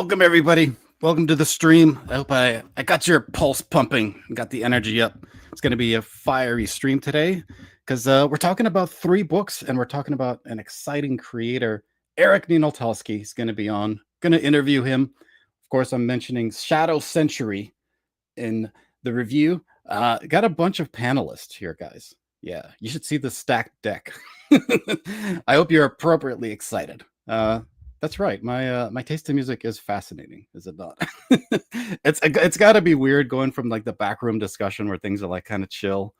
Welcome, everybody. Welcome to the stream. I hope I got your pulse pumping, got the energy up. It's going to be a fiery stream today because we're talking about 3 books and we're talking about an exciting creator. Eric Ninaltowski is going to be on. Going to interview him. Of course, I'm mentioning Shadow Sentry in the review. Got a bunch of panelists here, guys. Yeah, you should see the stacked deck. I hope you're appropriately excited. That's right. My taste in music is fascinating, is it not? It's got to be weird going from like the backroom discussion where things are like kind of chill,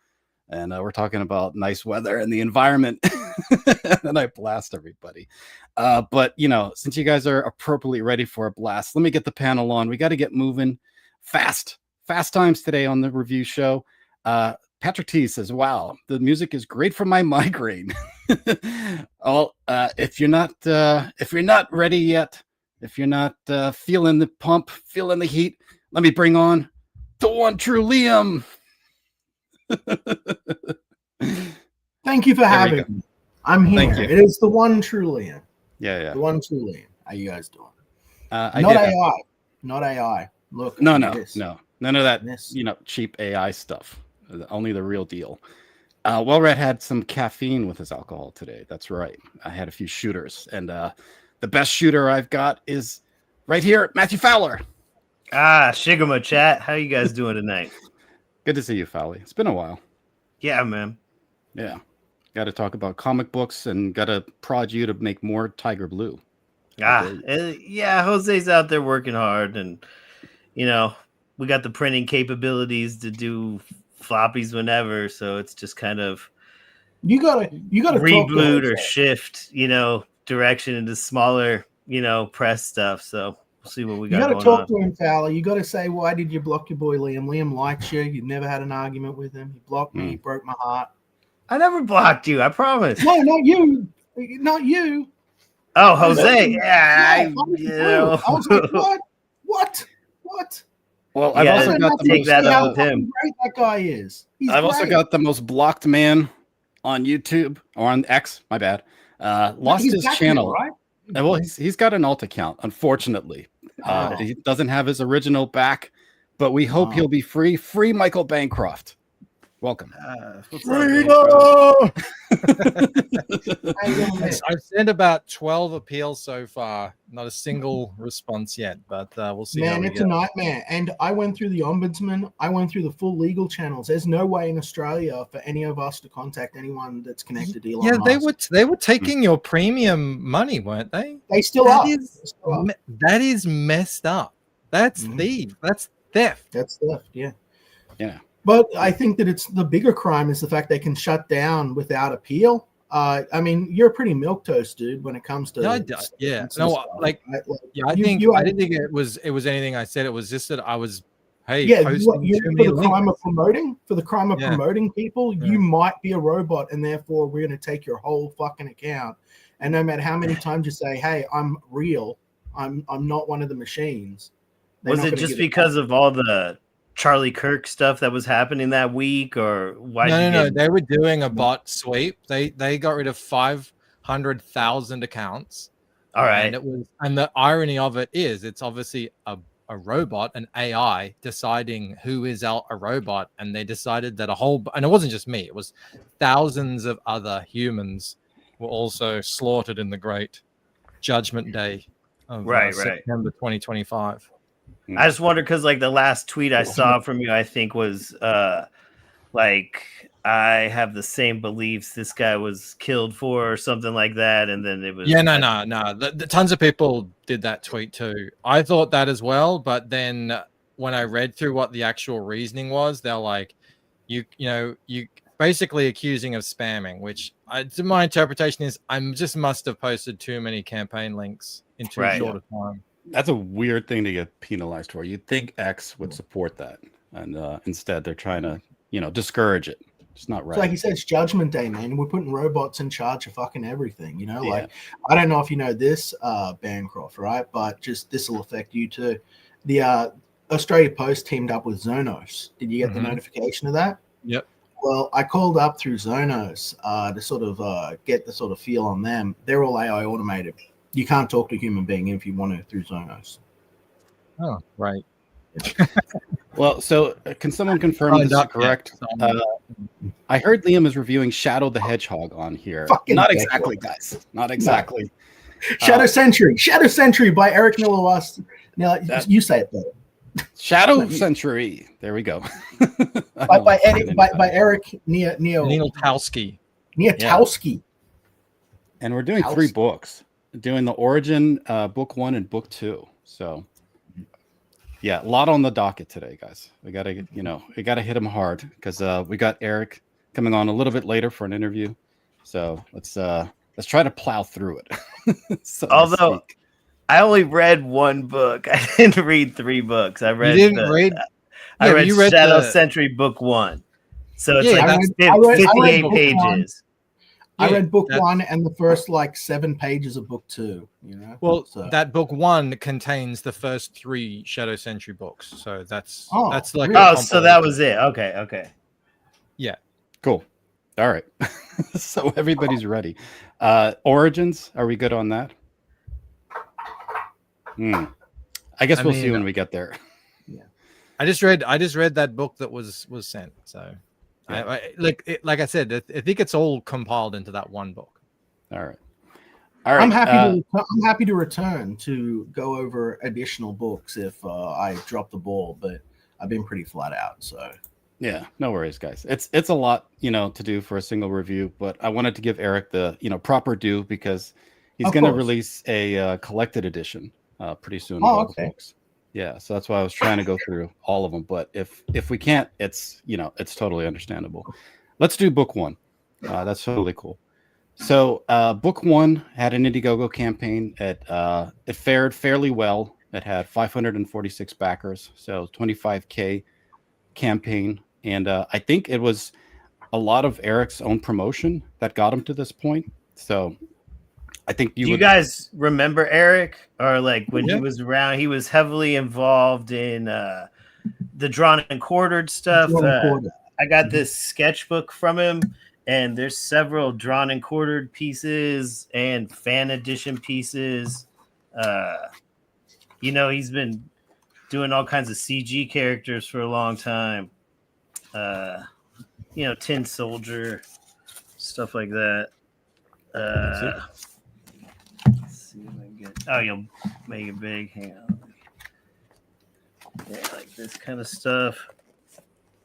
and we're talking about nice weather and the environment, and I blast everybody. But since you guys are appropriately ready for a blast, let me get the panel on. We got to get moving fast times today on the review show. Patrick T says, "Wow, the music is great for my migraine." If you're not ready yet, if you're not feeling the pump, feeling the heat, let me bring on the one true Liam. Thank you for having me. I'm here. It is the one true Liam. Yeah. The one true Liam. How you guys doing? Not AI. Look. No. None of that. Cheap AI stuff. Only the real deal. Well-Red had some caffeine with his alcohol today. That's right. I had a few shooters, and the best shooter I've got is right here, Matthew Fowler. Shigama chat. How you guys doing tonight? Good to see you, Fowley. It's been a while. Yeah, man. Yeah. Got to talk about comic books and got to prod you to make more Tiger Blue. Jose's out there working hard, and we got the printing capabilities to do floppies whenever, so it's just kind of you gotta reboot or shift direction into smaller press stuff. So we'll see what we got. You gotta talk to him, Fowler. You gotta say, why did you block your boy Liam? Liam likes you. You've never had an argument with him. He blocked me. He broke my heart. I never blocked you, I promise. No, not you. Oh, Jose. I was like, what? Well, I've also got the most how great that guy is. Also got the most blocked man on YouTube or on X. My bad. Lost his channel. Right? Well, he's got an alt account. Unfortunately, he doesn't have his original back, but we hope he'll be free. Free Michael Bancroft. Welcome. Freedom! I've sent about 12 appeals so far. Not a single response yet, but we'll see. Man, it's a nightmare. And I went through the ombudsman. I went through the full legal channels. There's no way in Australia for any of us to contact anyone that's connected to Elon Musk. They were taking your premium money, weren't they? They still are. That is messed up. That's theft. That's theft. That's theft. Yeah. Yeah. But I think that it's the bigger crime is the fact they can shut down without appeal. I mean, you're a pretty milquetoast, dude, when it comes to I didn't think it was anything I said. It was just that I was for the crime of promoting people, you might be a robot, and therefore we're going to take your whole fucking account. And no matter how many times you say, "Hey, I'm real. I'm not one of the machines." Was it just because of all the Charlie Kirk stuff that was happening that week, or why? No. They were doing a bot sweep. They got rid of 500,000 accounts. All right. And the irony of it is, it's obviously a robot, an AI deciding who is a robot, and they decided that and it wasn't just me. It was thousands of other humans were also slaughtered in the Great Judgment Day of September 2025. I just wonder because, like, the last tweet I saw from you, I think was like, I have the same beliefs this guy was killed for, or something like that. And then it was no. The tons of people did that tweet too. I thought that as well, but then when I read through what the actual reasoning was, they're like, you basically accusing of spamming, which my interpretation is I just must have posted too many campaign links in too short a time. That's a weird thing to get penalized for. You'd think X would support that, and instead they're trying to, discourage it. It's not right. It's like he says, Judgment Day, man. We're putting robots in charge of fucking everything. Like, I don't know if you know this, Bancroft, right? But just this will affect you too. The Australia Post teamed up with Zonos. Did you get the notification of that? Yep. Well, I called up through Zonos to sort of get the sort of feel on them. They're all AI automated. You can't talk to a human being if you want to through Zonos. Oh, right. Well, so can someone confirm this is correct? I heard Liam is reviewing Shadow the Hedgehog on here. Fucking Not dick. exactly, guys. Not exactly. Shadow Sentry by Eric Nilawasti. Now you say it better. Shadow Sentry. There we go. by Eric Ninaltowski. Ninaltowski. And we're doing 3 books. Doing the Origin, book 1 and book 2. So yeah, a lot on the docket today, guys. We gotta hit him hard because we got Eric coming on a little bit later for an interview. So let's try to plow through it. So although I only read 1 book, I didn't read 3 books. I read I read Shadow Sentry book 1. So it's 58 pages. I read book 1 and the first 7 pages of book 2. Well, that book 1 contains the first 3 Shadow Sentry books, so that's like so that was it. Okay. Yeah, cool. All right. So everybody's ready. Origins, are we good on that? I guess we'll see when we get there. Yeah, I just read that book that was sent. So, yeah. Like I said, I think it's all compiled into that 1 book. All right. I'm happy to return to go over additional books if I drop the ball, but I've been pretty flat out. So yeah, no worries, guys. It's a lot, to do for a single review, but I wanted to give Eric the proper due because he's going to release a collected edition pretty soon. Oh, okay. Books. Yeah, so that's why I was trying to go through all of them. But if we can't, it's totally understandable. Let's do book 1. That's totally cool. So book 1 had an Indiegogo campaign. It fared fairly well. It had 546 backers, so 25K campaign. And I think it was a lot of Eric's own promotion that got him to this point. So I think you guys remember Eric, or when he was around, he was heavily involved in the drawn and quartered stuff. I got this sketchbook from him, and there's several drawn and quartered pieces and fan edition pieces. He's been doing all kinds of CG characters for a long time. Tin Soldier, stuff like that. Let's see if I can get. Oh, you'll make it big. Hang on. Yeah, like this kind of stuff.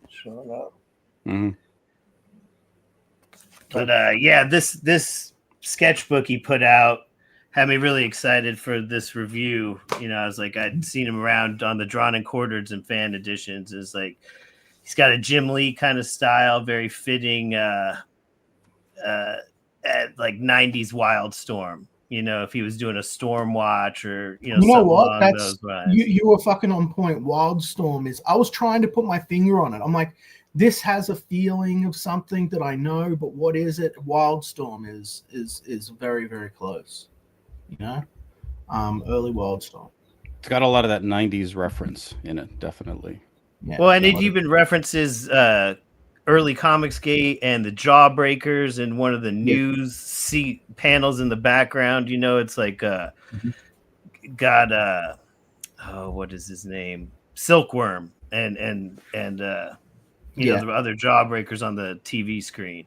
Showing up. Mm-hmm. But this sketchbook he put out had me really excited for this review. I was like, I'd seen him around on the drawn and quarters and fan editions. It's like he's got a Jim Lee kind of style, very fitting at 90s Wildstorm. If he was doing a Storm Watch or you know what, you were fucking on point. Wildstorm is. I was trying to put my finger on it. I'm like, this has a feeling of something that I know, but what is it? Wildstorm is very, very close. Early Wildstorm. It's got a lot of that 90s reference in it, definitely. Yeah, well, and it even references early Comicsgate and the Jawbreakers and one of the news seat panels in the background. It's like got what is his name? Silkworm and the other Jawbreakers on the TV screen.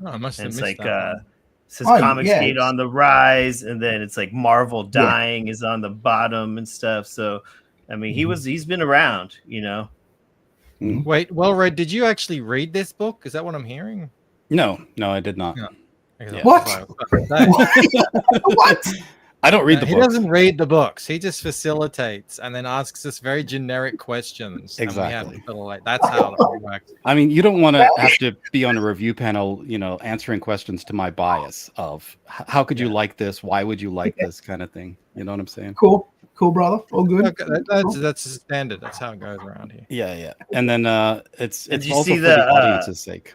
Oh, I must have missed that. It says Comicsgate on the rise, and then it's like Marvel Dying is on the bottom and stuff. So, I mean, he's been around, Wait, well, Red, did you actually read this book? Is that what I'm hearing? No, I did not. No. Yeah. What? What? I don't read the books. He doesn't read the books. He just facilitates and then asks us very generic questions. Exactly. That's how it works. I mean, you don't want to have to be on a review panel, answering questions to my bias of how could you like this? Why would you like this kind of thing? You know what I'm saying? Cool, brother. All good. Okay, that's standard. That's how it goes around here. Yeah. And then it's also for the audience's sake.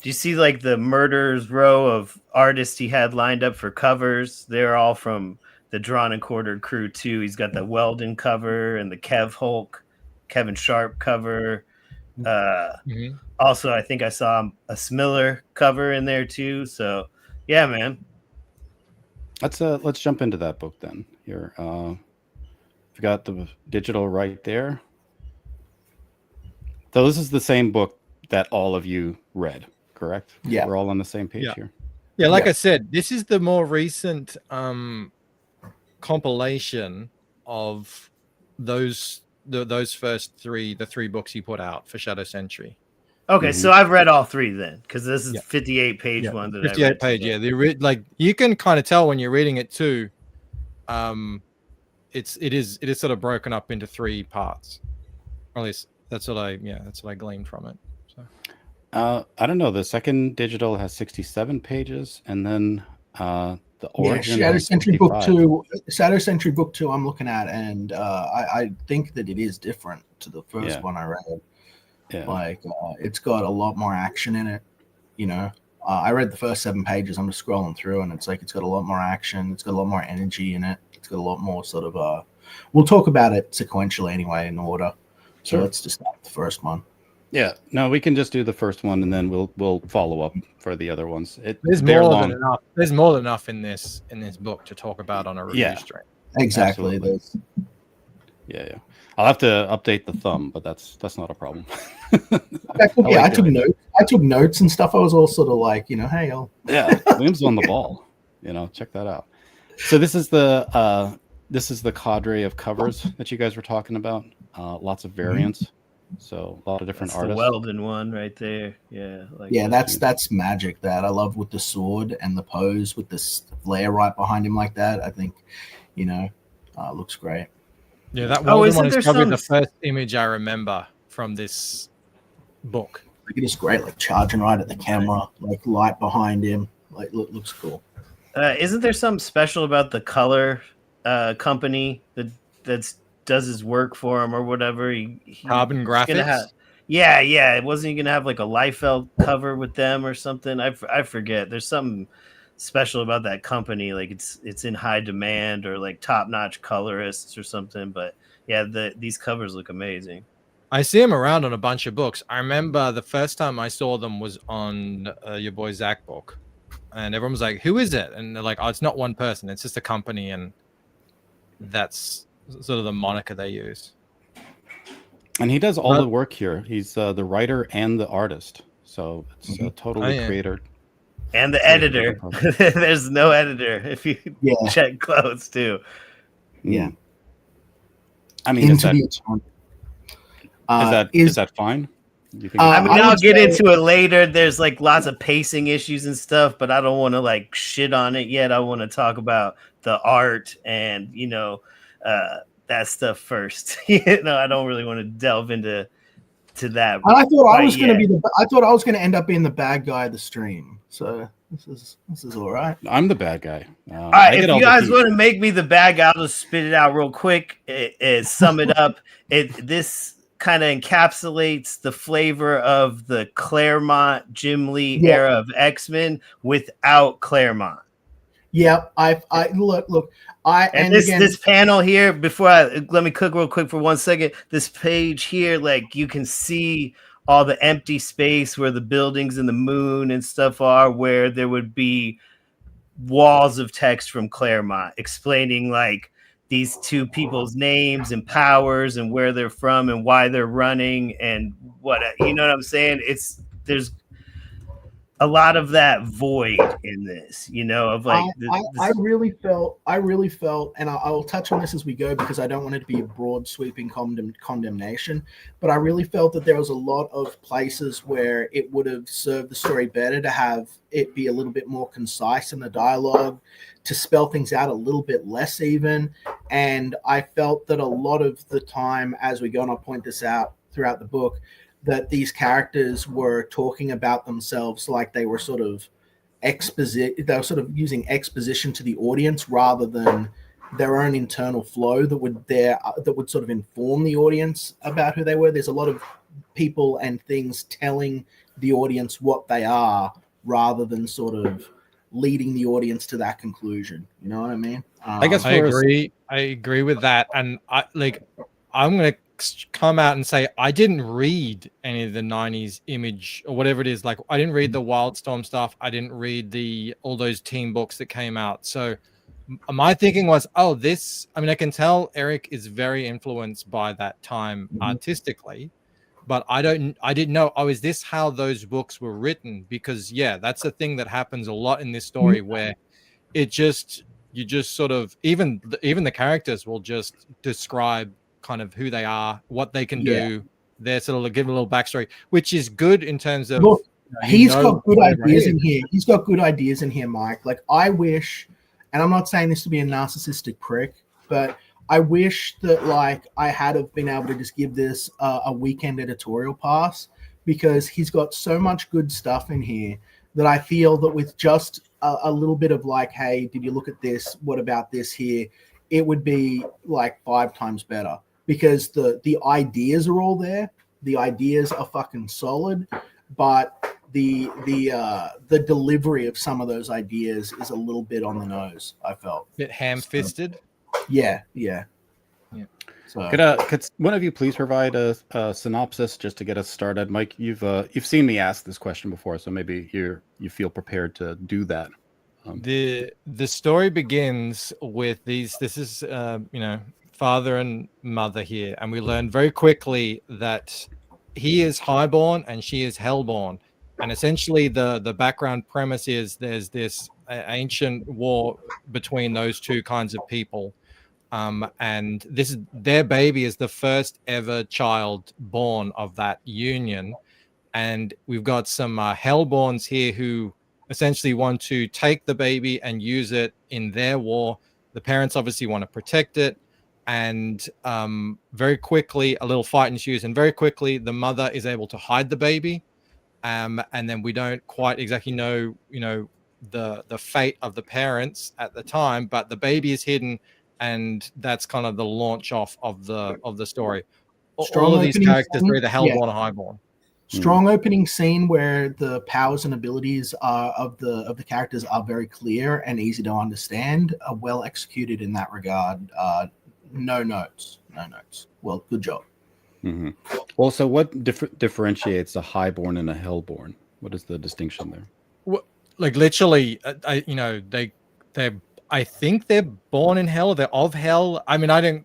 Do you see the murderers row of artists he had lined up for covers? They're all from the drawn and quartered crew too. He's got the Weldon cover and the Kevin Sharp cover. Also, I think I saw a Smiller cover in there too. So yeah, man. Let's jump into that book then. Here, I've got the digital right there. So this is the same book that all of you read, correct? Yeah. We're all on the same page Yeah. here. Yeah, like Yeah. I said, this is the more recent compilation of those first the three books he put out for Shadow Sentry. Okay, so I've read all three then, because this is Yeah. 58-page one that I 58 read. page, today. yeah. Like you can kind of tell when you're reading it too. It is sort of broken up into three parts. Or at least that's what I gleaned from it. So I don't know. The second digital has 67 pages, and then the origin Shadow has Sentry Book 65. 2. Shadow Sentry Book 2 I'm looking at, and I think that it is different to the first one I read. Yeah. Like it's got a lot more action in it. You know, I read the first 7 pages. I'm just scrolling through, and it's like it's got a lot more action. It's got a lot more energy in it. It's got a lot more sort of. We'll talk about it sequentially anyway in order. So let's just start with the first one. Yeah, no, we can just do the first one, and then we'll follow up for the other ones. There's more than enough. There's more than enough in this book to talk about on a review stream. Exactly. Yeah. I'll have to update the thumb, but that's not a problem. I took notes. I took notes and stuff. I was all sort of like, hey, Liam's on the ball. Check that out. So this is the cadre of covers that you guys were talking about. Lots of variants. So a lot of different artists. The Weldon one right there. Yeah. That's magic. That I love with the sword and the pose with this flare right behind him like that. I think, looks great. Yeah, that Weldon one is probably the first image I remember from this book. Like it is great, like charging right at the camera, like light behind him. Like looks cool. Isn't there something special about the color company that does his work for him or whatever? Carbon Graphics. Yeah. Wasn't he gonna have like a Liefeld cover with them or something? I forget. There's something special about that company. Like it's in high demand or like top notch colorists or something. But yeah, these covers look amazing. I see them around on a bunch of books. I remember the first time I saw them was on your boy Zach book, and everyone was like, "Who is it?" And they're like, "Oh, it's not one person. It's just a company," and that's sort of the moniker they use. And he does all the work here. He's the writer and the artist, so it's totally creator. And the editor. There's no editor if you check clothes too. Yeah. I mean, is that fine? I'll get into it later. There's like lots of pacing issues and stuff, but I don't want to like shit on it yet. I want to talk about the art and that stuff first. I don't really want to delve into that. I thought I was going to I thought I was going to end up being the bad guy of the stream. So this is all right. I'm the bad guy. All right, if you guys want to make me the bad guy, I'll just spit it out real quick. Sum it up. This kind of encapsulates the flavor of the Claremont Jim Lee era of X-Men without Claremont. Yeah, I look. This panel here, let me cook real quick for 1 second. This page here, like you can see all the empty space where the buildings and the moon and stuff are, where there would be walls of text from Claremont explaining like these two people's names and powers and where they're from and why they're running and what I'm saying? There's a lot of that void in this, of like. I really felt, and I'll touch on this as we go because I don't want it to be a broad sweeping condemnation, but I really felt that there was a lot of places where it would have served the story better to have it be a little bit more concise in the dialogue, to spell things out a little bit less even. And I felt that a lot of the time, as we go, and I'll point this out throughout the book, that these characters were talking about themselves like they were sort of they were sort of using exposition to the audience rather than their own internal flow that would sort of inform the audience about who they were. There's a lot of people and things telling the audience what they are rather than sort of leading the audience to that conclusion. You know what I mean? I guess I agree with that, and I'm gonna come out and say I didn't read any of the 90s Image or whatever it is. Like I didn't read the Wildstorm stuff. I didn't read all those team books that came out. So my thinking was, oh, this. I mean, I can tell Eric is very influenced by that time artistically, but I didn't know. Oh, is this how those books were written? Because that's a thing that happens a lot in this story where you just sort of even the characters will just describe kind of who they are, what they can do. They're sort of give a little backstory, which is good in terms of. Look, he's got good ideas in here. He's got good ideas in here, Mike. Like I wish, and I'm not saying this to be a narcissistic prick, but I wish that like I had have been able to just give this a weekend editorial pass, because he's got so much good stuff in here that I feel that with just a little bit of like, hey, did you look at this? What about this here? It would be like 5 times better, because the ideas are all there. The ideas are fucking solid, but the delivery of some of those ideas is a little bit on the nose. I felt bit ham-fisted. Yeah. So could one of you please provide a synopsis just to get us started? Mike, you've seen me ask this question before, so maybe you feel prepared to do that. The story begins with these. This is father and mother here, and we learn very quickly that he is highborn and she is hellborn, and essentially the background premise is there's this ancient war between those two kinds of people. And their baby is the first ever child born of that union. And we've got some hellborns here who essentially want to take the baby and use it in their war. The parents obviously want to protect it. And very quickly, a little fight ensues. And very quickly, the mother is able to hide the baby. And then we don't quite exactly know, the fate of the parents at the time, but the baby is hidden. And that's kind of the launch off of the story. All of these characters are either hellborn or highborn. Strong opening scene where the powers and abilities of the characters are very clear and easy to understand. Well executed in that regard. No notes. Well, good job. Mm-hmm. Well, so what differentiates a highborn and a hellborn? What is the distinction there? Well, like literally, I think they're born in hell. They're of hell. I mean, I don't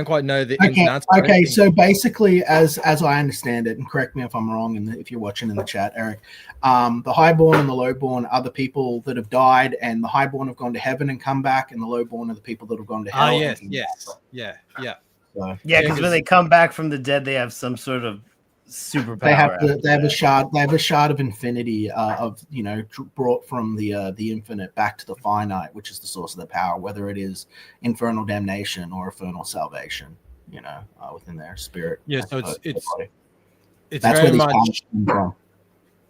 quite know the ins and outs. Okay. So basically, as I understand it, and correct me if I'm wrong, and if you're watching in the chat, Eric, the highborn and the lowborn are the people that have died, and the highborn have gone to heaven and come back, and the lowborn are the people that have gone to hell. Yes. Yeah. Because when they come back from the dead, they have some sort of superpower. They have a shard. They have a shard of infinity brought from the infinite back to the finite, which is the source of their power. Whether it is infernal damnation or infernal salvation, within their spirit. Yeah, so it's that's very where much. From.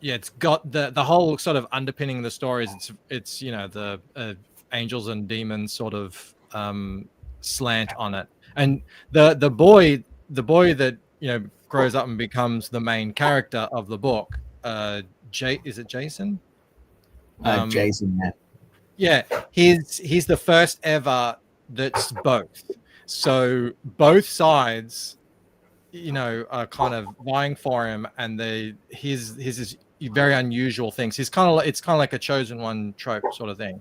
Yeah, it's got the whole sort of underpinning the stories. It's the angels and demons sort of slant on it, and the boy that grows up and becomes the main character of the book. Is it Jason? Jason, yeah. He's the first ever that's both. So both sides, are kind of vying for him, and his is very unusual things. It's kind of like a chosen one trope sort of thing,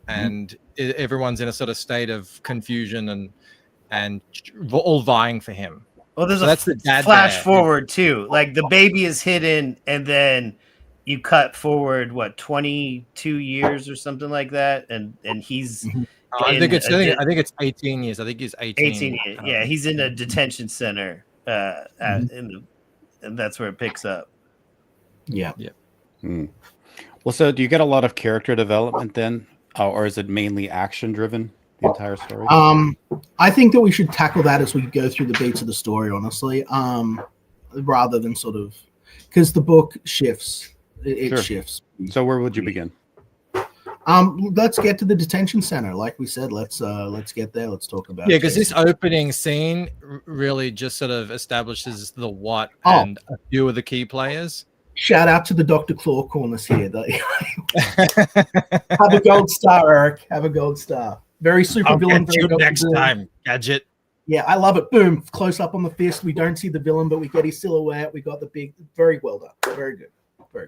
and everyone's in a sort of state of confusion and all vying for him. Well, there's that's the flash forward too. Like the baby is hidden, and then you cut forward 22 years or something like that, and he's. I think it's 18 years. I think he's 18. 18 years. Yeah, he's in a detention center, and that's where it picks up. Yeah. Well, so do you get a lot of character development then, or is it mainly action driven? The entire story? I think that we should tackle that as we go through the beats of the story, honestly, rather than sort of because the book shifts. It shifts. So where would you begin? Let's get to the detention center. Like we said, let's get there. Let's talk about because this opening scene really just sort of establishes the what and a few of the key players. Shout out to the Dr. Claw corners here. Have a gold star, Eric. Have a gold star. Very super villain. Get you next time, Gadget. Yeah, I love it. Boom, close up on the fist. We don't see the villain, but we get his silhouette. We got the big, very well done. Very good. Very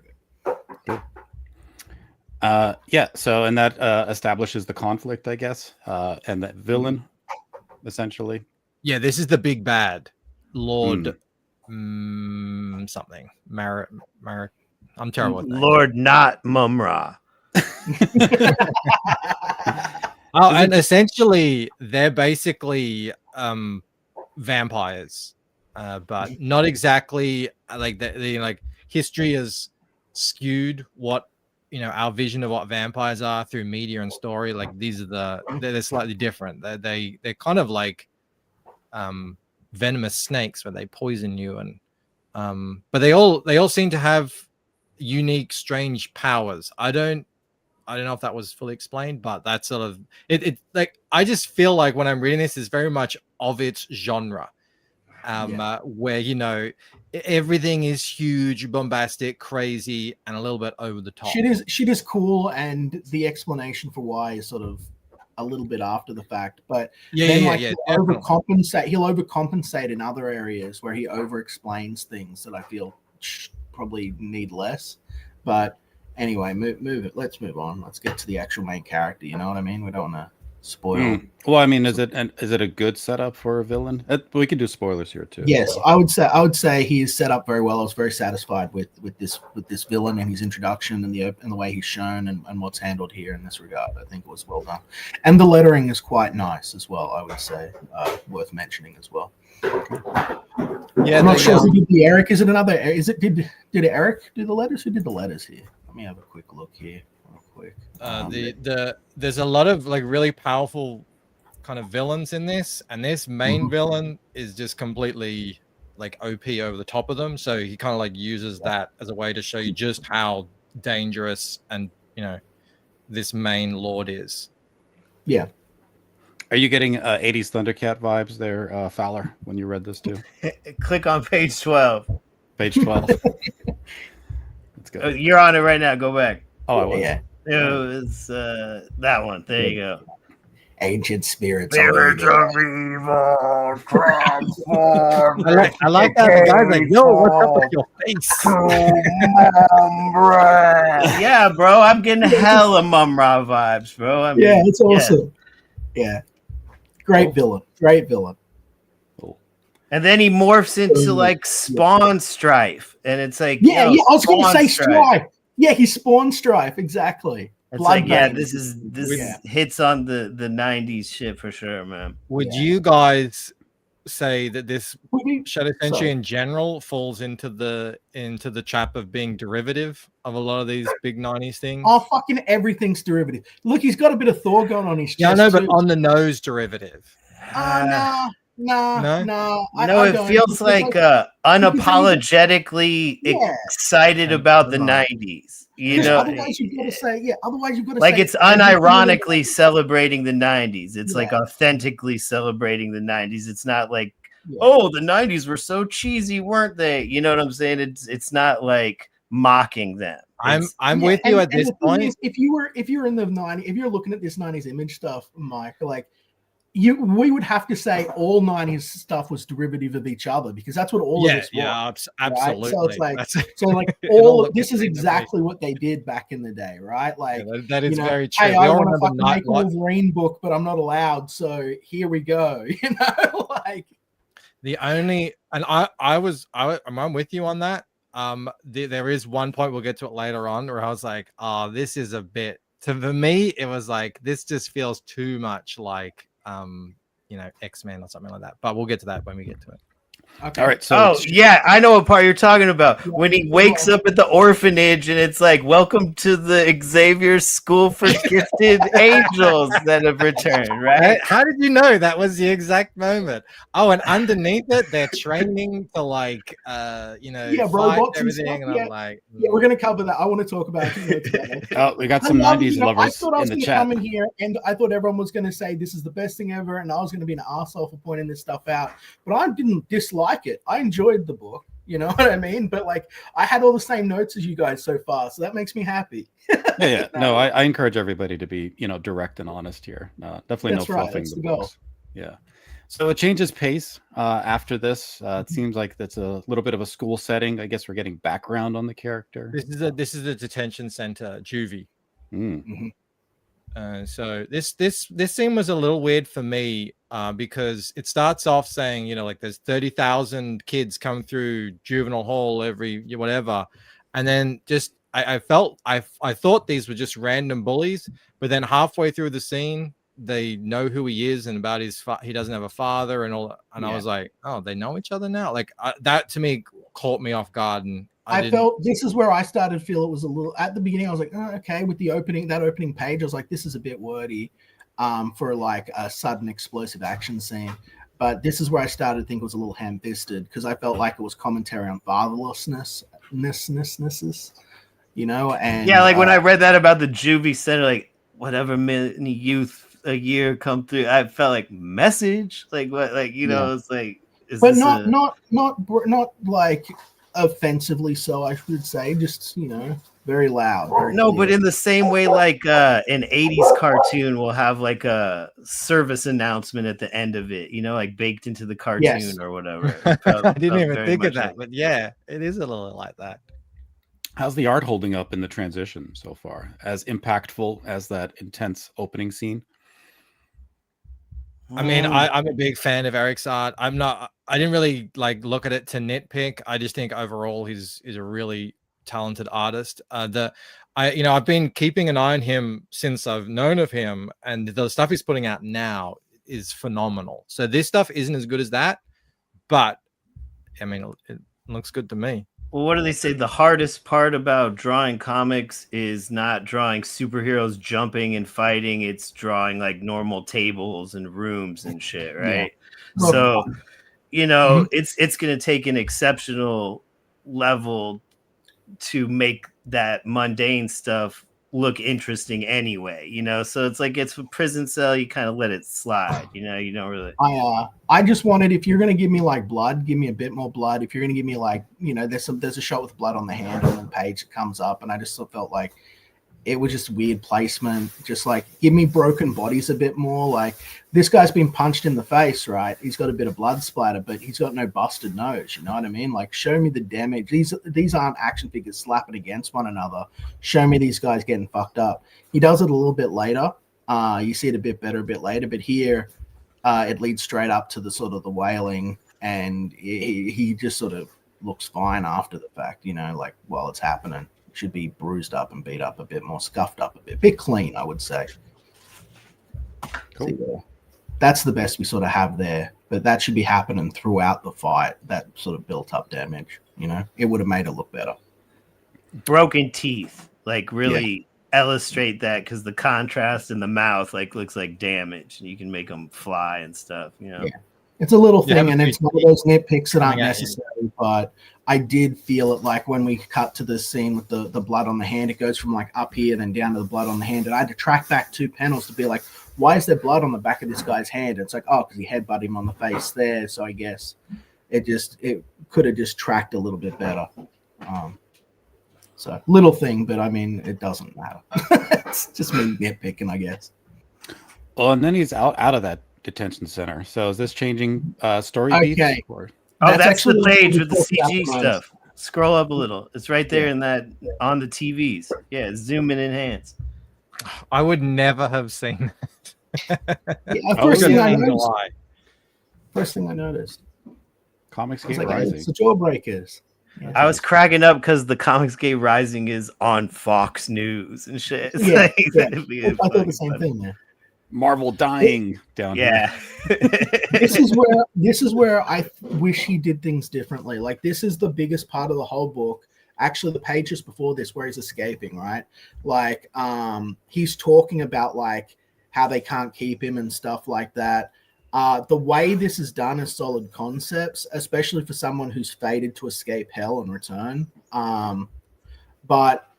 good. Yeah. So, and that establishes the conflict, I guess, and that villain, essentially. Yeah, this is the big bad, Lord something. I'm terrible with names. Lord not Mumra. Oh, and essentially they're basically vampires, but not exactly like the like history has skewed what our vision of what vampires are through media and story. Like these are they're slightly different. They're kind of like venomous snakes where they poison you, and but they all seem to have unique, strange powers. I don't know if that was fully explained, but that's sort of it. Like I just feel like when I'm reading this, is very much of its genre, where everything is huge, bombastic, crazy, and a little bit over the top. Shit is cool, and the explanation for why is sort of a little bit after the fact. But he'll overcompensate in other areas where he over-explains things that I feel probably need less. But anyway, move it. Let's move on. Let's get to the actual main character. You know what I mean? We don't want to spoil. Well, I mean, is it a good setup for a villain? We can do spoilers here too. Yes, I would say he is set up very well. I was very satisfied with this villain and his introduction and the way he's shown and what's handled here in this regard. I think it was well done, and the lettering is quite nice as well. I would say worth mentioning as well. Yeah, I'm not sure who did the Eric. Is it another? Did Eric do the letters? Who did the letters here? Let me have a quick look here. Quick. There's a lot of like really powerful kind of villains in this, and this main villain is just completely like OP over the top of them. So he kind of like uses that as a way to show you just how dangerous and this main lord is. Yeah. Are you getting 80s Thundercat vibes there, Fowler, when you read this too? Click on page 12. Page 12. Let's go. You're on it right now. Go back. Oh, I was. Yeah. It was that one. There you go. Ancient spirits. Spirits of evil transform. I like that. The guy's like, yo, what's up with your face? Yeah, bro. I'm getting hella Mumra vibes, bro. I mean, yeah, it's awesome. Yeah. Great villain. And then he morphs into like Spawn Strife. And it's like, I was going to say Strife. Yeah, he's Spawn Strife. Exactly. It's like, this hits on the 90s shit for sure, man. Would you guys say that this Shadow Sentry in general falls into the trap of being derivative of a lot of these big 90s things? Oh, fucking everything's derivative. Look, he's got a bit of Thor going on his chest. Yeah, I know, but on the nose derivative. No. It feels like unapologetically excited about the 90s. Otherwise you've got to say, like it's unironically celebrating the 90s. It's like authentically celebrating the 90s. It's not like, oh, the 90s were so cheesy, weren't they? You know what I'm saying? It's not like mocking them. I'm with you at this point. If you're in the 90s, if you're looking at this 90s image stuff, Mike, like we would have to say all 90s stuff was derivative of each other, because that's what all of this was. Yeah, absolutely. Right? So like all this is exactly what they did back in the day, right? Like that is very true. Hey, I want to fucking make a Wolverine book, but I'm not allowed. So here we go. Like I'm with you on that. There is one point, we'll get to it later on, where I was like, oh, this is a bit, for me, it was like, this just feels too much like X-Men or something like that, but we'll get to that when we get to it. Okay. All right. So I know what part you're talking about. When he wakes up at the orphanage and it's like, welcome to the Xavier School for Gifted Angels that have returned, right? How did you know that was the exact moment? Oh, and underneath it, they're training to like, robots everything. And I'm like, we're going to cover that. I want to talk about it. Oh, we got some 90s lovers I thought I was in the going to chat. come in here, and I thought everyone was going to say this is the best thing ever, and I was going to be an arsehole for pointing this stuff out. But I didn't dislike it. I enjoyed the book, you know what I mean? But like, I had all the same notes as you guys so far, so that makes me happy. Yeah. No, I encourage everybody to be, direct and honest here. Definitely That's no right. fluffing That's the the goal. books. Yeah. So it changes pace after this. It seems like that's a little bit of a school setting. I guess we're getting background on the character. this is a detention center, juvie. So this scene was a little weird for me because it starts off saying, you know, like there's 30,000 kids come through juvenile hall every whatever, and then just I thought these were just random bullies, but then halfway through the scene they know who he is and about he doesn't have a father and all, and I was like, oh, they know each other now. Like that to me caught me off guard, and I felt this is where I started to feel it was a little at the beginning. I was like, oh, okay, with the opening page, I was like, this is a bit wordy for like a sudden explosive action scene. But this is where I started to think it was a little ham-fisted because I felt like it was commentary on fatherlessness, you know. And yeah, like when I read that about the juvie center, like whatever many youth a year come through, I felt like message, like what, like you know, it's like, but not like offensively so, I should say, just, you know, very loud. Very no, clear. but in the same way, like an 80s cartoon will have like a service announcement at the end of it, you know, like baked into the cartoon or whatever. I didn't even think of that, but yeah, it is a little like that. How's the art holding up in the transition so far? As impactful as that intense opening scene? I mean, I'm a big fan of Eric's art. I didn't really like look at it to nitpick. I just think overall he's a really talented artist. I've been keeping an eye on him since I've known of him, and the stuff he's putting out now is phenomenal. So this stuff isn't as good as that, but I mean, it looks good to me. Well, what do they say? The hardest part about drawing comics is not drawing superheroes jumping and fighting. It's drawing like normal tables and rooms and shit, right? Yeah. So, you know, it's going to take an exceptional level to make that mundane stuff look interesting anyway, you know. So it's like it's a prison cell, you kind of let it slide, you know. You don't really. I just wanted, if you're gonna give me like blood, give me a bit more blood. If you're gonna give me like, you know, there's a shot with blood on the hand and the page comes up, and I just felt like it was just weird placement. Just like give me broken bodies a bit more. Like this guy's been punched in the face, right? He's got a bit of blood splatter, but he's got no busted nose. You know what I mean? Like show me the damage. These aren't action figures slapping against one another. Show me these guys getting fucked up. He does it a little bit later. You see it a bit better a bit later, but here it leads straight up to the sort of the wailing, and he just sort of looks fine after the fact. You know, like while it's happening. Should be bruised up and beat up a bit more, scuffed up a bit clean, I would say. Cool. So, that's the best we sort of have there, but that should be happening throughout the fight. That sort of built up damage, you know, it would have made it look better. Broken teeth, like really illustrate that, because the contrast in the mouth like looks like damage, and you can make them fly and stuff, you know. It's a little thing, and it's one of those nitpicks that aren't necessary, but I did feel it like when we cut to the scene with the blood on the hand, it goes from like up here then down to the blood on the hand, and I had to track back 2 panels to be like, why is there blood on the back of this guy's hand? And it's like, oh, because he headbutted him on the face there, so I guess it could have just tracked a little bit better. So little thing, but I mean, it doesn't matter. It's just me nitpicking, I guess. Well, and then he's out of that detention center. So is this changing story beats? Or? Oh, that's the page with the CG stuff. Scroll up a little. It's right there in that on the TVs. Yeah, zoom and enhance. I would never have seen that. First thing I noticed. Comicsgate Rising. It's the Jawbreakers. Yeah, I was cracking up because the Comicsgate Rising is on Fox News and shit. It's I thought the same thing, man. Marvel dying down here. This is where I wish he did things differently. Like this is the biggest part of the whole book. Actually, the page just before this where he's escaping, right? Like he's talking about like how they can't keep him and stuff like that. The way this is done is solid concepts, especially for someone who's fated to escape hell and return. But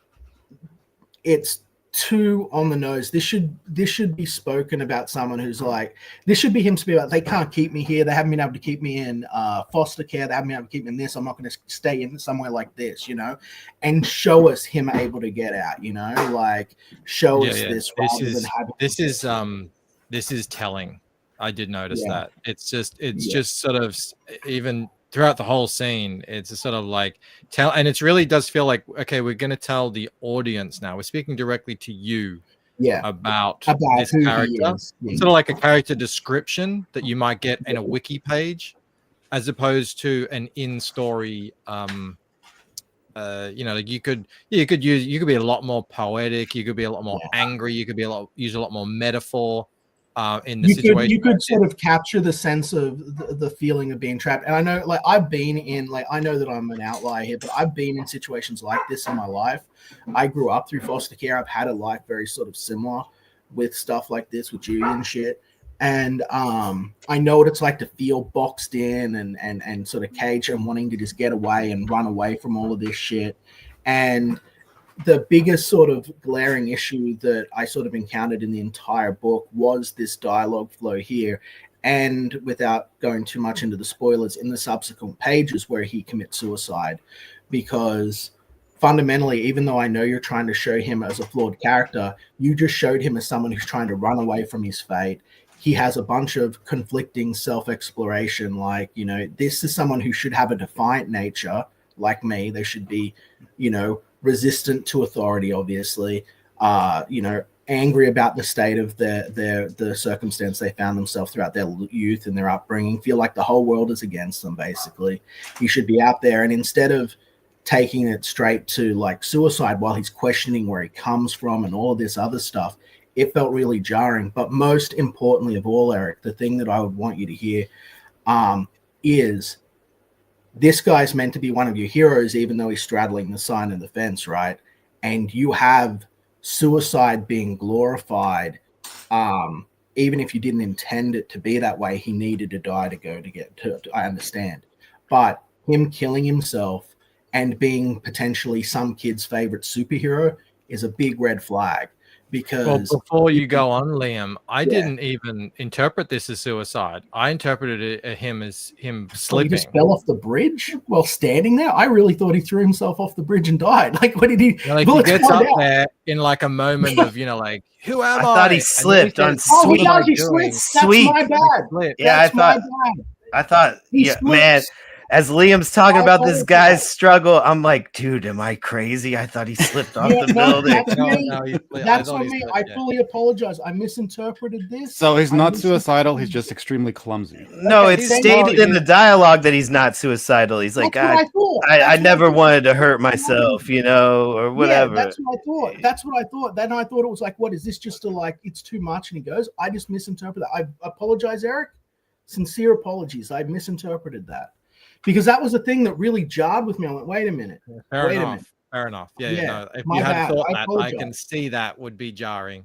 it's too on the nose. This should be spoken about someone who's like, this should be him to be like, they can't keep me here. They haven't been able to keep me in foster care. They haven't been able to keep me in this. I'm not going to stay in somewhere like this, you know, and show us him able to get out, you know, like show us this. This is telling. I did notice that. It's just sort of even throughout the whole scene, it's a sort of like and it really does feel like, okay, we're going to tell the audience now. We're speaking directly to you about this who character. he is. Yeah. Sort of like a character description that you might get in a wiki page, as opposed to an in-story. Like you could be a lot more poetic. You could be a lot more angry. You could use a lot more metaphor. In the situation, you could sort of capture the sense of the feeling of being trapped. And I know, like, I've been in, like, I know that I'm an outlier here, but I've been in situations like this in my life. I grew up through foster care. I've had a life very sort of similar with stuff like this with Judy and shit. And I know what it's like to feel boxed in and sort of caged and wanting to just get away and run away from all of this shit. And the biggest sort of glaring issue that I sort of encountered in the entire book was this dialogue flow here. And without going too much into the spoilers, in the subsequent pages where he commits suicide, because fundamentally, even though I know you're trying to show him as a flawed character, you just showed him as someone who's trying to run away from his fate. He has a bunch of conflicting self-exploration. Like, you know, this is someone who should have a defiant nature, like me. They should be, you know, resistant to authority, obviously, angry about the state of the circumstance they found themselves throughout their youth and their upbringing, feel like the whole world is against them, basically. He should be out there, and instead of taking it straight to like suicide while he's questioning where he comes from and all of this other stuff, it felt really jarring. But most importantly of all, Eric, the thing that I would want you to hear is this guy's meant to be one of your heroes, even though he's straddling the sign of the fence, right? And you have suicide being glorified. Even if you didn't intend it to be that way, he needed to die to get to I understand. But him killing himself and being potentially some kid's favorite superhero is a big red flag. Because before you go on, Liam, I didn't even interpret this as suicide. I interpreted him as him slipping. He just fell off the bridge while standing there. I really thought he threw himself off the bridge and died. Like, what did he? Like, he gets up there in like a moment of, like, who am I? Thought he slipped on Sweet. Oh, he slipped. That's my bad. Yeah, I thought, man. As Liam's talking about this guy's struggle, I'm like, dude, am I crazy? I thought he slipped off the building. That's on me. I fully apologize. I misinterpreted this. So he's not suicidal. He's just extremely clumsy. No, it's stated in the dialogue that he's not suicidal. He's like, I never wanted to hurt myself, or whatever. Yeah, that's what I thought. That's what I thought. Then I thought it was like, what is this? Just it's too much. And he goes, I just misinterpreted that. I apologize, Eric. Sincere apologies. I misinterpreted that. Because that was a thing that really jarred with me. I went, wait a minute. Fair enough. Yeah. If you had thought that, I can see that would be jarring.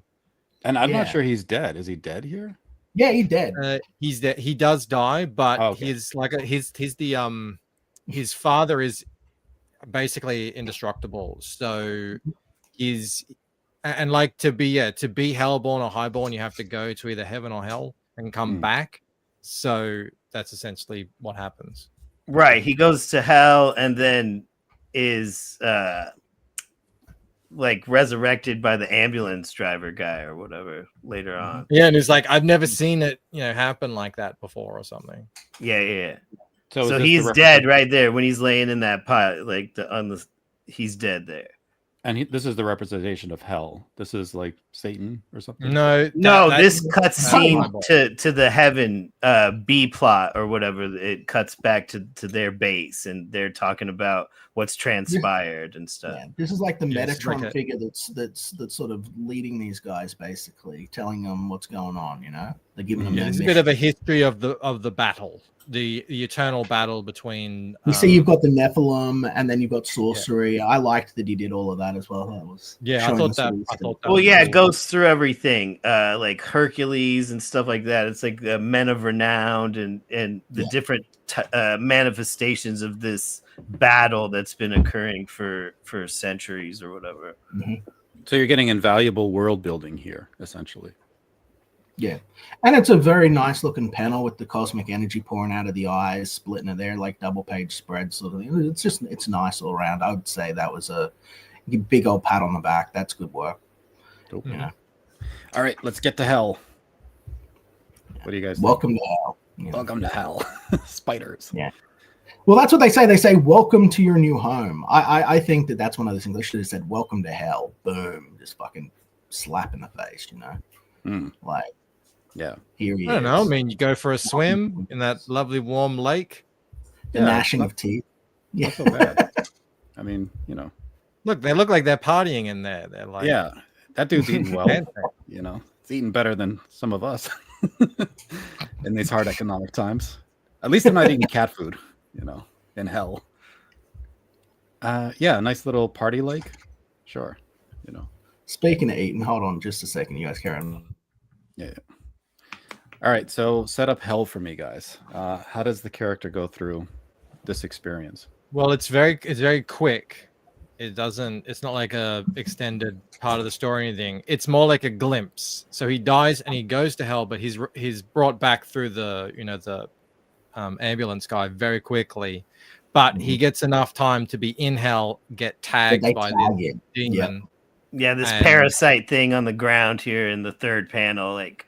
And I'm not sure he's dead. Is he dead here? Yeah, he's dead. He's dead. He does die, but his father is basically indestructible. So and like to be hellborn or highborn, you have to go to either heaven or hell and come back. So that's essentially what happens. Right, he goes to hell and then is resurrected by the ambulance driver guy or whatever later on. Yeah, and he's like, I've never seen it, happen like that before or something. Yeah. So he's dead right there when he's laying in that pot, he's dead there. And this is the representation of hell. This is like Satan or something. No, this cuts scene to the heaven B plot or whatever. It cuts back to their base, and they're talking about what's transpired and stuff. Yeah, this is like the Metatron figure that's sort of leading these guys, basically telling them what's going on. They're giving them. It's a bit of a history of the battle. The eternal battle between. You see, you've got the Nephilim, and then you've got sorcery. Yeah. I liked that he did all of that as well. That was I thought that. Well, yeah, cool. It goes through everything, like Hercules and stuff like that. It's like men of renown and the different manifestations of this battle that's been occurring for centuries or whatever. Mm-hmm. So you're getting invaluable world building here, essentially. Yeah, and it's a very nice looking panel with the cosmic energy pouring out of the eyes, splitting it there like double page spread sort of thing. It's nice all around. I would say that was a big old pat on the back. That's good work. Cool. All right, let's get to hell. What do you guys think? Welcome to hell. Welcome to hell. Spiders. Yeah. Well, that's what they say. They say, welcome to your new home. I think that's one of those things. They should have said, welcome to hell. Boom. Just fucking slap in the face, you know? Like, yeah. Here he is. I don't know. I mean, you go for a swim in that lovely warm lake. The gnashing of teeth. Yeah. Not so bad. I mean, you know. Look, they look like they're partying in there. They're like, yeah, that dude's eating well. You know, it's eating better than some of us in these hard economic times. At least they're not eating cat food, you know, in hell. Yeah, nice little party lake. Sure, you know. Speaking of eating, hold on just a second. You guys carry on. Yeah. All right, so set up hell for me, guys. How does the character go through this experience? Well, it's very quick. It's not like a extended part of the story or anything. It's more like a glimpse. So he dies and he goes to hell, but he's brought back through the ambulance guy very quickly. But he gets enough time to be in hell, get tagged by the demon. Yeah, this parasite thing on the ground here in the third panel, like,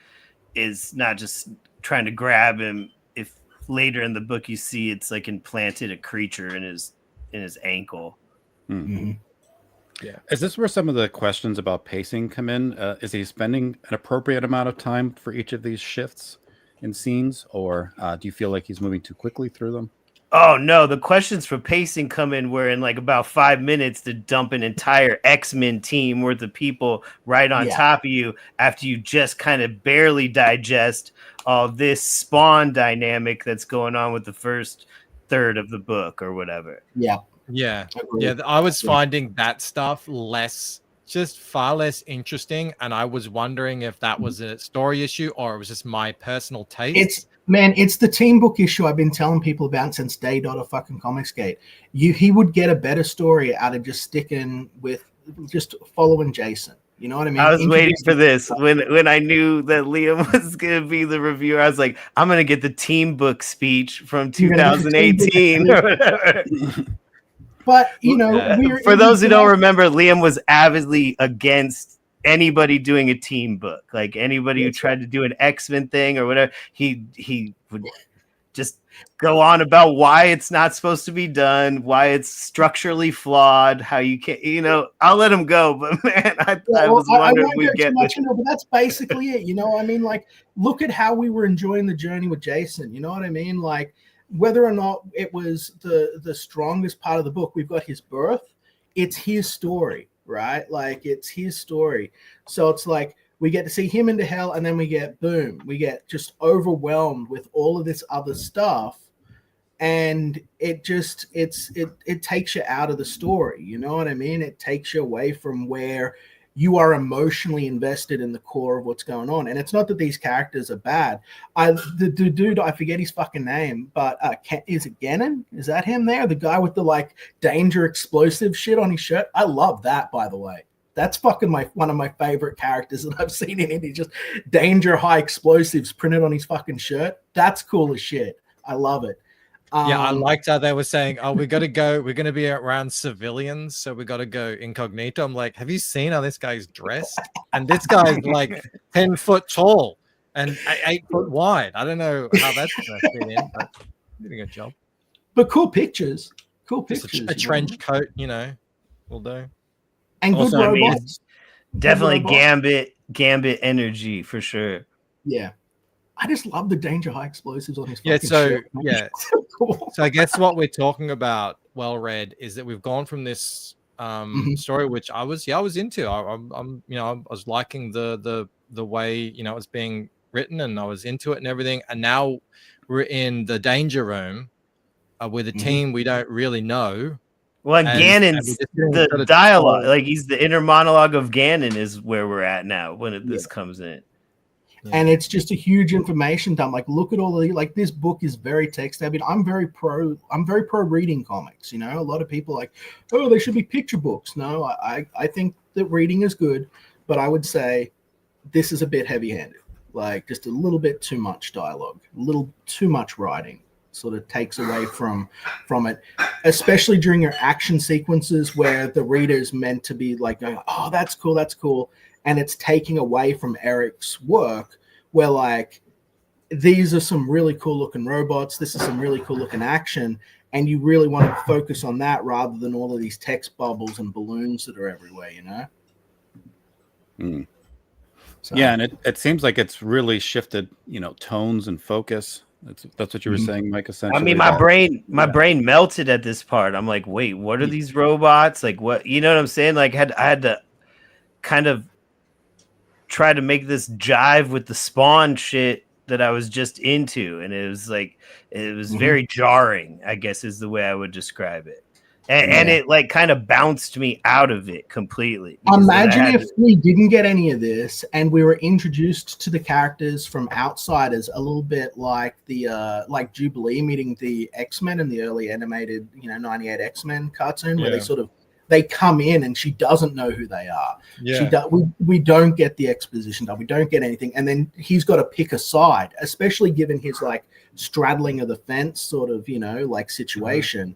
is not just trying to grab him. If later in the book you see it's like implanted a creature in his ankle. Mm-hmm. Yeah. Is this where some of the questions about pacing come in? Is he spending an appropriate amount of time for each of these shifts in scenes, or do you feel like he's moving too quickly through them? Oh no, the questions for pacing come in where in like about 5 minutes to dump an entire X-Men team worth of people right on top of you after you just kind of barely digest all this Spawn dynamic that's going on with the first third of the book or whatever. Yeah. I was finding that stuff far less interesting, and I was wondering if that was a story issue or it was just my personal taste. It's the team book issue I've been telling people about since day dot of fucking Comicsgate. He would get a better story out of just sticking with just following Jason. You know what I mean? I was waiting for this when I knew that Liam was going to be the reviewer. I was like, I'm going to get the team book speech from 2018 or whatever. But, you know, for those who don't remember, Liam was avidly against anybody doing a team book. Like anybody who tried to do an X-Men thing or whatever, he would just go on about why it's not supposed to be done, why it's structurally flawed, how you can't, you know, I'll let him go. But man, I was wondering if we get this. But that's basically it. You know, I mean, like, look at how we were enjoying the journey with Jason. You know what I mean? Like, whether or not it was the strongest part of the book, we've got his birth. It's his story, right? Like, it's his story. So it's like we get to see him into hell, and then we get just overwhelmed with all of this other stuff, and it takes you out of the story. You know what I mean? It takes you away from where you are emotionally invested in the core of what's going on. And it's not that these characters are bad. The dude, I forget his fucking name, but is it Gannon? Is that him there? The guy with the like danger explosive shit on his shirt? I love that, by the way. That's fucking one of my favorite characters that I've seen in any just danger high explosives printed on his fucking shirt. That's cool as shit. I love it. I liked how they were saying, we're going to be around civilians, so we got to go incognito. I'm like, have you seen how this guy's dressed? And this guy's like 10 foot tall and 8 foot wide. I don't know how that's going to fit in, but you did a good job. But cool pictures. A trench coat, you know, will do. And good robots. Definitely Gambit energy for sure. Yeah. I just love the danger high explosives on his fucking shirt. So cool. So I guess what we're talking about, well read, is that we've gone from this story, which I was into. I'm I was liking the way, you know, it's being written, and I was into it and everything. And now we're in the danger room with a team we don't really know. Well, Gannon's the dialogue, like he's the inner monologue of Gannon is where we're at now when this comes in. And it's just a huge information dump. Like, look at all the, like, this book is very text heavy. I'm very pro reading comics. You know, a lot of people like, oh, they should be picture books. No, I think that reading is good, but I would say this is a bit heavy handed. Like, just a little bit too much dialogue, a little too much writing. Sort of takes away from it, especially during your action sequences where the reader's meant to be like, oh, that's cool. And it's taking away from Eric's work where, like, these are some really cool looking robots. This is some really cool looking action. and you really want to focus on that rather than all of these text bubbles and balloons that are everywhere, you know? So. Yeah, and it seems like it's really shifted, tones and focus. That's what you were saying, Mike, essentially. I mean, my brain melted at this part. I'm like, wait, what are these robots? Like, what? You know what I'm saying? Like, I had to kind of try to make this jive with the Spawn shit that I was just into, and it was very jarring, I guess is the way I would describe it. And it like kind of bounced me out of it completely. Imagine if we didn't get any of this and we were introduced to the characters from outsiders, a little bit like the like Jubilee meeting the X-Men in the early animated, 98 X-Men cartoon, where they come in and she doesn't know who they are. Yeah. We don't get the exposition done. We don't get anything. And then he's got to pick a side, especially given his like straddling of the fence sort of, like situation.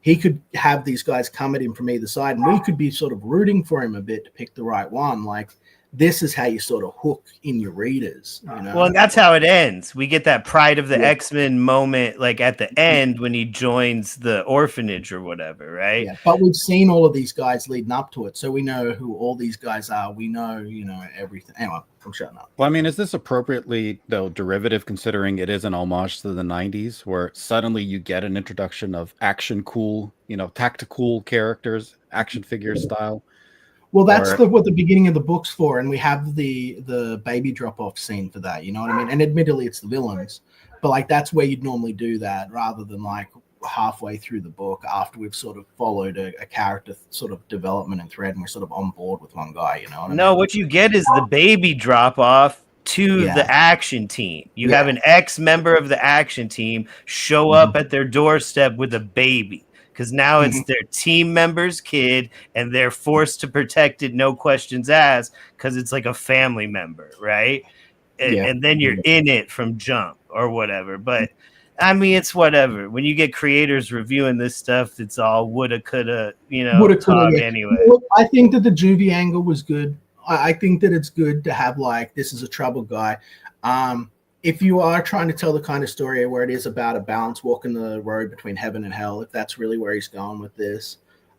He could have these guys come at him from either side, and we could be sort of rooting for him a bit to pick the right one. Like, this is how you sort of hook in your readers. Well, and that's how it ends. We get that Pride of the X-Men moment, like at the end when he joins the orphanage or whatever, right? Yeah, but we've seen all of these guys leading up to it, so we know who all these guys are. We know, everything. Anyway, I'm shutting up. Well, I mean, is this appropriately, though, derivative, considering it is an homage to the 90s, where suddenly you get an introduction of action cool, tactical characters, action figure style? Well, that's what the beginning of the book's for, and we have the baby drop-off scene for that, you know what I mean? And admittedly, it's the villains, but like that's where you'd normally do that rather than like halfway through the book after we've sort of followed a character sort of development and thread, and we're sort of on board with one guy, you know what I mean? No, what you get is the baby drop-off to the action team. You have an ex-member of the action team show up at their doorstep with a baby. Because now it's their team member's kid, and they're forced to protect it, no questions asked, because it's like a family member, right? And then you're in it from jump or whatever. But I mean, it's whatever. When you get creators reviewing this stuff, it's all woulda, coulda, anyway. Look, I think that the Juvie angle was good. I think that it's good to have like, this is a troubled guy. If you are trying to tell the kind of story where it is about a balance walking the road between heaven and hell, if that's really where he's going with this.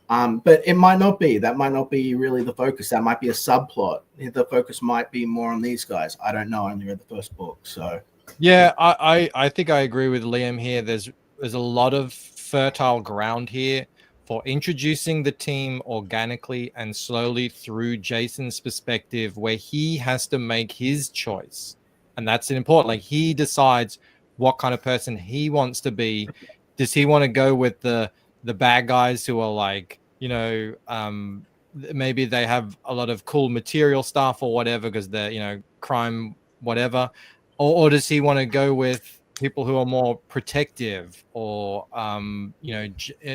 But it might not be. That might not be really the focus. That might be a subplot. The focus might be more on these guys. I don't know. I only read the first book. So yeah, I think I agree with Liam here. There's a lot of fertile ground here for introducing the team organically and slowly through Jason's perspective, where he has to make his choice. And that's important. Like, he decides what kind of person he wants to be. Does he want to go with the bad guys who are like, maybe they have a lot of cool material stuff or whatever because they're, crime, whatever. Or does he want to go with people who are more protective or,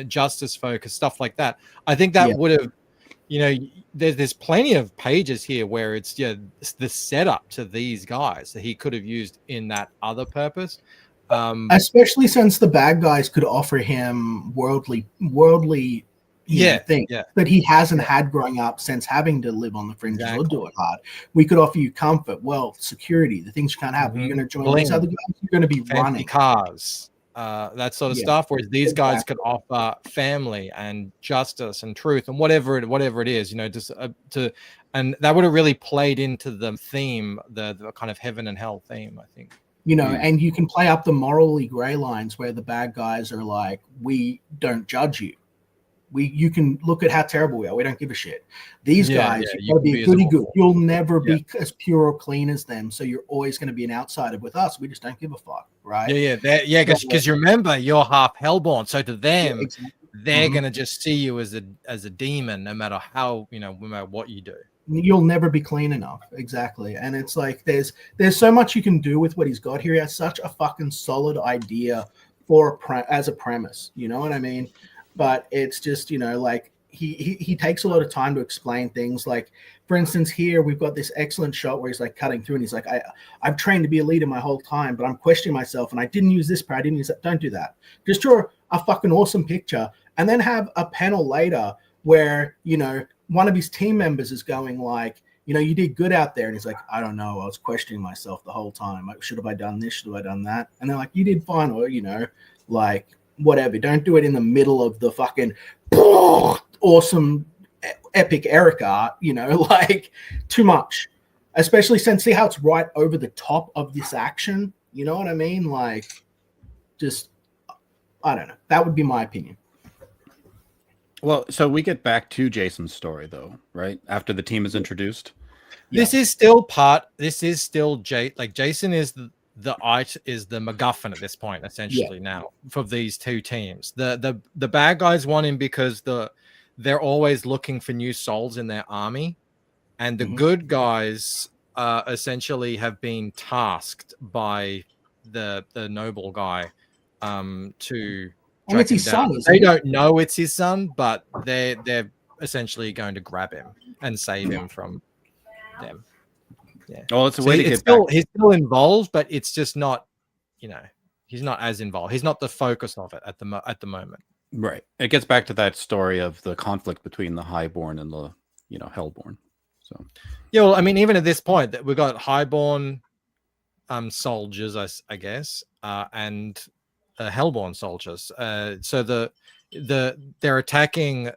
justice focused, stuff like that? I think that would have, there's plenty of pages here where it's the setup to these guys that he could have used in that other purpose. Especially since the bad guys could offer him worldly things that he hasn't had growing up since having to live on the fringes or do it hard. We could offer you comfort, wealth, security, the things you can't have. You're going to join these other guys, you're going to be running cars. That sort of stuff, whereas these guys could offer family and justice and truth and whatever it is, and that would have really played into the theme, the kind of heaven and hell theme, I think. And you can play up the morally gray lines where the bad guys are like, we don't judge you. You can look at how terrible we are. We don't give a shit. These guys, you've got to be goody good. You'll never be as pure or clean as them. So you're always going to be an outsider. With us, we just don't give a fuck, right? Because you remember, you're half hellborn. So to them, they're going to just see you as a demon, no matter how, no matter what you do. You'll never be clean enough. Exactly. And it's like, there's so much you can do with what he's got here. He has such a fucking solid idea as a premise. You know what I mean? But it's just, like he takes a lot of time to explain things. Like, for instance, here we've got this excellent shot where he's like cutting through and he's like, I've trained to be a leader my whole time, but I'm questioning myself and I didn't use this part. I didn't use that. Don't do that. Just draw a fucking awesome picture and then have a panel later where, one of his team members is going like, you did good out there. And he's like, I don't know. I was questioning myself the whole time. Like, should have I done this? Should have I done that? And they're like, you did fine. Or, like, whatever. Don't do it in the middle of the fucking awesome epic Eric art, like too much. Especially since see how it's right over the top of this action. You know what I mean? Like, just, I don't know. That would be my opinion. Well, so we get back to Jason's story, though, right? After the team is introduced. This is still Jason is the MacGuffin at this point, essentially now for these two teams. The bad guys want him because they're always looking for new souls in their army, and the good guys essentially have been tasked by the noble guy to. And it's his son. They don't know it's his son, but they're essentially going to grab him and save him from them. Yeah. Well, it's a way to get back. He's still involved, but it's just not. He's not as involved. He's not the focus of it at the moment. Right. It gets back to that story of the conflict between the Highborn and the Hellborn. So. Yeah. Well, I mean, even at this point, that we've got Highborn soldiers, I guess, and Hellborn soldiers. So they're attacking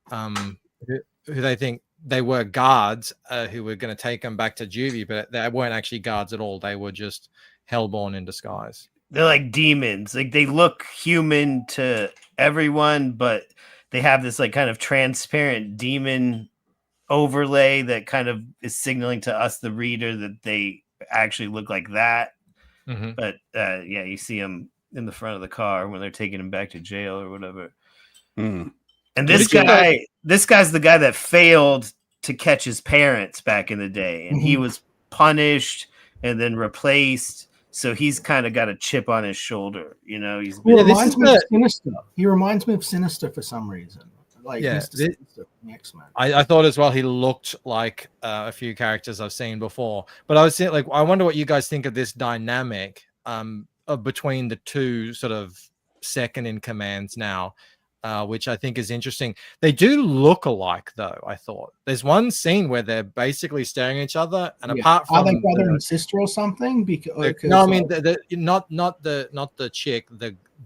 who they think they were guards who were going to take them back to juvie, but they weren't actually guards at all. They were just Hellborn in disguise. They're like demons. Like they look human to everyone, but they have this like kind of transparent demon overlay that kind of is signaling to us, the reader, that they actually look like that. Mm-hmm. But you see them in the front of the car when they're taking him back to jail or whatever. Mm. And this guy's the guy that failed to catch his parents back in the day, and he was punished and then replaced. So he's kind of got a chip on his shoulder, He's he reminds me of Sinister. He reminds me of Sinister for some reason. Like Sinister from X-Men. I thought as well he looked like a few characters I've seen before. But I was saying, like, I wonder what you guys think of this dynamic between the two sort of second in commands now, which I think is interesting. They do look alike, though. I thought there's one scene where they're basically staring at each other, and apart from are they brother and sister or something? Because no, I mean not the chick,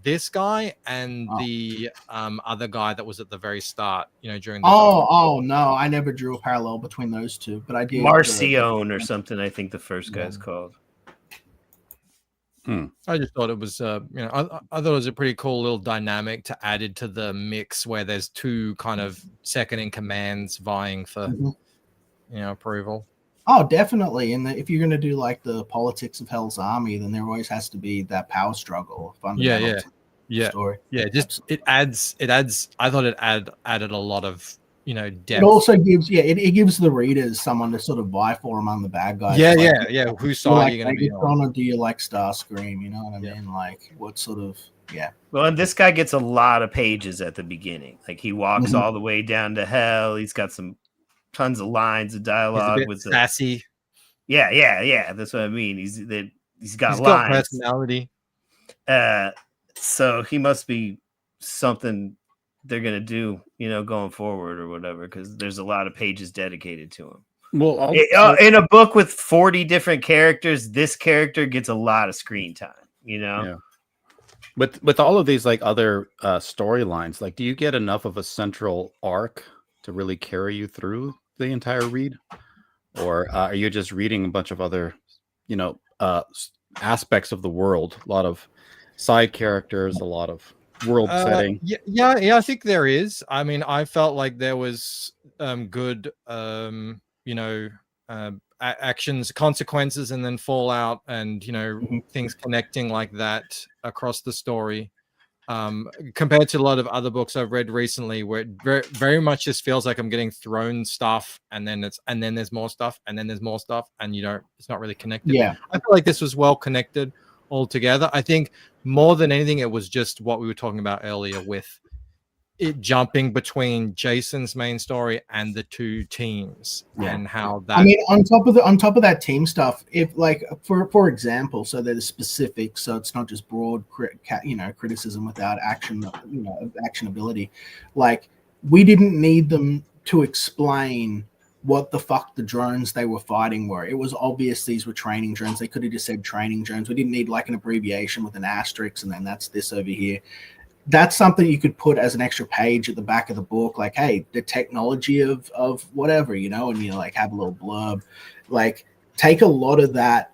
this guy and the other guy that was at the very start, during the no, I never drew a parallel between those two, but I did. Marcion or something, I think the first guy's called. I just thought it was, I thought it was a pretty cool little dynamic to add into the mix where there's two kind of second in commands vying for, approval. Oh, definitely. And if you're going to do like the politics of Hell's Army, then there always has to be that power struggle. Yeah. Story. Yeah. Just it adds. I thought it added a lot of depth. It also gives it gives the readers someone to sort of vie for among the bad guys. Yeah. Whose side are you going to be on? Or do you like Starscream? You know what I mean? Like what sort of Well, and this guy gets a lot of pages at the beginning. Like he walks all the way down to hell. He's got tons of lines of dialogue with sassy. Yeah. That's what I mean. He's got lines. Got personality. So he must be something they're gonna do, going forward or whatever, because there's a lot of pages dedicated to him. Well, in a book with 40 different characters, this character gets a lot of screen time. Yeah. With all of these like other storylines, like, do you get enough of a central arc to really carry you through the entire read, or are you just reading a bunch of other, aspects of the world? A lot of side characters, a lot of world setting. Yeah, I think there is. I mean, I felt like there was good actions, consequences, and then fallout, and things connecting like that across the story, compared to a lot of other books I've read recently, where it very, very much just feels like I'm getting thrown stuff, and then there's more stuff, and then there's more stuff, and it's not really connected. I feel like this was well connected altogether. I think more than anything, it was just what we were talking about earlier with it jumping between Jason's main story and the two teams, and how that. I mean, on top of that team stuff, if like for example, so there's specifics, so it's not just broad criticism without action, actionability. Like we didn't need them to explain what the fuck the drones they were fighting were. It was obvious these were training drones. They could have just said training drones. We didn't need like an abbreviation with an asterisk and then that's this over here. that's something you could put as an extra page at the back of the book, like, hey, the technology of whatever, you know, and you like have a little blurb, like take a lot of that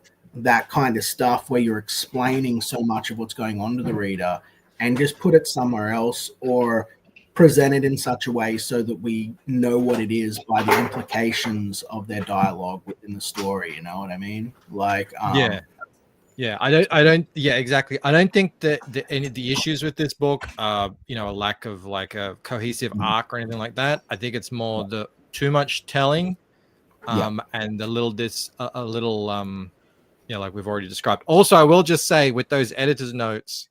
kind of stuff where you're explaining so much of what's going on to the reader and just put it somewhere else, or present it in such a way so that we know what it is by the implications of their dialogue within the story. You know what I mean? Like, yeah, I don't, yeah, exactly. I don't think that any of the issues with this book are, you know, a lack of like a cohesive arc or anything like that. I think it's more the too much telling, and a little you know, like we've already described. Also, I will just say with those editor's notes,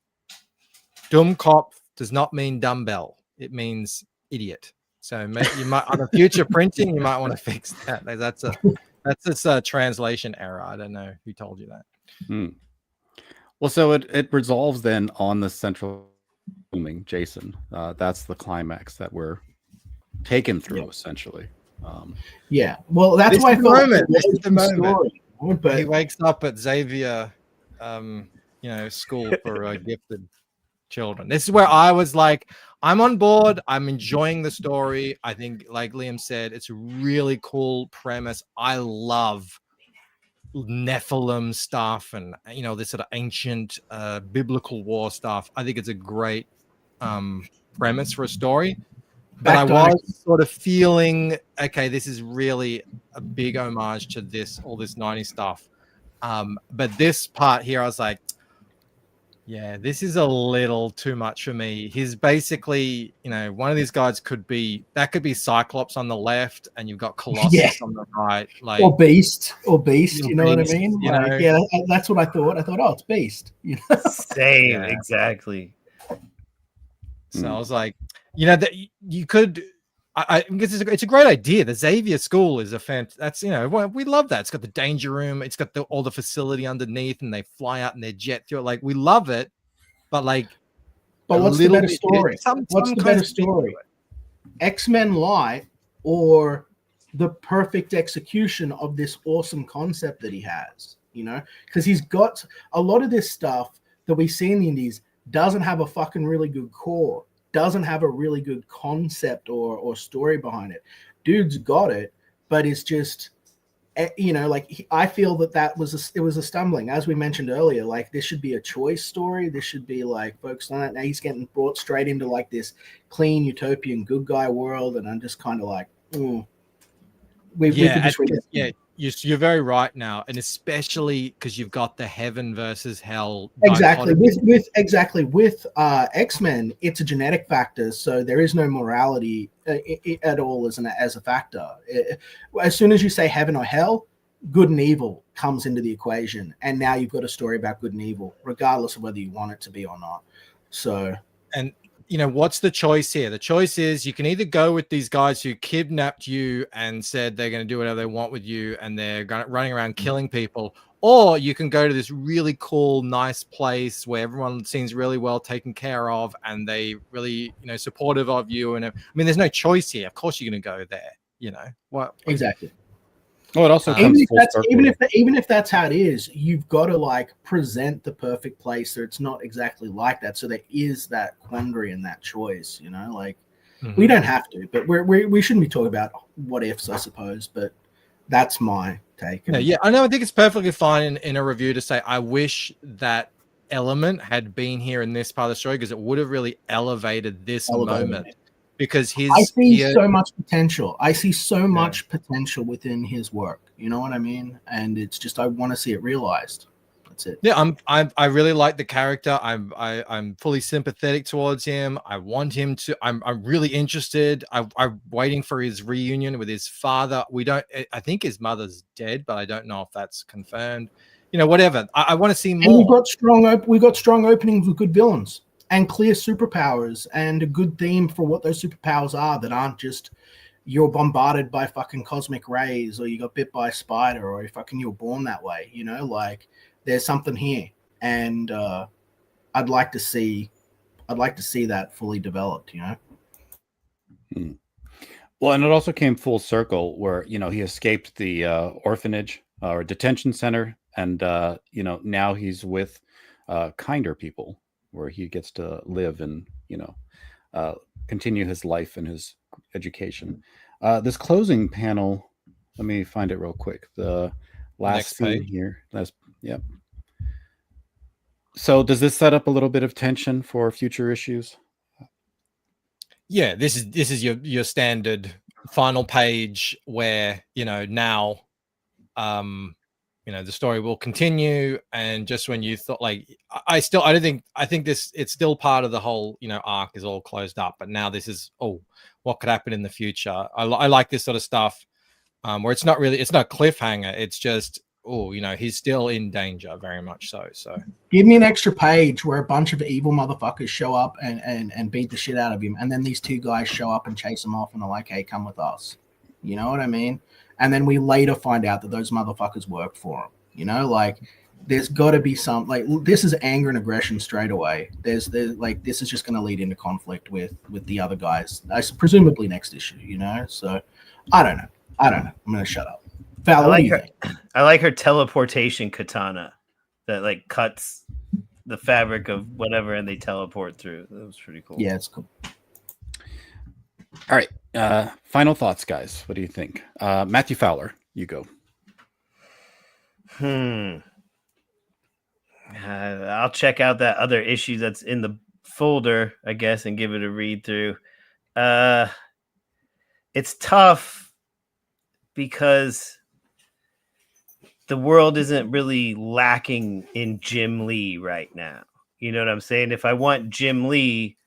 Dummkopf does not mean dumbbell. It means idiot. So you might, on a future printing, you might want to fix that. That's a translation error. I don't know who told you that. Well, so it resolves then on the central booming Jason. That's the climax that we're taken through, essentially. Well, that's why I felt this is the moment. Story, but he wakes up at Xavier, you know, school for gifted children. This is where I was like, I'm on board. I'm enjoying the story. I think, like Liam said, it's a really cool premise. I love Nephilim stuff and, you know, this sort of ancient biblical war stuff. I think it's a great premise for a story. But I was sort of feeling, okay, this is really a big homage to all this 90s stuff. But this part here, I was like, yeah, this is a little too much for me. He's basically, you know, one of these guys could be Cyclops on the left, and you've got Colossus on the right, like or Beast. You know what I mean? You like, know? Yeah, that's what I thought. I thought, oh, it's Beast. You know? Same, exactly. So I was like, you know, that you could. I guess it's a great idea. The Xavier School is that's, you know, we love that. It's got the danger room. It's got all the facility underneath, and they fly out in their jet through it. Like, we love it, but what's the better story? What's the better story? X-Men Light, or the perfect execution of this awesome concept that he has? You know, because he's got a lot of this stuff that we see in the indies doesn't have a fucking really good core. Doesn't have a really good concept or story behind it. Dude's got it, but it's just, you know, like, I feel that it was a stumbling, as we mentioned earlier. Like, this should be a choice story. This should be like focused on it. Now he's getting brought straight into like this clean utopian good guy world, and I'm just kind of like, you're very right now, and especially because you've got the heaven versus hell. Exactly. With X-Men, it's a genetic factor, so there is no morality at all as a factor. As soon as you say heaven or hell, good and evil comes into the equation, and now you've got a story about good and evil, regardless of whether you want it to be or not. So, and you know, what's the choice here? The choice is you can either go with these guys who kidnapped you and said they're going to do whatever they want with you, and they're running around killing people, or you can go to this really cool, nice place where everyone seems really well taken care of, and they really, you know, supportive of you. And I mean, there's no choice here. Of course, you're going to go there. You know what? Exactly. Oh, it also even if that's how it is, you've got to like present the perfect place so it's not exactly like that. So there is that quandary and that choice, you know, like we don't have to, but we shouldn't be talking about what ifs, I suppose. But that's my take. Yeah, I know. I think it's perfectly fine in a review to say, I wish that element had been here in this part of the story, because it would have really elevated this moment. Because I see so much potential. I see so much potential within his work. You know what I mean? And it's just, I want to see it realized. That's it. Yeah, I really like the character. I'm fully sympathetic towards him. I want him to. I'm really interested. I'm waiting for his reunion with his father. I think his mother's dead, but I don't know if that's confirmed. You know, whatever. I want to see more. And we got strong openings with good villains and clear superpowers, and a good theme for what those superpowers are, that aren't just you're bombarded by fucking cosmic rays, or you got bit by a spider, or you were born that way. You know, like, there's something here, and I'd like to see that fully developed. You know. Well, and it also came full circle where, you know, he escaped the orphanage or detention center, and you know, now he's with kinder people. where he gets to live and continue his life and his education. This closing panel, let me find it real quick. The last Next scene page. here. Yep. So does this set up a little bit of tension for future issues? Yeah, this is your standard final page where now the story will continue, and just when you thought I think it's still part of the whole arc is all closed up, but now this is what could happen in the future. I like this sort of stuff where it's not cliffhanger, it's just he's still in danger, very much so give me an extra page where a bunch of evil motherfuckers show up and beat the shit out of him, and then these two guys show up and chase him off and are like, hey, come with us. You know what I mean? And then we later find out that those motherfuckers worked for him. There's got to be some this is anger and aggression straight away. There's this is just going to lead into conflict with the other guys, presumably next issue. So I don't know. I'm going to shut up. Val, I like her teleportation katana that cuts the fabric of whatever and they teleport through. That was pretty cool. Yeah, it's cool. All right. Final thoughts, guys. What do you think? Matthew Fowler, you go. I'll check out that other issue that's in the folder, I guess, and give it a read through. It's tough because the world isn't really lacking in Jim Lee right now. You know what I'm saying? If I want Jim Lee,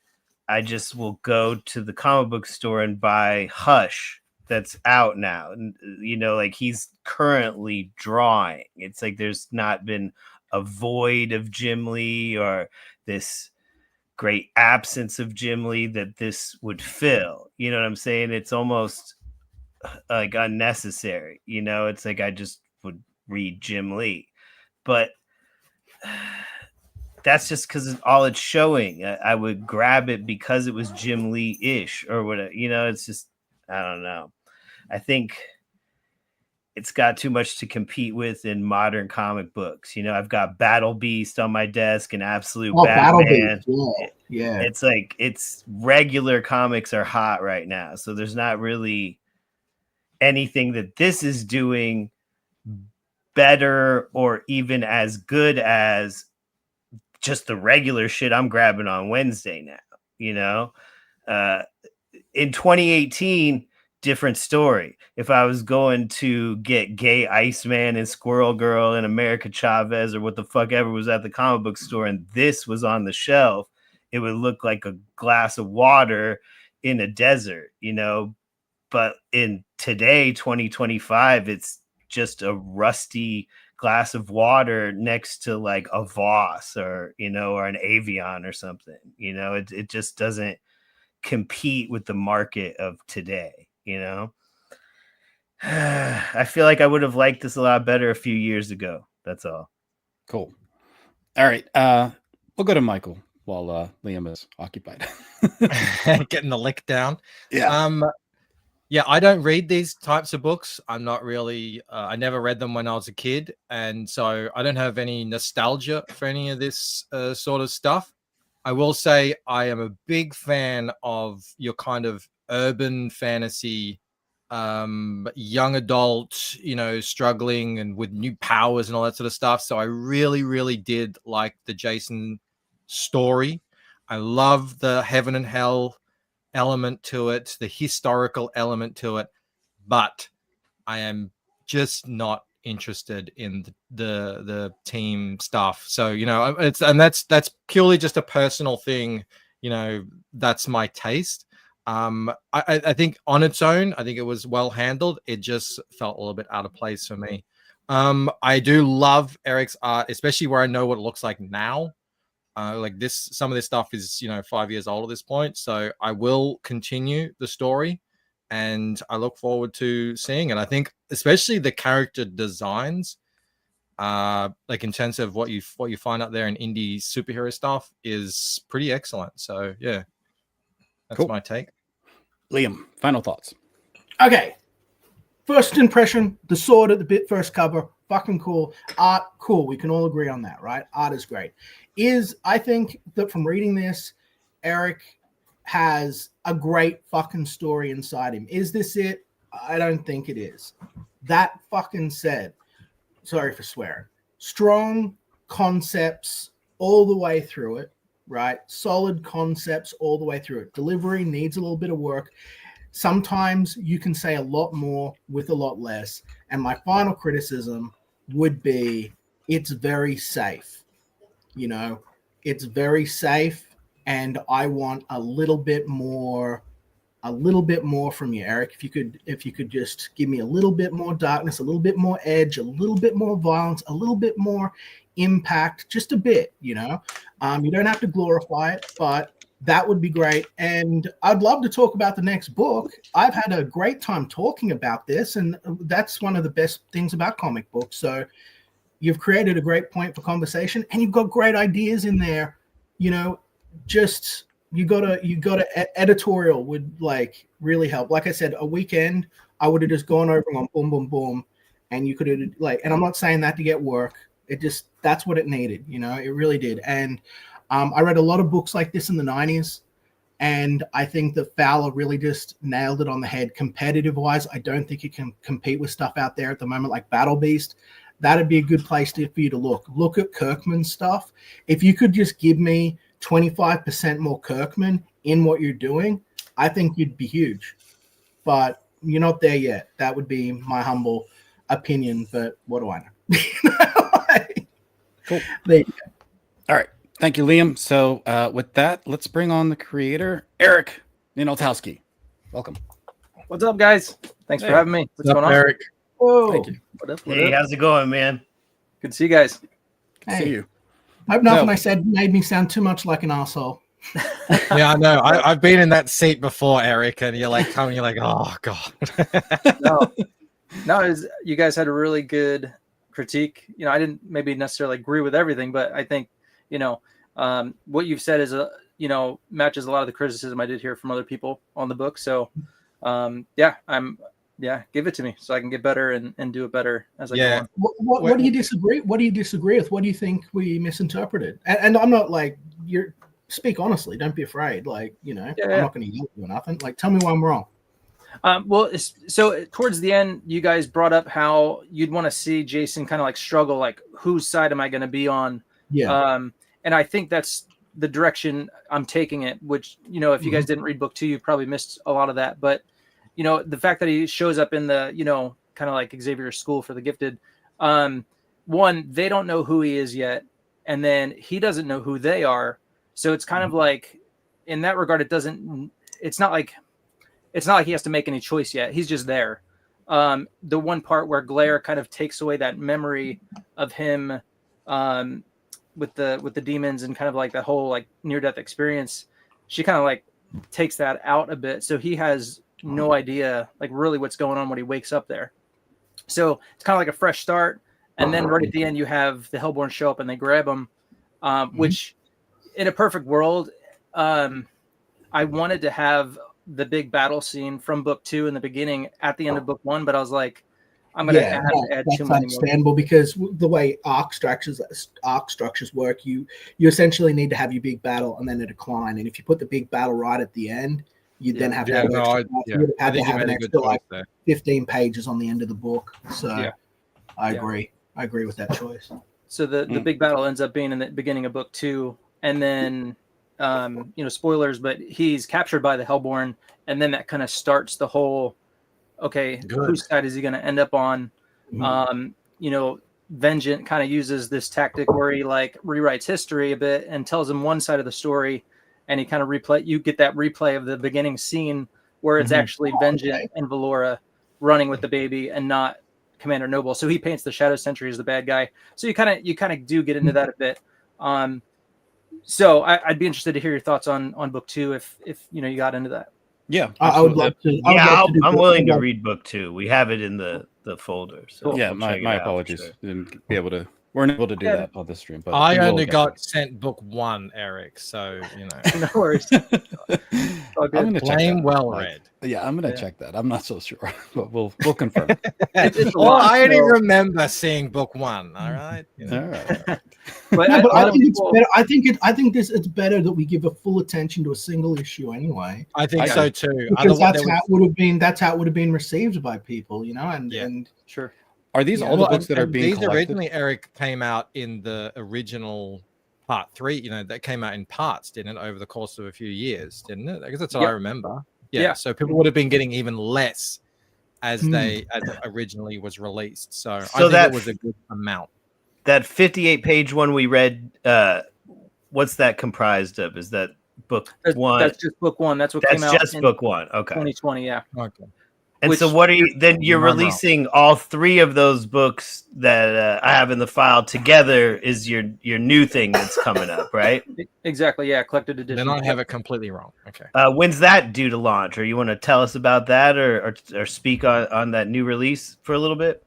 I just will go to the comic book store and buy Hush that's out now. And, he's currently drawing. It's like there's not been a void of Jim Lee or this great absence of Jim Lee that this would fill. You know what I'm saying? It's almost unnecessary. It's like I just would read Jim Lee. But that's just because all it's showing. I would grab it because it was Jim Lee-ish or whatever. It's just, I don't know. I think it's got too much to compete with in modern comic books. I've got Battle Beast on my desk and Absolute Batman. Yeah. It's it's regular comics are hot right now. So there's not really anything that this is doing better or even as good as just the regular shit I'm grabbing on Wednesday now. In 2018, different story. If I was going to get Gay Iceman and Squirrel Girl and America Chavez or what the fuck ever was at the comic book store and this was on the shelf, it would look like a glass of water in a desert, but in today, 2025, it's just a rusty glass of water next to a Voss or or an Avion or something. It just doesn't compete with the market of today. I feel like I would have liked this a lot better a few years ago. That's all. Cool. All right. We'll go to Michael while Liam is occupied. Getting the lick down. Yeah. Yeah, I don't read these types of books. I'm not really, I never read them when I was a kid. And so I don't have any nostalgia for any of this sort of stuff. I will say I am a big fan of your kind of urban fantasy, young adult, struggling and with new powers and all that sort of stuff. So I really, really did like the Jason story. I love the heaven and hell element to it, the historical element to it, but I am just not interested in the team stuff. So that's purely just a personal thing. That's my taste. I think on its own, I think it was well handled. It just felt a little bit out of place for me. I do love Eric's art, especially where I know what it looks like now. Some of this stuff is 5 years old at this point, so I will continue the story and I look forward to seeing it. I think especially the character designs, in terms of what you find out there in indie superhero stuff, is pretty excellent. So yeah, that's cool. my take. Liam, final thoughts. Okay, first impression, the sword at the first cover, fucking cool. Art, cool. We can all agree on that, right? Art is great. I think that from reading this, Eric has a great fucking story inside him. Is this it? I don't think it is. That fucking said, sorry for swearing, strong concepts all the way through it, right? Solid concepts all the way through it. Delivery needs a little bit of work. Sometimes you can say a lot more with a lot less. And my final criticism would be it's very safe. You know, it's very safe. And I want a little bit more from you, Eric. If you could just give me a little bit more darkness, a little bit more edge, a little bit more violence, a little bit more impact, just a bit, you know. You don't have to glorify it, but that would be great. And I'd love to talk about the next book. I've had a great time talking about this, and that's one of the best things about comic books. So you've created a great point for conversation, and you've got great ideas in there. You know, just you got to editorial would like really help. Like I said, a weekend I would have just gone over and gone boom, boom, boom, and you could have like. And I'm not saying that to get work. It just that's what it needed. You know, it really did. And I read a lot of books like this in the 90s, and I think that Fowler really just nailed it on the head. Competitive-wise, I don't think it can compete with stuff out there at the moment like Battle Beast. That'd be a good place for you to look. Look at Kirkman's stuff. If you could just give me 25% more Kirkman in what you're doing, I think you'd be huge. But you're not there yet. That would be my humble opinion, but what do I know? Cool. There you go. All right. Thank you, Liam. So with that, let's bring on the creator, Eric Ninaltowski. Welcome. What's up, guys? Thanks for having me. What's What's going up, on? Eric? Whoa. Thank you. What up? Hey, how's it going, man? Good to see you guys. Good to see you. I hope nothing So- I said made me sound too much like an asshole. Yeah, I know. I've been in that seat before, Eric, and you're like coming, you're like, oh god. No, you guys had a really good critique. You know, I didn't maybe necessarily agree with everything, but I think, you know, what you've said is matches a lot of the criticism I did hear from other people on the book. So, give it to me so I can get better and do it better as I go on. What do you disagree? What do you disagree with? What do you think we misinterpreted? And I'm not like speak honestly. Don't be afraid. Like, you know, I'm not going to yell at you or nothing. Like, tell me why I'm wrong. So towards the end, you guys brought up how you'd want to see Jason kind of like struggle, like whose side am I going to be on? Yeah. And I think that's the direction I'm taking it, which, you know, if you guys didn't read book 2, you probably missed a lot of that. But, you know, the fact that he shows up in the, you know, kind of like Xavier's school for the gifted, one, they don't know who he is yet. And then he doesn't know who they are. So it's kind of like, in that regard, it's not like he has to make any choice yet. He's just there. The one part where Glare kind of takes away that memory of him with the demons and kind of like that whole like near-death experience, she kind of like takes that out a bit. So he has no idea like really what's going on when he wakes up there. So it's kind of like a fresh start. And then right at the end, you have the Hellborn show up and they grab him, which in a perfect world, I wanted to have the big battle scene from book 2 in the beginning at the end of book 1, but I was like, I'm going to add that's too many understandable because the way arc structures work, you essentially need to have your big battle and then a decline. And if you put the big battle right at the end, you then have to have an extra like 15 pages on the end of the book. So I agree. I agree with that choice. So the big battle ends up being in the beginning of book 2, and then you know, spoilers, but he's captured by the Hellborn, and then that kind of starts the whole, okay, whose side is he going to end up on? You know, Vengeant kind of uses this tactic where he like rewrites history a bit and tells him one side of the story, and he kind of you get that replay of the beginning scene where it's actually Vengeant and Valora running with the baby and not Commander Noble. So he paints the Shadow Sentry as the bad guy. So you kind of do get into that a bit. So I'd be interested to hear your thoughts on book 2 if you know you got into that. Yeah, I would love to. I'm willing to read book 2. We have it in the folder. So my apologies. Sure. Didn't be able to We're not able to do that on the stream, but I we will only get got sent book 1, Eric. So No worries. there. All good. I'm gonna check blame that. well Like, read. yeah, I'm gonna Yeah. check that. I'm not so sure, but we'll confirm. It's a Well, lot, I only so- remember seeing book 1. All right. You know. All right. But No, but a lot I of think it's people- better. I think it's better that we give a full attention to a single issue anyway. I think I so agree. too. Because Otherwise, that's how it would have been received by people, Yeah. and Sure. Are these Yeah. all the Well, books that are and being these collected? originally, Eric, came out in the original part 3. That came out in parts, didn't it, over the course of a few years, didn't it? I guess that's what I Yep. remember. Yeah. Yeah. So people would have been getting even less as Hmm. as it originally was released. So I So think that- it was a good amount. That 58-page one we read, what's that comprised of? Is that book one? That's just book 1. That's what That's came out just in book 1. Okay. 2020. Yeah. Okay. And so Which- what are you then you're I'm wrong. releasing all 3 of those books that I have in the file together is your new thing that's coming up, right? Exactly. Yeah. Collected edition. Then I have it completely wrong. Okay. When's that due to launch? Or you want to tell us about that or speak on that new release for a little bit?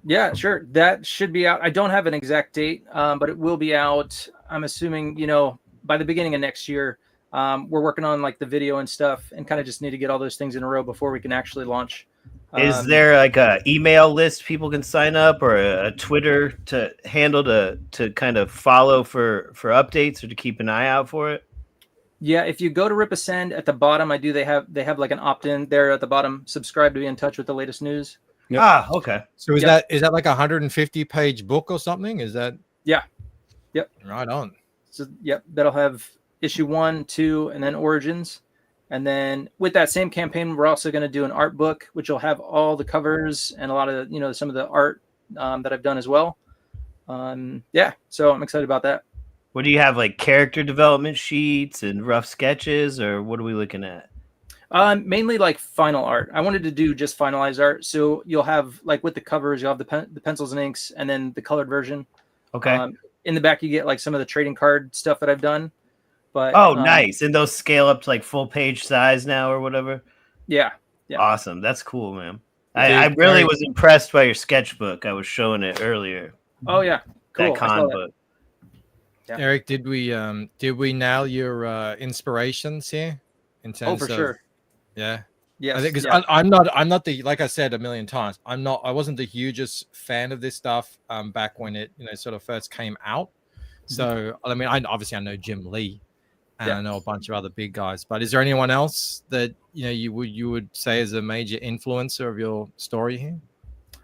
Yeah, sure. That should be out. I don't have an exact date, but it will be out. I'm assuming, by the beginning of next year. We're working on like the video and stuff, and kind of just need to get all those things in a row before we can actually launch. Is there like a email list people can sign up or a Twitter to handle to kind of follow for updates or to keep an eye out for it? Yeah, if you go to Rip Ascend at the bottom, they have like an opt-in there at the bottom. Subscribe to be in touch with the latest news. Yep. Ah, okay. So is Yep. that like a 150-page book or something? Is that? Yeah. Yep. Right on. So yep, that'll have issue 1, 2, and then Origins. And then with that same campaign, we're also going to do an art book, which will have all the covers and a lot of some of the art that I've done as well. Yeah, so I'm excited about that. What do you have, like character development sheets and rough sketches, or what are we looking at? Mainly like final art. I wanted to do just finalized art. So you'll have like with the covers, you'll have the pencils and inks, and then the colored version. Okay. In the back, you get like some of the trading card stuff that I've done. But nice. And those scale up to like full page size now or whatever. Yeah. Yeah. Awesome. That's cool, man. I really was impressed by your sketchbook. I was showing it earlier. Oh yeah. Cool. That con book. Yeah. Eric, did we nail your inspirations here in terms Oh, for of sure. Yeah. Yes. I think because yeah. I'm not the, like I said a million times, I wasn't the hugest fan of this stuff back when it sort of first came out. So I mean, I know Jim Lee, and I know a bunch of other big guys, but is there anyone else that you would say is a major influencer of your story here?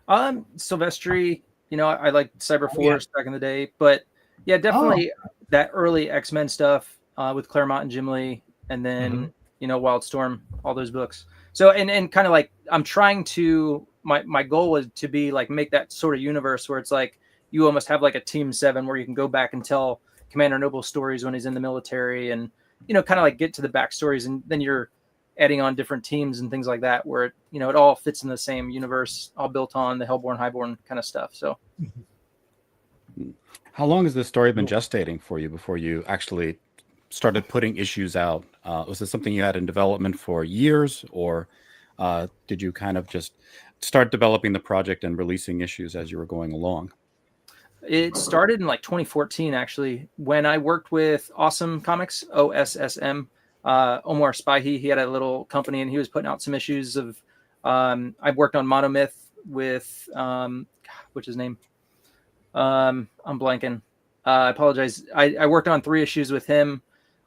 Silvestri, I liked Cyberforce back in the day, but yeah, definitely that early X-Men stuff with Claremont and Jim Lee, and then Wildstorm, all those books. So and kind of like I'm trying to my goal was to be like make that sort of universe where it's like you almost have like a Team 7 where you can go back and tell Commander Noble stories when he's in the military, and kind of like get to the backstories, and then you're adding on different teams and things like that where it all fits in the same universe, all built on the Hellborn, Highborn kind of stuff. So How long has this story been gestating for you before you actually started putting issues out? Was this something you had in development for years, or did you kind of just start developing the project and releasing issues as you were going along? it started in like 2014, actually, when I worked with Awesome Comics, OSSM. Omar Spahi, he had a little company and he was putting out some issues of, I've worked on Monomyth with, what's his name? I'm blanking. I apologize. I worked on 3 issues with him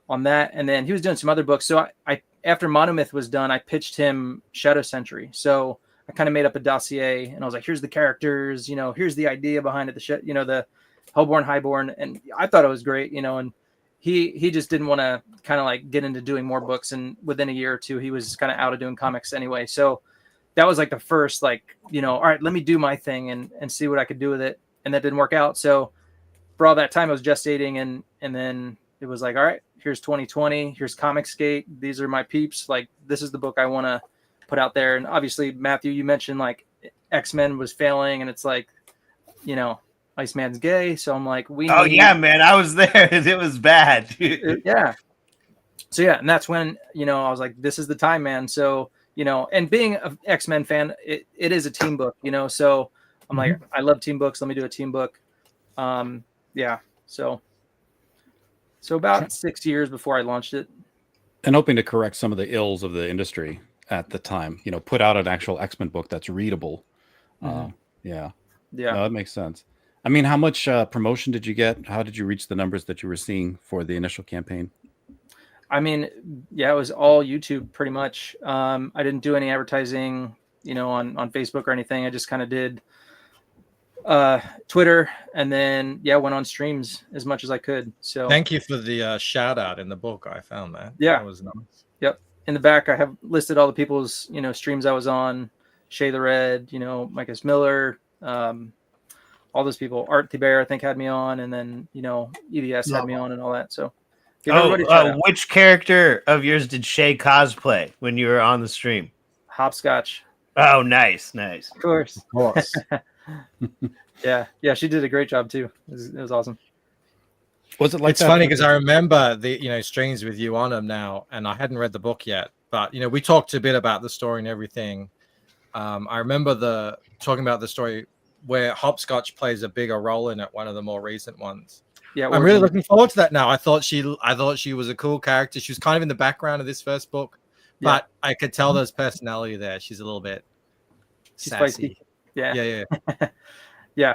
on that. And then he was doing some other books. So I after Monomyth was done, I pitched him Shadow Sentry. So I kind of made up a dossier and I was like, here's the characters, here's the idea behind it, the Hellborn, Highborn. And I thought it was great, and he just didn't want to kind of like get into doing more books. And within a year or two, he was kind of out of doing comics anyway. So that was like the first, all right, let me do my thing and see what I could do with it. And that didn't work out. So for all that time I was gestating, and then it was like, all right, here's 2020, here's Comicsgate. These are my peeps. Like, this is the book I want to put out there. And obviously, Matthew, you mentioned like X-Men was failing, and it's like, Iceman's gay. So I'm like, yeah, man, I was there. It was bad. Yeah. So yeah, and that's when, I was like, this is the time, man. So, and being an X-Men fan, it is a team book, so I'm like, I love team books. Let me do a team book. Yeah. So about 6 years before I launched it. And hoping to correct some of the ills of the industry at the time, put out an actual X-Men book that's readable. Yeah. No, that makes sense. I mean, how much promotion did you get? How did you reach the numbers that you were seeing for the initial campaign? I mean, yeah, it was all YouTube pretty much. I didn't do any advertising, on Facebook or anything. I just kind of did Twitter, and then went on streams as much as I could. So thank you for the shout out in the book. I found that. Yeah, that was nice. Yep. In the back, I have listed all the people's streams I was on. Shay the Red, Mike S. Miller, all those people. Art the Bear, I think, had me on, and then EDS had me on, and all that. So which character of yours did Shay cosplay when you were on the stream? Hopscotch. Oh, nice. Of course. Yeah, she did a great job too. It was awesome. Was it like it's funny because I remember the streams with you on them now, and I hadn't read the book yet, but we talked a bit about the story and everything. I remember talking about the story where Hopscotch plays a bigger role in it, one of the more recent ones. Yeah, I'm really looking forward to that now. I thought she was a cool character. She was kind of in the background of this first book, but I could tell there's personality there. She's a little bit sassy. Yeah. Yeah.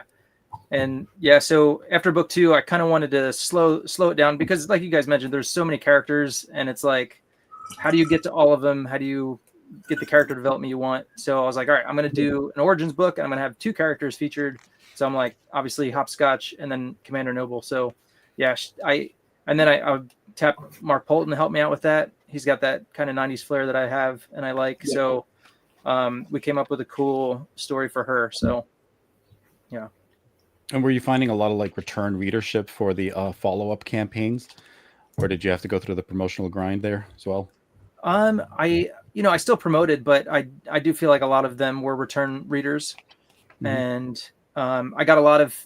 And so after book 2, I kind of wanted to slow it down because, like you guys mentioned, there's so many characters, and it's like, how do you get to all of them? How do you get the character development you want? So I was like, all right, I'm going to do an origins book, and I'm going to have 2 characters featured. So I'm like, obviously Hopscotch and then Commander Noble. So I tapped Mark Polton to help me out with that. He's got that kind of 90s flair that I have and I like. Yeah. So we came up with a cool story for her. So yeah. And were you finding a lot of like return readership for the follow-up campaigns, or did you have to go through the promotional grind there as well? I still promoted, but I do feel like a lot of them were return readers. Mm-hmm. And I got a lot of,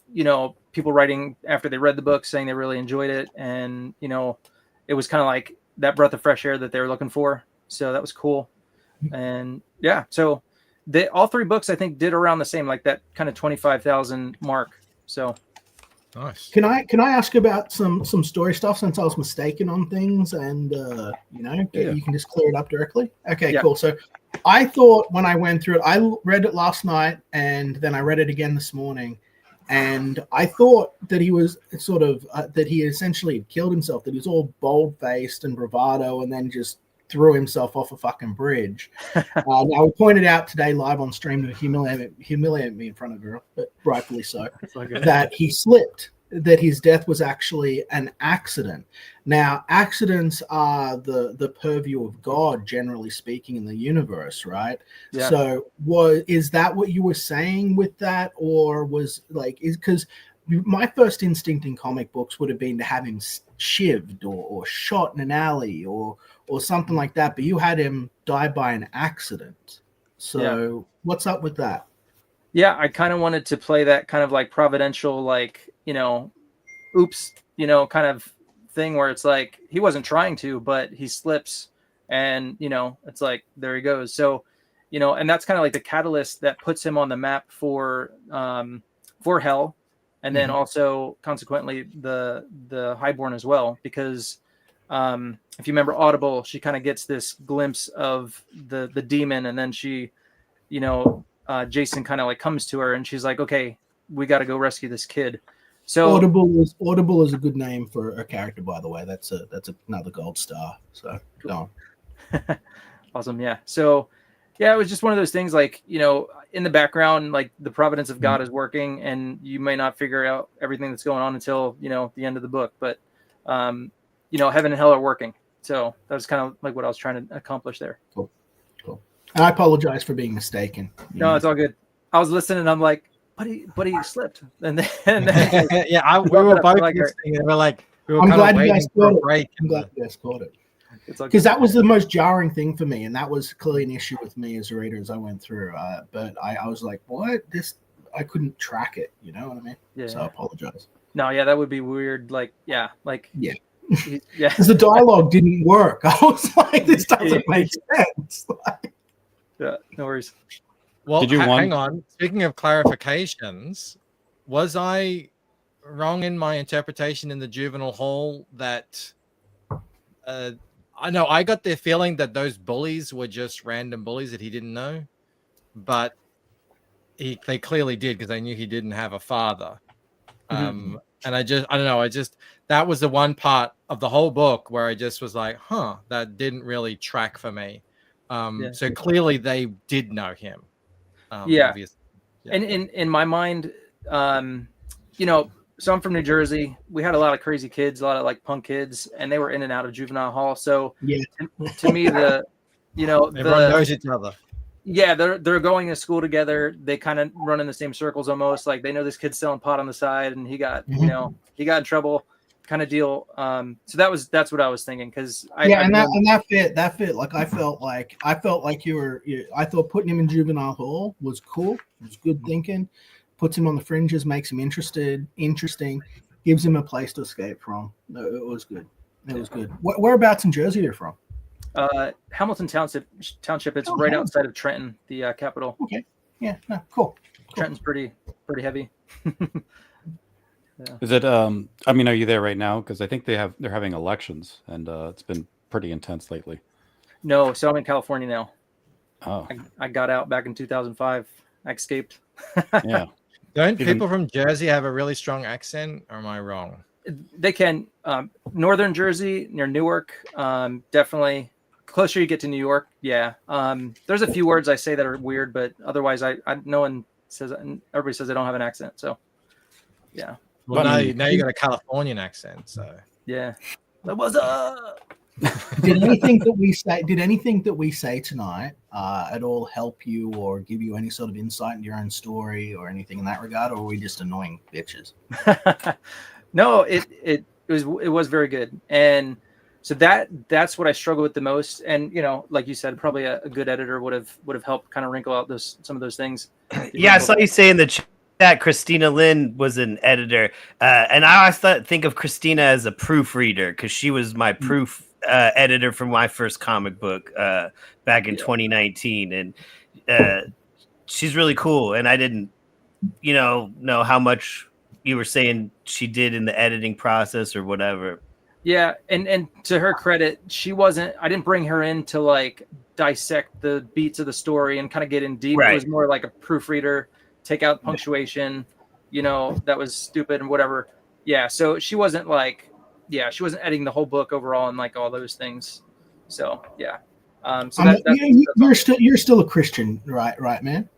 people writing after they read the book saying they really enjoyed it. And, it was kind of like that breath of fresh air that they were looking for. So that was cool. And so all 3 books, I think, did around the same, like that kind of 25,000 mark. So nice. Can I ask about some story stuff, since I was mistaken on things, and you can just clear it up directly? Okay, cool. So I thought when I went through it, I read it last night and then I read it again this morning, and I thought that he was sort of that he essentially had killed himself, that he was all bold-faced and bravado and then just threw himself off a fucking bridge. Now, we pointed out today live on stream to humiliate me in front of her, but rightfully so, that he slipped, that his death was actually an accident. Now, accidents are the purview of God, generally speaking, in the universe, right? Yeah. So is that what you were saying with that? Or because my first instinct in comic books would have been to have him shivved or shot in an alley or something like that, but you had him die by an accident. So what's up with that? Yeah, I kind of wanted to play that kind of like providential, like, oops, kind of thing where it's like he wasn't trying to, but he slips and, it's like, there he goes. So, and that's kind of like the catalyst that puts him on the map for Hell. And then also consequently the Highborn as well, because if you remember Audible, she kind of gets this glimpse of the demon, and then she, Jason kind of like comes to her and she's like, okay, we got to go rescue this kid. So Audible is a good name for a character, by the way. That's another gold star. So go on. Awesome. Yeah. So it was just one of those things, like, in the background, like the providence of God is working, and you may not figure out everything that's going on until, the end of the book, but, heaven and hell are working. So that was kind of like what I was trying to accomplish there. Cool. And I apologize for being mistaken. No, it's all good. I was listening and I'm like, but he slipped. And then we were both listening, and I'm glad you guys caught it. Because that was the most jarring thing for me, and that was clearly an issue with me as a reader as I went through. But I was like, what? I couldn't track it. You know what I mean? Yeah. So I apologize. No, that would be weird. Yeah. Because the dialogue didn't work. I was like, this doesn't make sense. Yeah, no worries. Well, hang on. Speaking of clarifications, was I wrong in my interpretation in the juvenile hall that I know I got the feeling that those bullies were just random bullies that he didn't know, but they clearly did because they knew he didn't have a father. And I don't know. That was the one part of the whole book where I just was like, that didn't really track for me. So clearly they did know him. Obviously. And in my mind, so I'm from New Jersey. We had a lot of crazy kids, a lot of like punk kids, and they were in and out of juvenile hall. So to me, everyone knows each other. Yeah, they're going to school together. They kind of run in the same circles almost. Like they know this kid's selling pot on the side, and he got he got in trouble, kind of deal. So that's what I was thinking because that fit. Like I felt like I thought putting him in juvenile hall was cool. It was good thinking. Puts him on the fringes, makes him interesting, gives him a place to escape from. It was good. It was good. Whereabouts in Jersey are you from? Hamilton Township. It's right outside of Trenton, the capital. Okay. Yeah. No, cool. Trenton's pretty heavy. Is it? I mean, are you there right now? Because I think they're having elections, and it's been pretty intense lately. No, so I'm in California now. Oh. I got out back in 2005. I escaped. Yeah. Don't people from Jersey have a really strong accent, or am I wrong? They can. Northern Jersey near Newark, definitely. Closer you get to New York, yeah. There's a few words I say that are weird, but otherwise, no one says. Everybody says I don't have an accent, so yeah. Well, now you got a Californian accent, so yeah. What's up? Did anything that we say tonight at all help you or give you any sort of insight into your own story or anything in that regard, or were we just annoying bitches? No, it was very good, and so that's what I struggle with the most. And like you said, probably a good editor would have helped kind of wrinkle out some of those things. Yeah, I saw you say in the chat Christina Lynn was an editor, and I always think of Christina as a proofreader because she was my proof editor for my first comic book back in 2019, and she's really cool. And I didn't, know how much you were saying she did in the editing process or whatever. Yeah, and to her credit, I didn't bring her in to like dissect the beats of the story and kind of get in deep. Right. It was more like a proofreader, take out punctuation, that was stupid and whatever. Yeah, so she wasn't editing the whole book overall and like all those things. So yeah. You're still a Christian, right, man?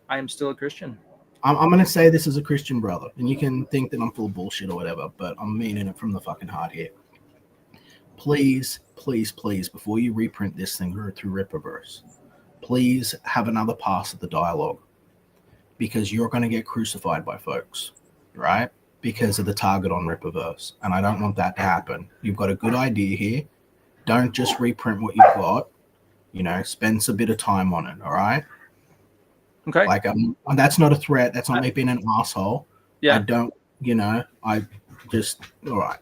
I am still a Christian. I'm going to say this as a Christian brother, and you can think that I'm full of bullshit or whatever, but I'm meaning it from the fucking heart here. Please, please, please, before you reprint this thing through Rippaverse, please have another pass at the dialogue, because you're going to get crucified by folks, right? Because of the target on Rippaverse, and I don't want that to happen. You've got a good idea here. Don't just reprint what you've got. Spend some bit of time on it, all right? Okay. Like, that's not a threat. That's not me being an asshole. Yeah. I don't, I just, all right.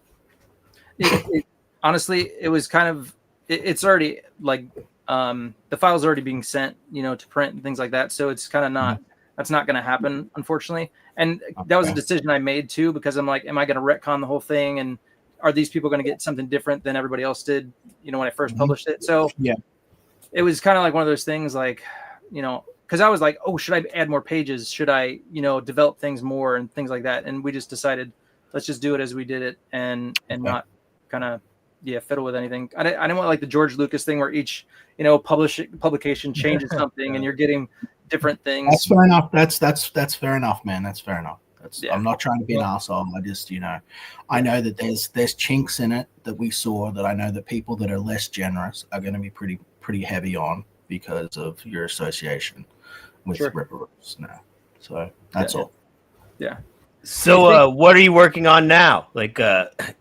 Honestly, it was kind of, it's already like, the file's already being sent, to print and things like that. So it's kind of that's not going to happen, unfortunately. And that was a decision I made too, because I'm like, am I going to retcon the whole thing? And are these people going to get something different than everybody else did, when I first published it? So yeah, it was kind of like one of those things like, because I was like, oh, should I add more pages? Should I, develop things more and things like that? And we just decided, let's just do it as we did it and not kind of, fiddle with anything. I didn't want like the George Lucas thing where each, publication changes something and you're getting different things. That's fair enough. That's fair enough, man. That's fair enough. I'm not trying to be an asshole. I just, I know that there's chinks in it that we saw that I know that people that are less generous are going to be pretty heavy on because of your association with Rippaverse now. So that's all. Yeah. So what are you working on now? Like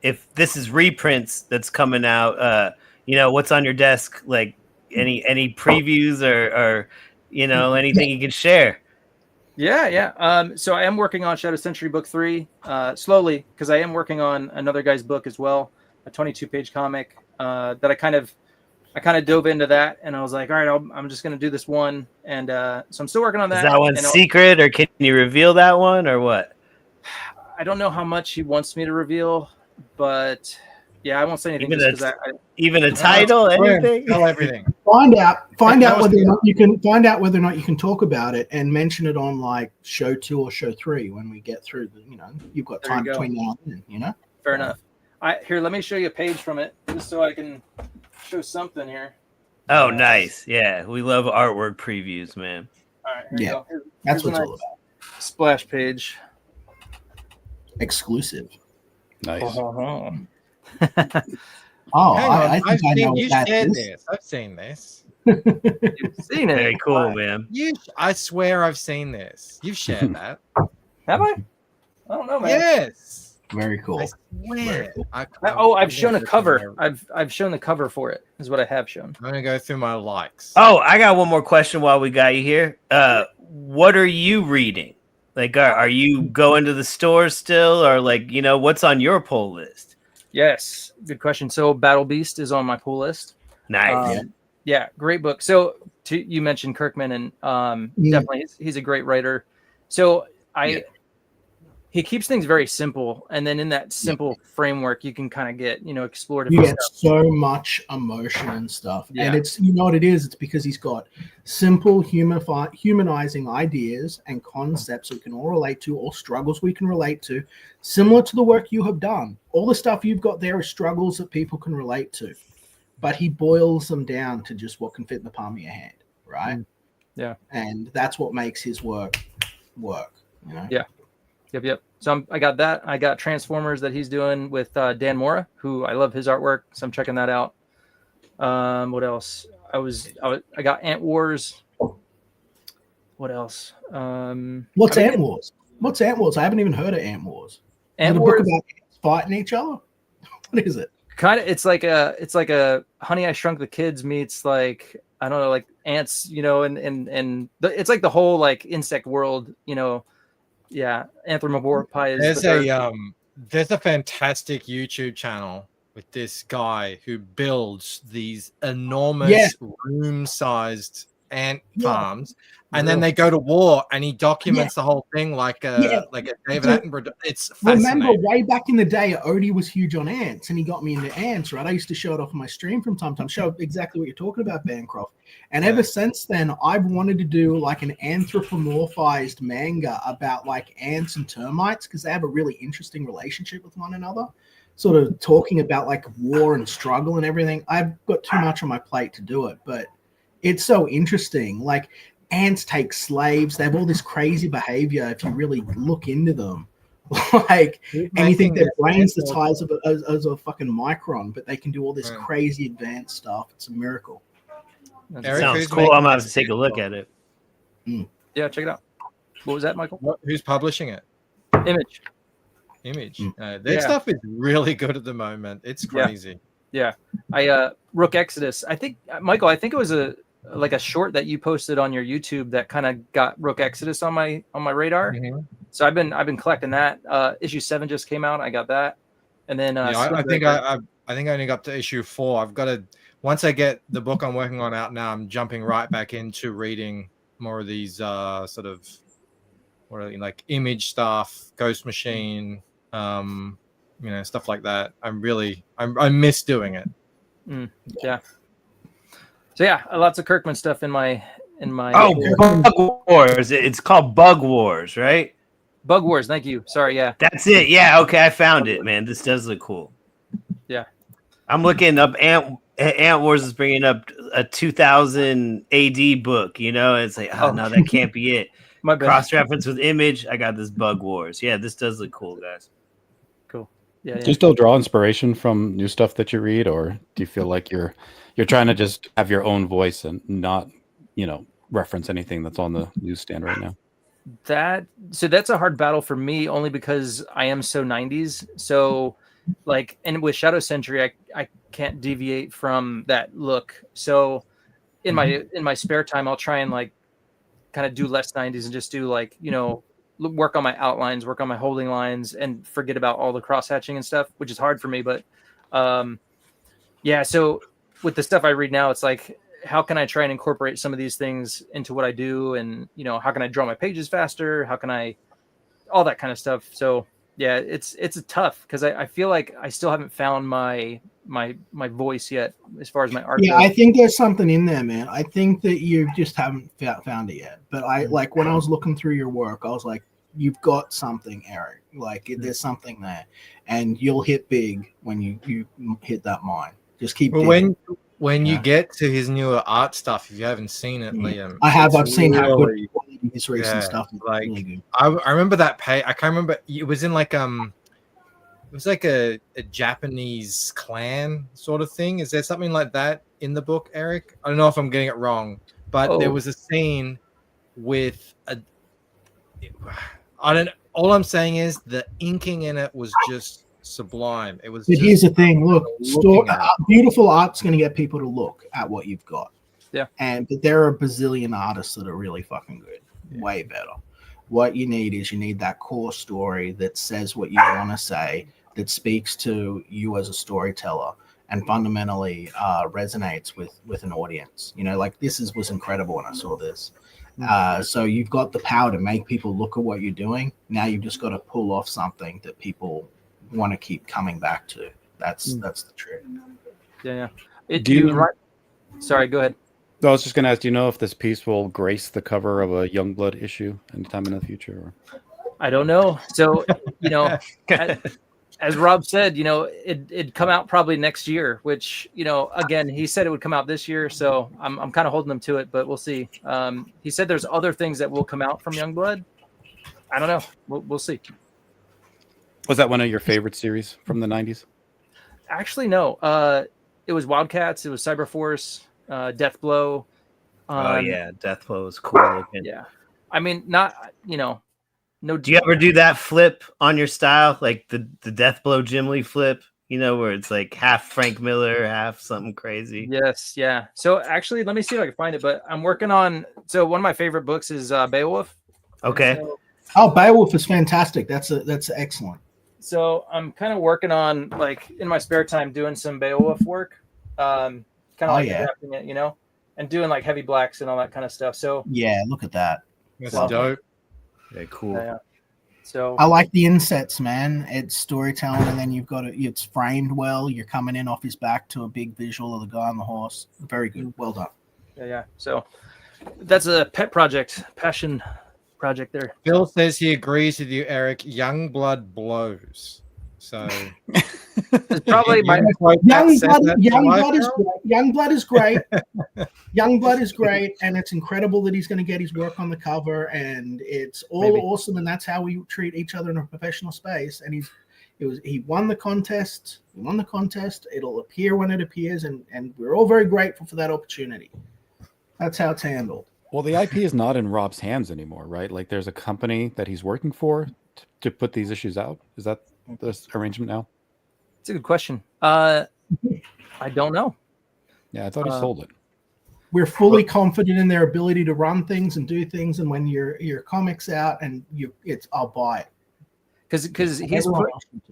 if this is reprints that's coming out, what's on your desk? Like any previews or anything you can share? Yeah. So I am working on Shadow Sentry book 3 slowly, because I am working on another guy's book as well, a 22-page comic that I kind of dove into that, and I was like, all right, I'm just going to do this one. And so I'm still working on that. Is that one secret, or can you reveal that one, or what? I don't know how much he wants me to reveal, but yeah, I won't say anything. Even a title, anything. Tell everything. Find out whether or not you can talk about it and mention it on like show 2 or show 3 when we get through the, you've got time between now and then, Fair enough. Here, let me show you a page from it just so I can show something here. Oh, nice. Yeah, we love artwork previews, man. All right, here you go. That's what it's all about. Splash page. Exclusive. Nice. I think I know you what that shared is. this. I've seen this. You've seen it. Very cool, man. I swear I've seen this. You've shared that. Have I? I don't know, man. Yes. Very cool. I swear. I've shown a cover. I've shown the cover for it. Is what I have shown. I'm gonna go through my likes. Oh, I got one more question while we got you here. What are you reading? Like, are you going to the store still, or like, what's on your pull list? Yes, good question. So, Battle Beast is on my pull list. Nice. Yeah, great book. So, you mentioned Kirkman, and definitely he's a great writer. So, he keeps things very simple, and then in that simple framework, you can kind of get explore different stuff. So much emotion and stuff, and it's what it is. It's because he's got simple humanizing ideas and concepts we can all relate to, or struggles we can relate to, similar to the work you have done. All the stuff you've got there is struggles that people can relate to, but he boils them down to just what can fit in the palm of your hand, right? Yeah, and that's what makes his work. Yeah. Yep. So I got that. I got Transformers that he's doing with Dan Mora, who I love his artwork. So I'm checking that out. What else? I got Ant Wars. What else? What's Ant Wars? What's Ant Wars? I haven't even heard of Ant Wars. Ant Wars. Wars Book about ants fighting each other. What is it? Kind of. It's like a Honey I Shrunk the Kids meets like I don't know, like ants. And it's like the whole like insect world. Yeah, anthropomorphized. There's a fantastic YouTube channel with this guy who builds these enormous room-sized ant farms, and then they go to war, and he documents the whole thing like a David Attenborough. It's fascinating. Remember, way back in the day, Odie was huge on ants, and he got me into ants. Right, I used to show it off on my stream from time to time. Show exactly what you're talking about, Bancroft. And ever since then, I've wanted to do like an anthropomorphized manga about like ants and termites because they have a really interesting relationship with one another. Sort of talking about like war and struggle and everything. I've got too much on my plate to do it, but it's so interesting. Like ants take slaves. They have all this crazy behavior if you really look into them. Like, and you think their brain's the size of a fucking micron, but they can do all this crazy advanced stuff. It's a miracle. Sounds cool. I'm gonna have to take a look at it. Yeah, check it out. What was that, Michael? Who's publishing it? Image. Their stuff is really good at the moment. It's crazy. Yeah. Rook Exodus. I think Michael, it was a short that you posted on your YouTube that kind of got Rook Exodus on my radar. Mm-hmm. So I've been collecting that. Issue 7 just came out. I got that. And then I think I only got to issue 4. I've got to once I get the book I'm working on out now, I'm jumping right back into reading more of these sort of like image stuff, Ghost Machine, stuff like that. I miss doing it. Yeah. So yeah, lots of Kirkman stuff in my. Bug Wars. It's called Bug Wars, right? Bug Wars. Thank you. Sorry. Yeah. That's it. Yeah. Okay, I found it, man. This does look cool. Yeah. I'm looking up Ant Wars is bringing up a 2000 AD book. It's like, no, that can't be it. My bad. Cross reference with Image. I got this Bug Wars. Yeah, this does look cool, guys. Cool. Yeah. Do you still draw inspiration from new stuff that you read, or do you feel like you're trying to just have your own voice and not, reference anything that's on the newsstand right now? That's a hard battle for me, only because I am so 90s. So, like, and with Shadow Sentry, I can't deviate from that look. So, in my spare time, I'll try and like kind of do less 90s and just do like work on my outlines, work on my holding lines, and forget about all the cross hatching and stuff, which is hard for me. But so with the stuff I read now, it's like, how can I try and incorporate some of these things into what I do? And, how can I draw my pages faster? How can I, all that kind of stuff. So Yeah, it's a tough because I feel like I still haven't found my voice yet as far as my art. Yeah, goes. I think there's something in there, man. I think that you just haven't found it yet. But I like when I was looking through your work, I was like, you've got something, Eric. Like there's something there, and you'll hit big when you hit that mine. Just keep. Well, when you get to his newer art stuff, if you haven't seen it, Liam, I've seen how good really, his recent stuff is. Like really good. I remember that page. I can't remember. It was in like it was like a Japanese clan sort of thing. Is there something like that in the book, Eric? I don't know if I'm getting it wrong, but there was a scene with a. I don't. All I'm saying is the inking in it was just sublime. It was. But here's the thing: look, beautiful art's going to get people to look at what you've got. Yeah. But there are a bazillion artists that are really fucking good, way better. What you need is that core story that says what you want to say, that speaks to you as a storyteller, and fundamentally resonates with an audience. You know, like was incredible when I saw this. So you've got the power to make people look at what you're doing. Now you've just got to pull off something that people want to keep coming back to. That's the trick. Yeah. Sorry, go ahead. I was just going to ask, do you know if this piece will grace the cover of a Youngblood issue anytime in the future? Or? I don't know. So, as Rob said, it'd come out probably next year, which, again, he said it would come out this year. So I'm kind of holding him to it, but we'll see. He said there's other things that will come out from Youngblood. I don't know. We'll see. Was that one of your favorite series from the 90s? Actually, no. It was Wildcats. It was Cyberforce, Deathblow. Deathblow was cool looking. Yeah. I mean, not, no. Do you ever do that flip on your style? Like the Deathblow Jim Lee flip, where it's like half Frank Miller, half something crazy? Yes. Yeah. So actually, let me see if I can find it, but I'm working on, so one of my favorite books is Beowulf. Okay. Beowulf is fantastic. That's excellent. So I'm kind of working on, like, in my spare time, doing some Beowulf work, kind of adapting it, and doing like heavy blacks and all that kind of stuff. So yeah, look at that. That's dope. Yeah, cool. Yeah. So I like the insets, man. It's storytelling, and then you've got it's framed well. You're coming in off his back to a big visual of the guy on the horse. Very good. Well done. Yeah. So that's a pet project, passion project there. Bill says he agrees with you, Eric. Youngblood blows. So it's probably my Youngblood is great. Youngblood is great, and it's incredible that he's going to get his work on the cover, and it's all awesome, and that's how we treat each other in a professional space. And he won the contest. He won the contest. It'll appear when it appears, and we're all very grateful for that opportunity. That's how it's handled. Well, the IP is not in Rob's hands anymore, right? Like, there's a company that he's working for to put these issues out. Is that this arrangement now? It's a good question. I don't know. Yeah, I thought he sold it. We're fully confident in their ability to run things and do things, and when your comic's out, and I'll buy it. Because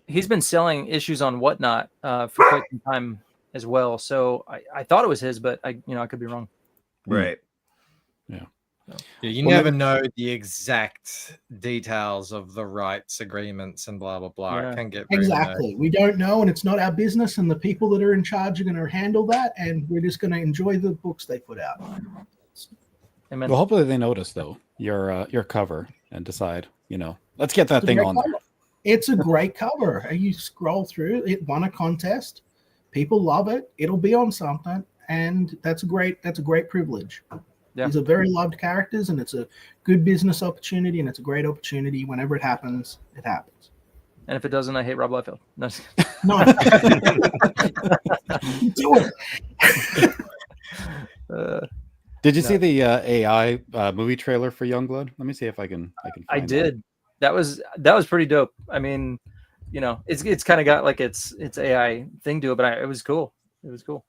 he's been selling issues on Whatnot for quite some time as well. So I thought it was his, but I could be wrong. Right. Yeah. Yeah, you never know the exact details of the rights agreements and blah blah blah. Yeah. It can get exactly. We don't know, and it's not our business. And the people that are in charge are going to handle that, and we're just going to enjoy the books they put out. Amen. Well, hopefully they notice though your cover and decide, let's get that thing on there. It's a great cover. You scroll through it, won a contest. People love it. It'll be on something, and that's a great privilege. Yeah. These are very loved characters, and it's a good business opportunity, and it's a great opportunity. Whenever it happens, it happens. And if it doesn't, I hate Rob Liefeld. No. Do it. Did you see the AI movie trailer for Youngblood? Let me see if I can. I did. That was pretty dope. I mean, it's kind of got like its AI thing to it, but it was cool. It was cool.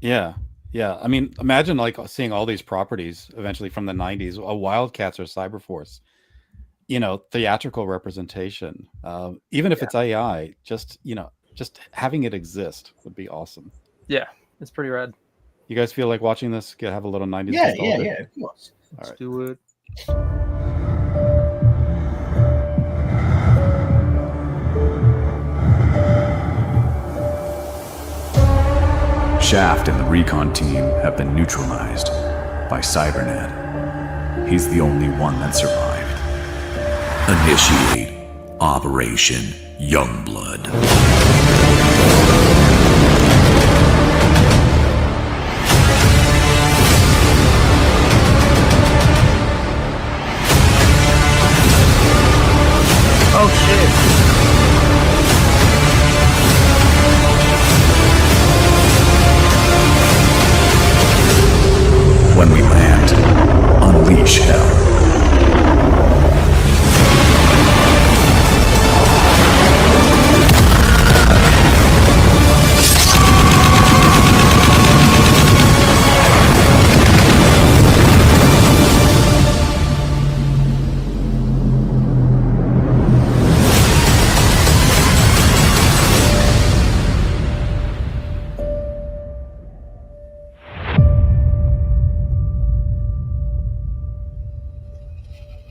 Yeah. Yeah, I mean, imagine like seeing all these properties eventually from the 90s, a Wildcats or Cyberforce, theatrical representation. Even if it's AI, just having it exist would be awesome. Yeah, it's pretty rad. You guys feel like watching this? Have a little 90s? Yeah, of course. Let's do it. Shaft and the recon team have been neutralized by Cybernet. He's the only one that survived. Initiate Operation Youngblood. Oh shit. When we land, unleash hell.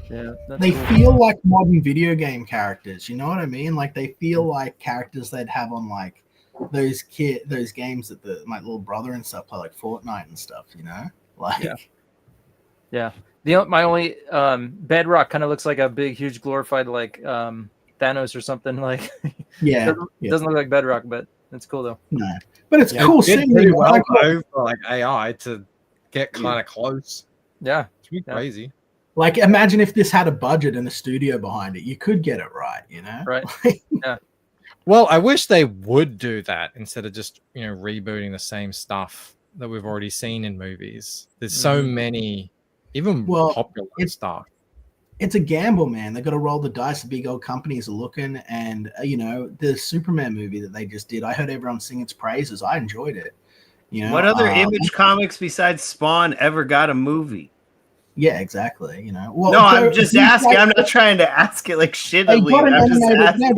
Yeah, that's They cool. feel like modern video game characters. You know what I mean? Like they feel like characters they'd have on like those games that my little brother and stuff play, like Fortnite and stuff. You know, like Yeah. My only Bedrock kind of looks like a big, huge, glorified like Thanos or something. Like yeah, doesn't look like Bedrock, but it's cool though. no, but it's Yeah, cool it did seeing pretty them, well like, though, for like AI to get kind of close. Yeah. It's pretty Yeah. crazy. Like, imagine if this had a budget and a studio behind it, you could get it right, you know? Right. Well, I wish they would do that instead of just, rebooting the same stuff that we've already seen in movies. There's so many, even popular stuff. It's a gamble, man. They got to roll the dice. The big old companies are looking, and the Superman movie that they just did, I heard everyone sing its praises. I enjoyed it. What other Image comics besides Spawn ever got a movie? Yeah, exactly. Well, no, I'm just asking. I'm not trying to ask it like shittily. They got an animated.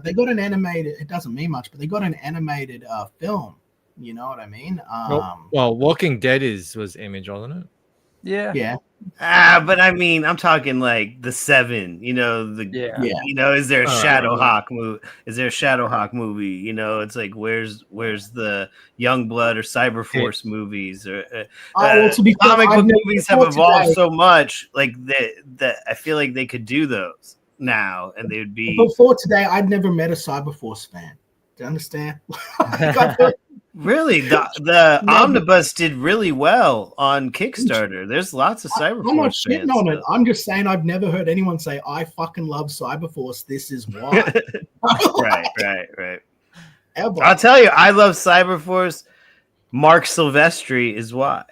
They got an animated. It doesn't mean much, but they got an animated film. You know what I mean? Well, Walking Dead was Image, wasn't it? Yeah. Yeah. But I mean, I'm talking like the Seven. Is there a Shadowhawk movie? Is there a Shadowhawk movie? It's like where's the Youngblood or Cyberforce movies or comic book movies have evolved so much, like that I feel like they could do those now, and they would be. Before today, I'd never met a Cyberforce fan. Do you understand? Really, the omnibus did really well on Kickstarter. There's lots of Cyberforce. I'm not shitting fans, on it. I'm just saying I've never heard anyone say I fucking love Cyberforce. This is why. Right. Ever. I'll tell you, I love Cyberforce. Mark Silvestri is why.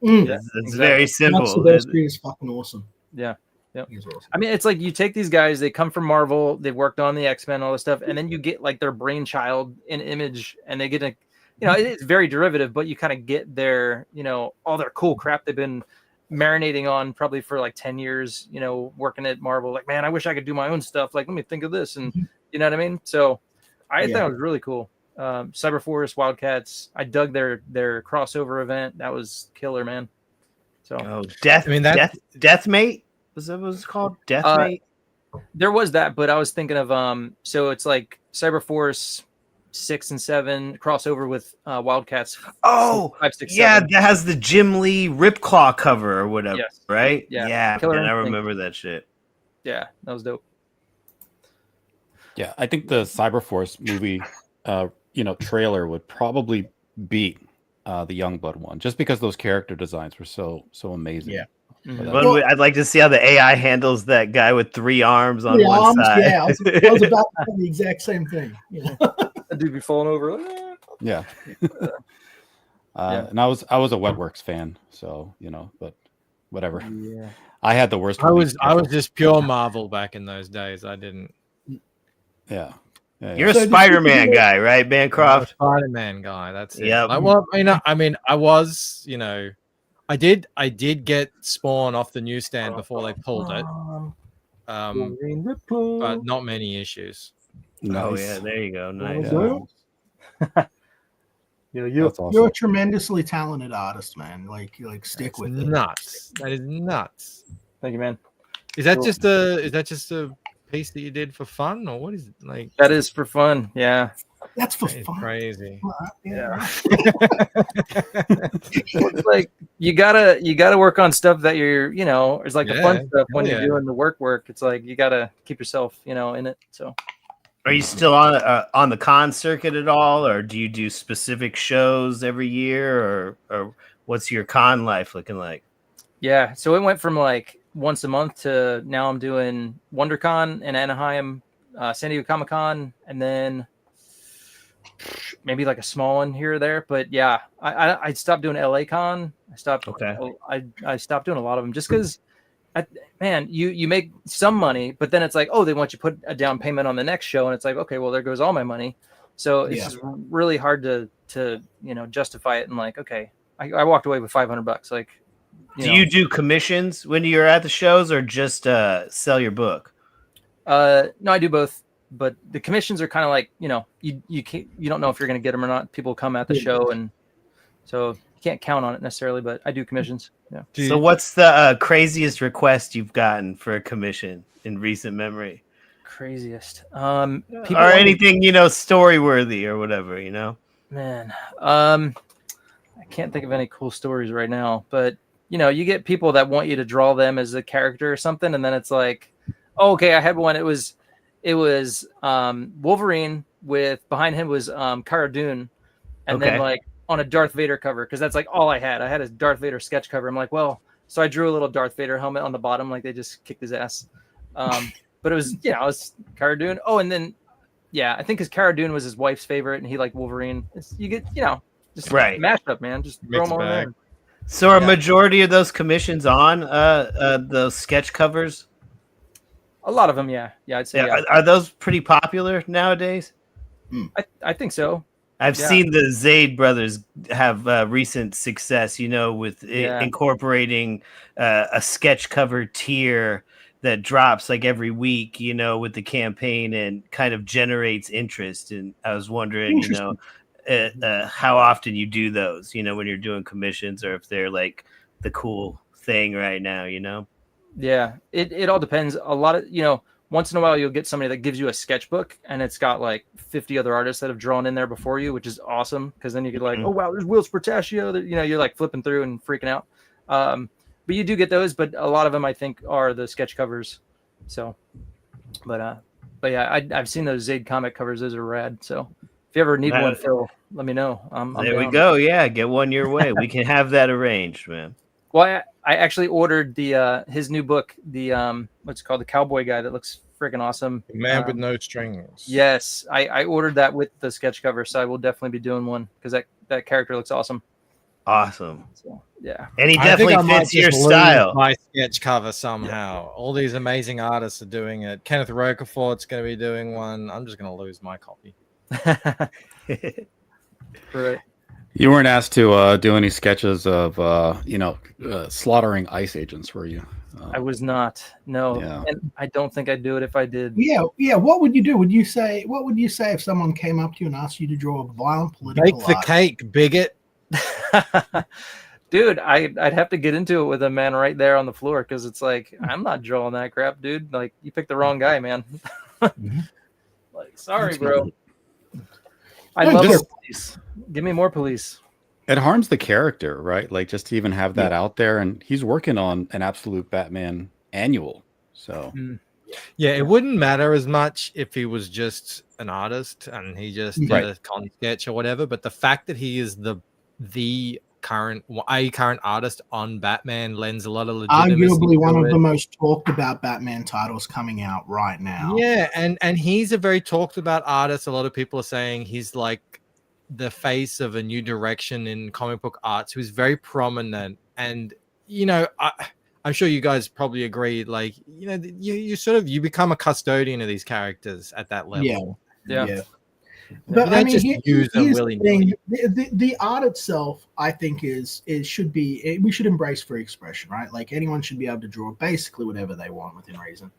It's very simple. Mark Silvestri is fucking awesome. Yeah. Yep. He's awesome. I mean, it's like you take these guys, they come from Marvel, they've worked on the X-Men, all this stuff, and then you get like their brainchild in Image, and they get it's very derivative, but you kind of get their, all their cool crap they've been marinating on probably for like 10 years, working at Marvel. Like, man, I wish I could do my own stuff. Like, let me think of this. And you know what I mean? So I thought it was really cool. Cyberforce, Wildcats. I dug their crossover event. That was killer, man. So Deathmate? Was that what it was called? Deathmate? There was that, but I was thinking of so it's like Cyberforce 6 and 7 crossover with Wildcats. 5, 6, 7. That has the Jim Lee Ripclaw cover or whatever, right? Yeah, man, I remember that shit. Yeah, that was dope. Yeah, I think the Cyberforce movie, trailer would probably beat the Youngblood one, just because those character designs were so amazing. Yeah. But I'd like to see how the AI handles that guy with 3 arms on one side. Yeah, I was about to say the exact same thing. That dude be falling over. Yeah. And I was a Wetworks fan, so but whatever. Yeah. I had the worst. I was just pure Marvel back in those days. I didn't. Yeah. You're a Spider-Man guy, right, Bancroft? Spider-Man guy. That's it. Yeah. I was. I did get Spawn off the newsstand before they pulled it. But not many issues. Nice. Oh yeah, there you go. Nice. You're a tremendously talented artist, man. Like stick with it. Nuts. That is nuts. Thank you, man. Is that just a piece that you did for fun, or what is it like? That is for fun. Yeah. That's for It's fun. crazy. Yeah. It's like you gotta work on stuff that you're, it's like the fun stuff when you're doing the work. It's like you gotta keep yourself, in it. So, are you still on the con circuit at all, or do you do specific shows every year, or what's your con life looking like? Yeah, so it went from like once a month to now I'm doing WonderCon in Anaheim, San Diego Comic-Con, and then maybe like a small one here or there. But yeah, I stopped doing LA Con. I stopped. Okay. I stopped doing a lot of them just because, man, you make some money, but then it's like, oh, they want you to put a down payment on the next show, and it's like, okay, well, there goes all my money. So it's just really hard to justify it. And like, okay, I walked away with $500. Like, do you do commissions when you're at the shows, or just sell your book? No, I do both. But the commissions are kind of like, you don't know if you're going to get them or not. People come at the show, and so you can't count on it necessarily. But I do commissions. Yeah. So what's the craziest request you've gotten for a commission in recent memory? Craziest. Or anything story worthy or whatever. Man, I can't think of any cool stories right now. But you get people that want you to draw them as a character or something, and then it's like, oh, okay, I had one. It was Wolverine with behind him was Cara Dune, and then like on a Darth Vader cover, because that's like all I had. I had a Darth Vader sketch cover. I'm like, well, so I drew a little Darth Vader helmet on the bottom, like they just kicked his ass. But it was it was Cara Dune. Oh, and then I think because Cara Dune was his wife's favorite, and he liked Wolverine. You get just mashup, man. Just throw them all in. So are majority of those commissions on those sketch covers? A lot of them, yeah, I'd say. Yeah. Are those pretty popular nowadays? I think so. I've seen the Zaid brothers have recent success, with incorporating a sketch cover tier that drops like every week, with the campaign and kind of generates interest. And I was wondering, how often you do those, when you're doing commissions, or if they're like the cool thing right now, Yeah, it all depends. A lot of, once in a while you'll get somebody that gives you a sketchbook and it's got like 50 other artists that have drawn in there before you, which is awesome, because then you could like, oh wow, there's Will Spartaccio. That you're like flipping through and freaking out. But you do get those, but a lot of them I think are the sketch covers. So, but yeah, I've seen those Zaid comic covers. Those are rad. So if you ever need one, Phil, let me know. I'm there down. We go. Yeah, get one your way. We can have that arranged, man. Well, I actually ordered the his new book, the what's it called, The Cowboy Guy, that looks freaking awesome. The Man with No Strings. Yes, I ordered that with the sketch cover, so I will definitely be doing one, because that character looks awesome. Awesome. So, yeah, and he definitely fits your style. My sketch cover somehow. All these amazing artists are doing it. Kenneth Roquefort's going to be doing one. I'm just going to lose my copy. Right. You weren't asked to do any sketches of, slaughtering ICE agents, were you? I was not. No, and I don't think I'd do it if I did. Yeah. What would you do? What would you say if someone came up to you and asked you to draw a violent political? Make the cake, bigot. Dude, I'd have to get into it with a man right there on the floor, because it's like, I'm not drawing that crap, dude. Like, you picked the wrong guy, man. Like, sorry, bro. I love police. Give me more police. It harms the character, right? Like, just to even have that out there, and he's working on an absolute Batman annual. So yeah, it wouldn't matter as much if he was just an artist and he just did a con sketch or whatever. But the fact that he is the current artist on Batman lends a lot of legitimacy. Arguably one of the most talked about Batman titles coming out right now. Yeah, and he's a very talked about artist. A lot of people are saying he's like the face of a new direction in comic book arts, who's very prominent. And I'm sure you guys probably agree, like, you become a custodian of these characters at that level. Yeah. But I mean, use them willy-nilly. The art itself, I think, we should embrace free expression, right? Like, anyone should be able to draw basically whatever they want within reason.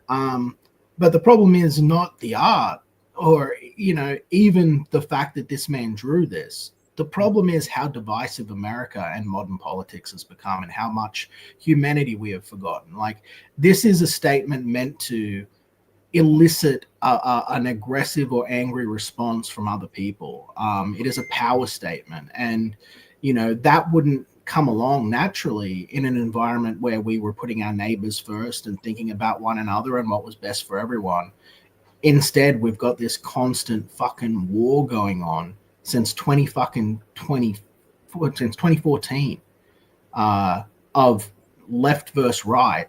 But the problem is not the art, or even the fact that this man drew this. The problem is how divisive America and modern politics has become, and how much humanity we have forgotten. Like, this is a statement meant to elicit an aggressive or angry response from other people. It is a power statement, and that wouldn't come along naturally in an environment where we were putting our neighbors first and thinking about one another and what was best for everyone. Instead, we've got this constant fucking war going on since 2014, of left versus right,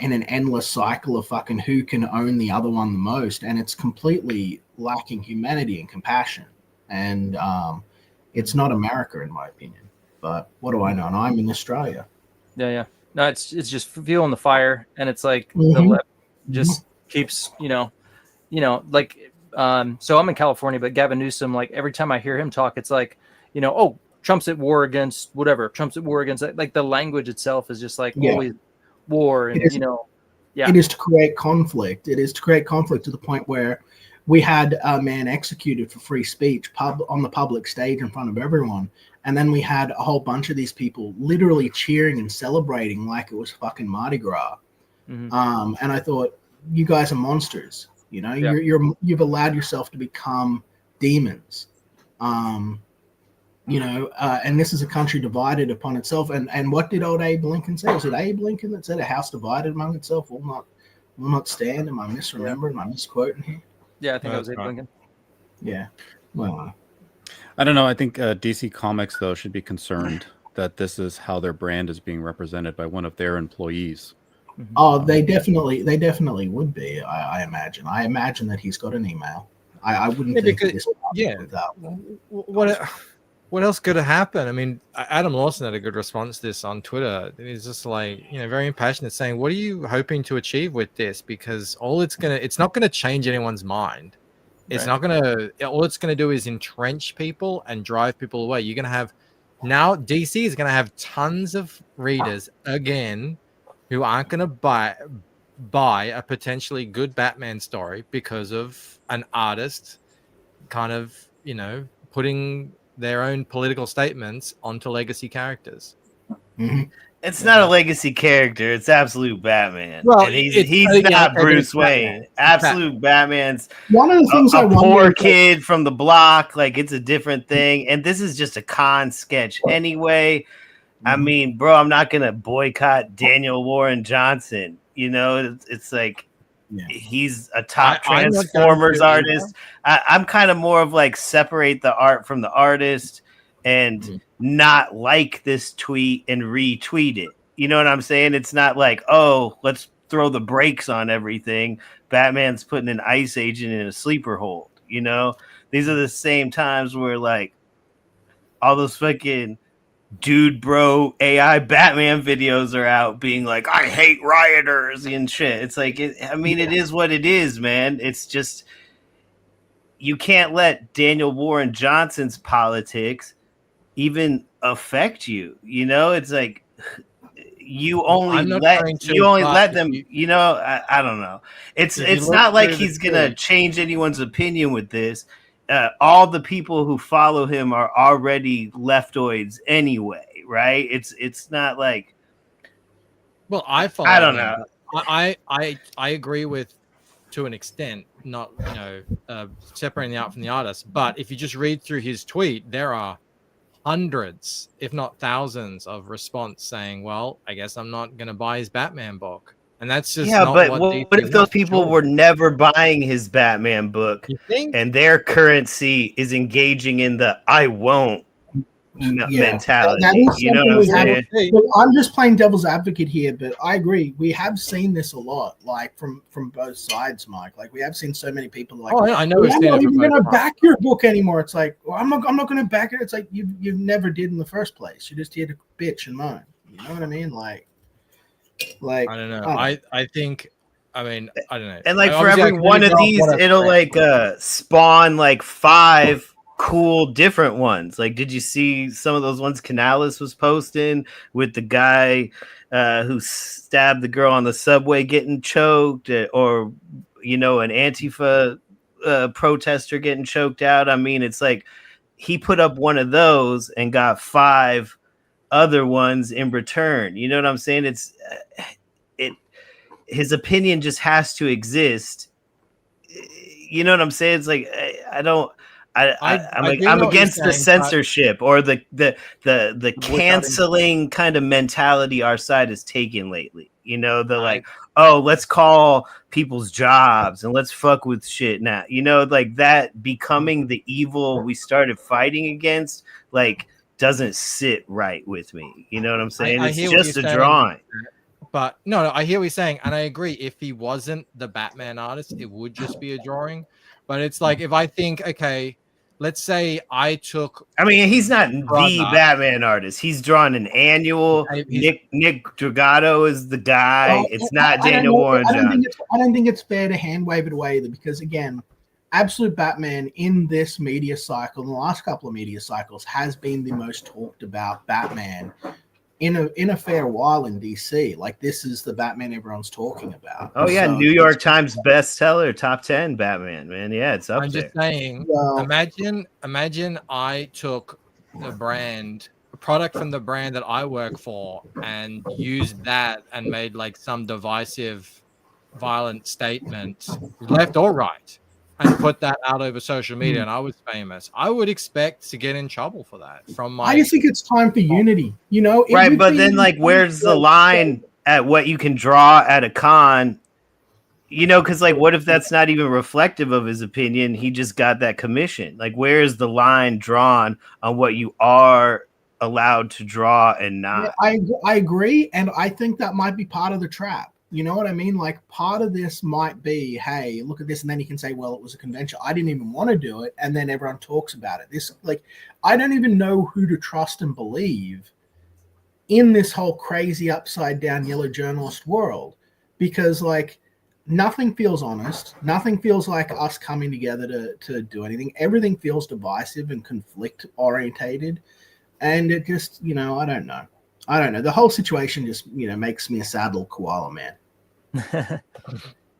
in an endless cycle of fucking who can own the other one the most, and it's completely lacking humanity and compassion. And it's not America, in my opinion. But what do I know? And I'm in Australia. Yeah. No, it's just feeling the fire, and it's like the Mhm. left just keeps, like, so I'm in California, but Gavin Newsom, like every time I hear him talk, it's like, oh, Trump's at war against whatever. Trump's at war against, like, the language itself is just like always war, and It is to create conflict. It is to create conflict to the point where we had a man executed for free speech on the public stage in front of everyone. And then we had a whole bunch of these people literally cheering and celebrating like it was fucking Mardi Gras. Mm-hmm. And I thought, you guys are monsters. You've allowed yourself to become demons. And this is a country divided upon itself. And what did old Abe Lincoln say? Was it Abe Lincoln that said a house divided among itself will not stand? Am I misremembering? Am I misquoting here? Yeah, I think that was Abe Lincoln. Yeah. Well, I don't know. I think DC Comics, though, should be concerned that this is how their brand is being represented by one of their employees. Oh, they definitely would be. I imagine. I imagine that he's got an email. I wouldn't think this. What else could have happened? I mean, Adam Lawson had a good response to this on Twitter. He's just like, very impassionate, saying, "What are you hoping to achieve with this? Because it's not gonna change anyone's mind. It's not gonna. All it's gonna do is entrench people and drive people away. You're gonna have now DC is gonna have tons of readers again who aren't gonna buy a potentially good Batman story because of an artist kind of putting their own political statements onto legacy characters." Mm-hmm. It's not a legacy character. It's absolute Batman. Well, and he's not Bruce Wayne. Absolute Batman's one of the things a poor kid from the block. Like, it's a different thing. And this is just a con sketch anyway. I mean, bro, I'm not going to boycott Daniel Warren Johnson. It's like he's a top Transformers artist. I'm kind of more of like separate the art from the artist and not like this tweet and retweet it. You know what I'm saying? It's not like, oh, let's throw the brakes on everything. Batman's putting an ice agent in a sleeper hold. These are the same times where like all those fucking dude bro AI Batman videos are out being like, I hate rioters and shit. It's like, it is what it is, man. It's just, you can't let Daniel Warren Johnson's politics even affect you. It's like you only let them. I don't know. It's not like he's gonna change anyone's opinion with this. All the people who follow him are already leftoids anyway, right? It's not like. Well, I don't know. I agree with, to an extent, not separating the art from the artist. But if you just read through his tweet, there are hundreds, if not thousands, of response saying, "Well, I guess I'm not going to buy his Batman book." And that's just but what if those people were never buying his Batman book, and their currency is engaging in the "I won't" mentality? That is you know what I'm saying? I'm just playing devil's advocate here, but I agree. We have seen this a lot, like from both sides, Mike. Like, we have seen so many people like, "Oh, I know, I'm not even going to back your book anymore." It's like, well, I'm not going to back it. It's like you never did in the first place. You're just here to bitch and moan. You know what I mean? Like I don't know. I think. I mean, I don't know. And like for every one of these, it'll like spawn like 5 cool different ones. Like, did you see some of those ones Canales was posting with the guy who stabbed the girl on the subway getting choked, or an Antifa protester getting choked out? I mean, it's like he put up one of those and got 5 other ones in return. You know what I'm saying? His opinion just has to exist you know what I'm saying? It's like I don't. I'm against the censorship or the canceling kind of mentality our side has taken lately. You know, like, oh, let's call people's jobs and let's fuck with shit now. You know, like that becoming the evil we started fighting against, like, doesn't sit right with me. You know what I'm saying? It's just a drawing. But no, I hear what you're saying, and I agree. If he wasn't the Batman artist, it would just be a drawing. But it's like if I think, okay, let's say I took. I mean, he's not the Batman artist. He's drawn an annual. Nick Dragato is the guy. Well, it's not Daniel Warren Johnson. I don't think it's fair to hand wave it away either, because again, Absolute Batman in this media cycle, in the last couple of media cycles, has been the most talked about Batman in a fair while in DC. Like, this is the Batman everyone's talking about. Oh yeah, so, New York Times bestseller, top 10 Batman, man. Yeah, it's up there. I'm just saying, imagine I took the brand, a product from the brand that I work for, and used that and made like some divisive, violent statement, left or right, and put that out over social media, and I was famous. I would expect to get in trouble for that. I just think it's time for unity, you know? Right, but then, like, where's the line at what you can draw at a con? You know, because, like, what if that's not even reflective of his opinion? He just got that commission. Like, where is the line drawn on what you are allowed to draw and not? Yeah, I agree, and I think that might be part of the trap. You know what I mean? Like, part of this might be, hey, look at this, and then you can say, well, it was a convention. I didn't even want to do it, and then everyone talks about it. This, like, I don't even know who to trust and believe in this whole crazy upside down yellow journalist world, because, like, nothing feels honest. Nothing feels like us coming together to do anything. Everything feels divisive and conflict orientated, and it just, you know, I don't know. The whole situation just, you know, makes me a sad little koala, man.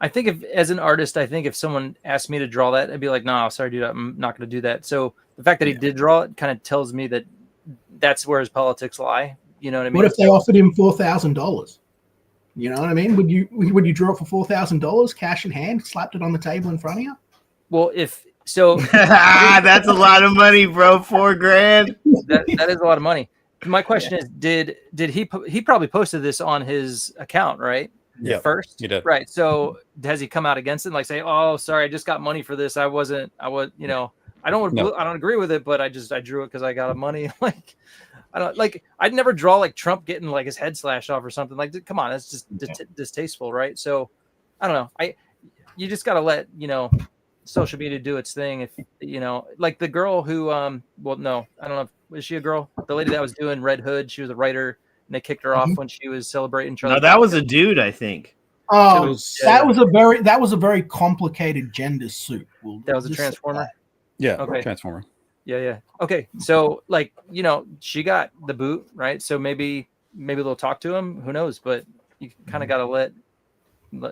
I think as an artist, if someone asked me to draw that, I'd be like, no, sorry, dude, I'm not going to do that. So the fact that he did draw it kind of tells me that that's where his politics lie. You know what I mean? What if they offered him $4,000? You know what I mean? Would you draw it for $4,000, cash in hand, slapped it on the table in front of you? Well, if so, that's a lot of money, bro. $4,000. That is a lot of money. My question is, did he probably posted this on his account, right? Yeah, first he did. Right. So has he come out against it and like say, oh, sorry, I just got money for this. I was, you know, I don't agree with it, but I drew it because I got money. Like, I'd never draw like Trump getting like his head slashed off or something. Like, come on, that's just distasteful, right? So I don't know. You just got to let, you know, social media do its thing. If, you know, like the girl who, well, no, I don't know. Was she a girl? The lady that was doing Red Hood, she was a writer, and they kicked her off when she was celebrating Charlie. No, that was a dude, I think. Oh, that was a very complicated gender suit. That was a transformer. Yeah. Okay. Transformer. Yeah. Okay. So, like, you know, she got the boot, right? So maybe they'll talk to him. Who knows? But you kind of got to let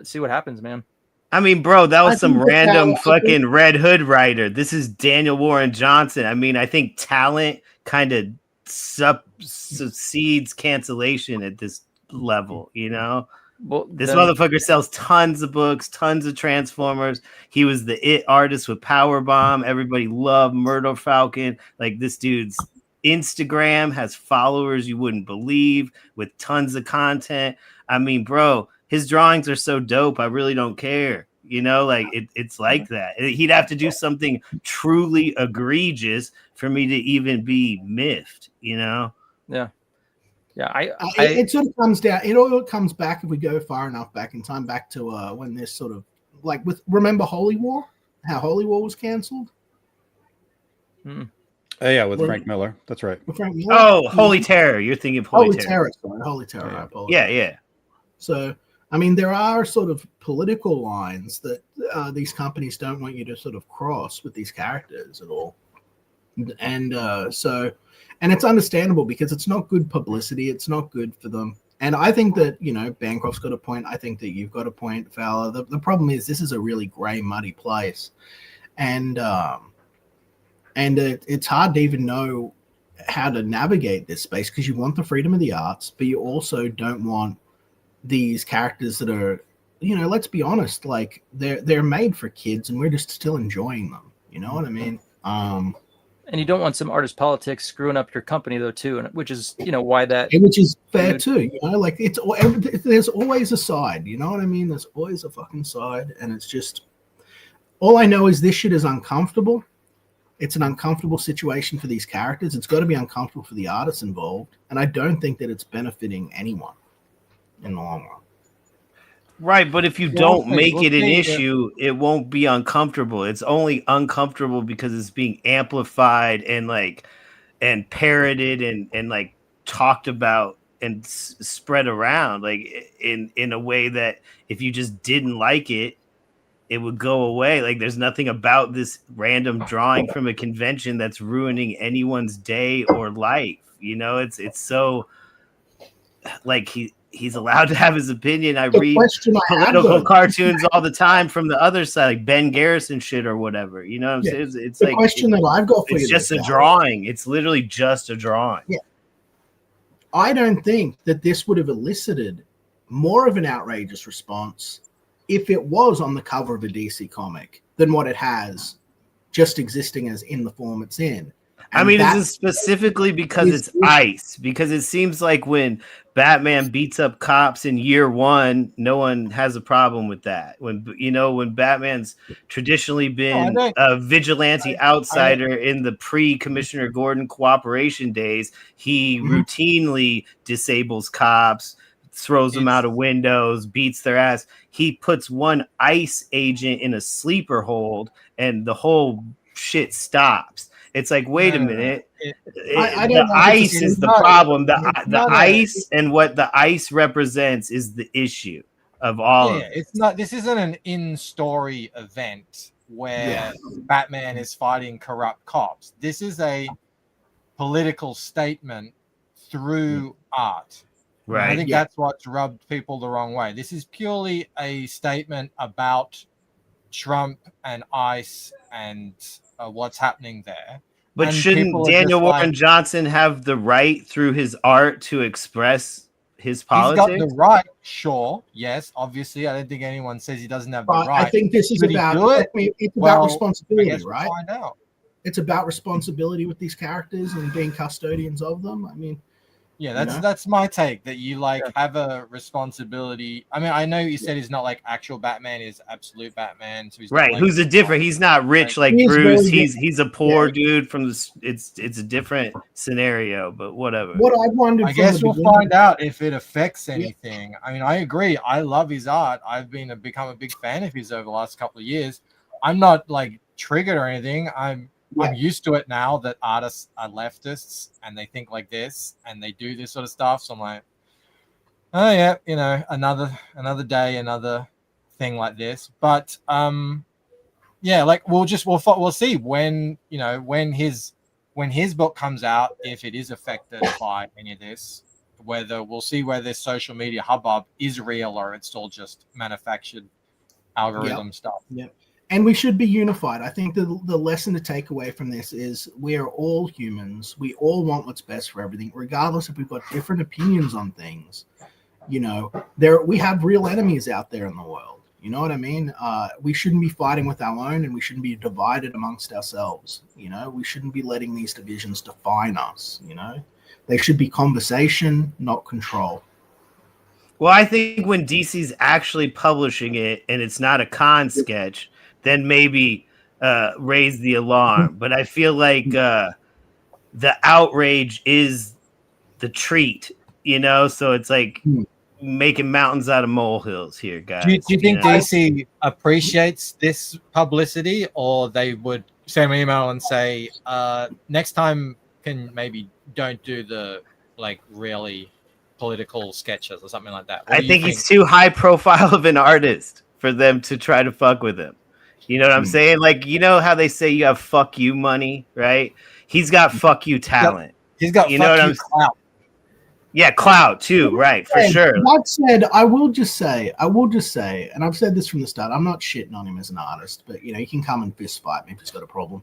see what happens, man. I mean, bro, that was some random fucking Red Hood writer. This is Daniel Warren Johnson. I mean, I think talent kind of succeeds cancellation at this level, you know? Well, this motherfucker sells tons of books, tons of Transformers. He was the it artist with Powerbomb. Everybody loved Murder Falcon. Like, this dude's Instagram has followers you wouldn't believe with tons of content. I mean, bro, his drawings are so dope. I really don't care. You know, like it's like that. He'd have to do something truly egregious for me to even be miffed, you know? Yeah. Yeah. It sort of comes down. It all comes back, if we go far enough back in time, back to when this sort of like remember Holy War? How Holy War was canceled? Oh yeah, with Frank Miller. That's right. With Frank Miller? Oh, Holy Terror. You're thinking of Holy Terror. Sorry, Holy Terror. Yeah. I apologize. Yeah. So, I mean, there are sort of political lines that these companies don't want you to sort of cross with these characters at all. And and it's understandable because it's not good publicity. It's not good for them. And I think that, you know, Bancroft's got a point. I think that you've got a point, Fowler. The problem is this is a really gray, muddy place. And it's hard to even know how to navigate this space because you want the freedom of the arts, but you also don't want these characters that are let's be honest, like they're made for kids, and we're just still enjoying them. You know what I mean? And you don't want some artist politics screwing up your company though too, and which is why that, which is fair too. Like there's always a side. You know what I mean? There's always a fucking side, and it's just all I know is this shit is uncomfortable. It's an uncomfortable situation for these characters. It's got to be uncomfortable for the artists involved, and I don't think that it's benefiting anyone in the long run. Right, but if you don't make it an issue, it won't be uncomfortable. It's only uncomfortable because it's being amplified and parroted and like talked about and spread around like in a way that if you just didn't like it, it would go away. Like there's nothing about this random drawing from a convention that's ruining anyone's day or life. It's so like he's allowed to have his opinion. I read political cartoons all the time from the other side, like Ben Garrison shit or whatever. You know what I'm saying? It's the question that I've got for you. It's just a drawing. It's literally just a drawing. Yeah. I don't think that this would have elicited more of an outrageous response if it was on the cover of a DC comic than what it has just existing as in the form it's in. And I mean, this is specifically because it's ice, because it seems like when Batman beats up cops in year one, no one has a problem with that. When Batman's traditionally been a vigilante outsider in the pre-Commissioner Gordon cooperation days, he routinely disables cops, throws them out of windows, beats their ass. He puts one ICE agent in a sleeper hold, and the whole shit stops. It's like, wait a minute. The ice is the problem. The ice and what the ice represents is the issue of all of it. It's not. This isn't an in-story event where Batman is fighting corrupt cops. This is a political statement through art. Right. I think that's what's rubbed people the wrong way. This is purely a statement about Trump and ICE and what's happening there. But and shouldn't Daniel Warren Johnson have the right through his art to express his politics? He's got the right, sure. Yes, obviously. I don't think anyone says he doesn't have the right. I think this is about responsibility, right? We'll find out. It's about responsibility with these characters and being custodians of them. I mean, yeah, that's my take, that you have a responsibility. I mean, I know you said he's not like actual Batman, he's absolute Batman. So he's right. Not who's a different, he's not rich like Bruce. He's a poor dude from the, it's a different scenario, but whatever. What I wondered, I guess we'll find out if it affects anything. I mean, I agree. I love his art. I've become a big fan of his over the last couple of years. I'm not like triggered or anything. I'm used to it now that artists are leftists and they think like this and they do this sort of stuff. So I'm like, oh yeah, another day, another thing like this. But like we'll see when his book comes out, if it is affected by any of this, we'll see whether this social media hubbub is real or it's all just manufactured algorithm stuff. Yeah. And we should be unified. I think the lesson to take away from this is we are all humans. We all want what's best for everything, regardless if we've got different opinions on things. We have real enemies out there in the world. You know what I mean? We shouldn't be fighting with our own, and we shouldn't be divided amongst ourselves. We shouldn't be letting these divisions define us. They should be conversation, not control. Well, I think when DC's actually publishing it and it's not a con sketch, then maybe raise the alarm. But I feel like the outrage is the treat, so it's like making mountains out of molehills here, guys. Do you think DC appreciates this publicity, or they would send an email and say, next time can maybe don't do the really political sketches or something like that? I think he's too high profile of an artist for them to try to fuck with him. You know what I'm saying? How they say you have fuck you money, right? He's got fuck you talent. He's got clout. Yeah, clout too, right? For sure. That said, I will just say, and I've said this from the start, I'm not shitting on him as an artist, but he can come and fist fight me if he's got a problem.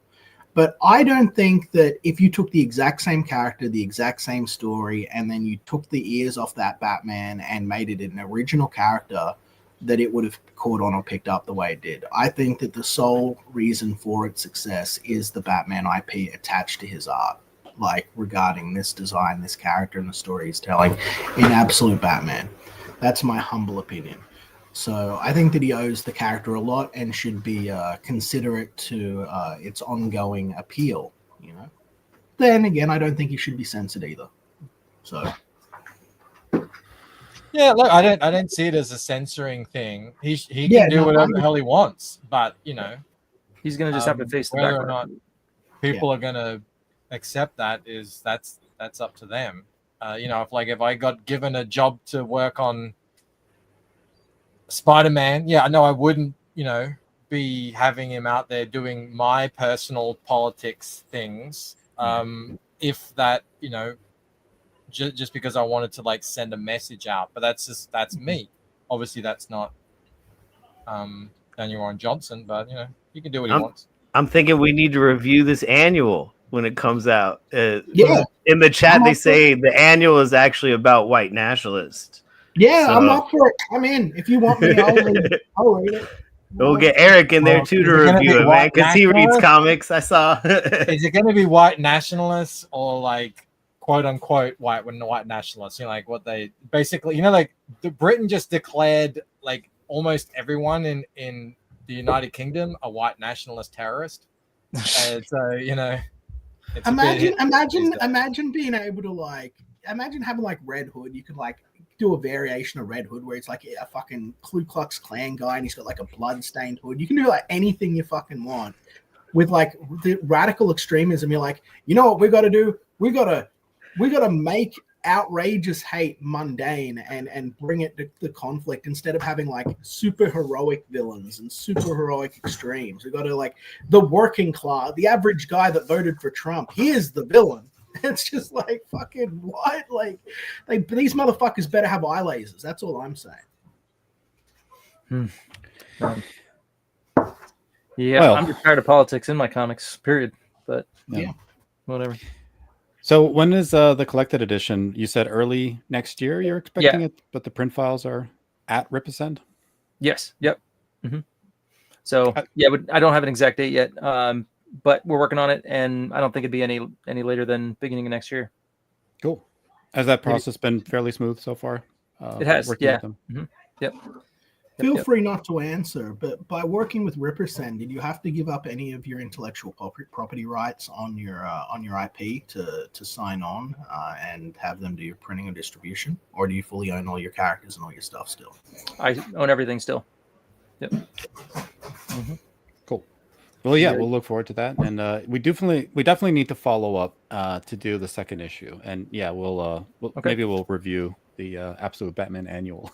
But I don't think that if you took the exact same character, the exact same story, and then you took the ears off that Batman and made it an original character, that it would have caught on or picked up the way it did. I think that the sole reason for its success is the Batman IP attached to his art, like regarding this design, this character, and the story he's telling in Absolute Batman. That's my humble opinion. So I think that he owes the character a lot and should be considerate to its ongoing appeal. You know. Then again, I don't think he should be censored either. So. Yeah, look, I don't see it as a censoring thing. He can do whatever the hell he wants, but you know, he's gonna just have to face the whether background. or not people are gonna accept that that's up to them. You know, if I got given a job to work on Spider-Man, yeah, I know I wouldn't, you know, be having him out there doing my personal politics things. If that, you know, just because I wanted to like send a message out, but that's me. Obviously, that's not Daniel Warren Johnson, but you know, he can do what he wants. I'm thinking we need to review this annual when it comes out. Yeah, in the chat they say the annual is actually about white nationalists. Yeah, so. I'm up for it. I'm in. If you want me, I'll read it. We'll get Eric in there too to review it, man, because he reads comics. I saw. Is it going to be white nationalists or like quote unquote white nationalists? You know, like what they basically, you know, like Britain just declared like almost everyone in the United Kingdom a white nationalist terrorist. So you know, imagine being able to like imagine having like Red Hood. You could like do a variation of Red Hood where it's like a fucking Ku Klux Klan guy and he's got like a blood-stained hood. You can do like anything you fucking want with like the radical extremism. You're like, you know what we got to do? We got to make outrageous hate mundane and bring it to the conflict instead of having like super heroic villains and super heroic extremes. We got to like the working class, the average guy that voted for Trump. He is the villain. It's just like fucking what? Like these motherfuckers better have eye lasers. That's all I'm saying. Yeah, well, I'm just tired of politics in my comics, period. But yeah, whatever. So when is the collected edition? You said early next year you're expecting it, but the print files are at Rippasend? Yes. Yep. Mm-hmm. So yeah, but I don't have an exact date yet. But we're working on it, and I don't think it'd be any later than beginning of next year. Cool. Has that process been fairly smooth so far? It has, yeah. Mm-hmm. Yep. Feel free not to answer, but by working with Rippasend, did you have to give up any of your intellectual property rights on your IP to sign on and have them do your printing and distribution, or do you fully own all your characters and all your stuff still? I own everything still. Yep. Mm-hmm. Cool. Well, yeah, we'll look forward to that, and we definitely need to follow up to do the second issue, and yeah, maybe we'll review the Absolute Batman annual.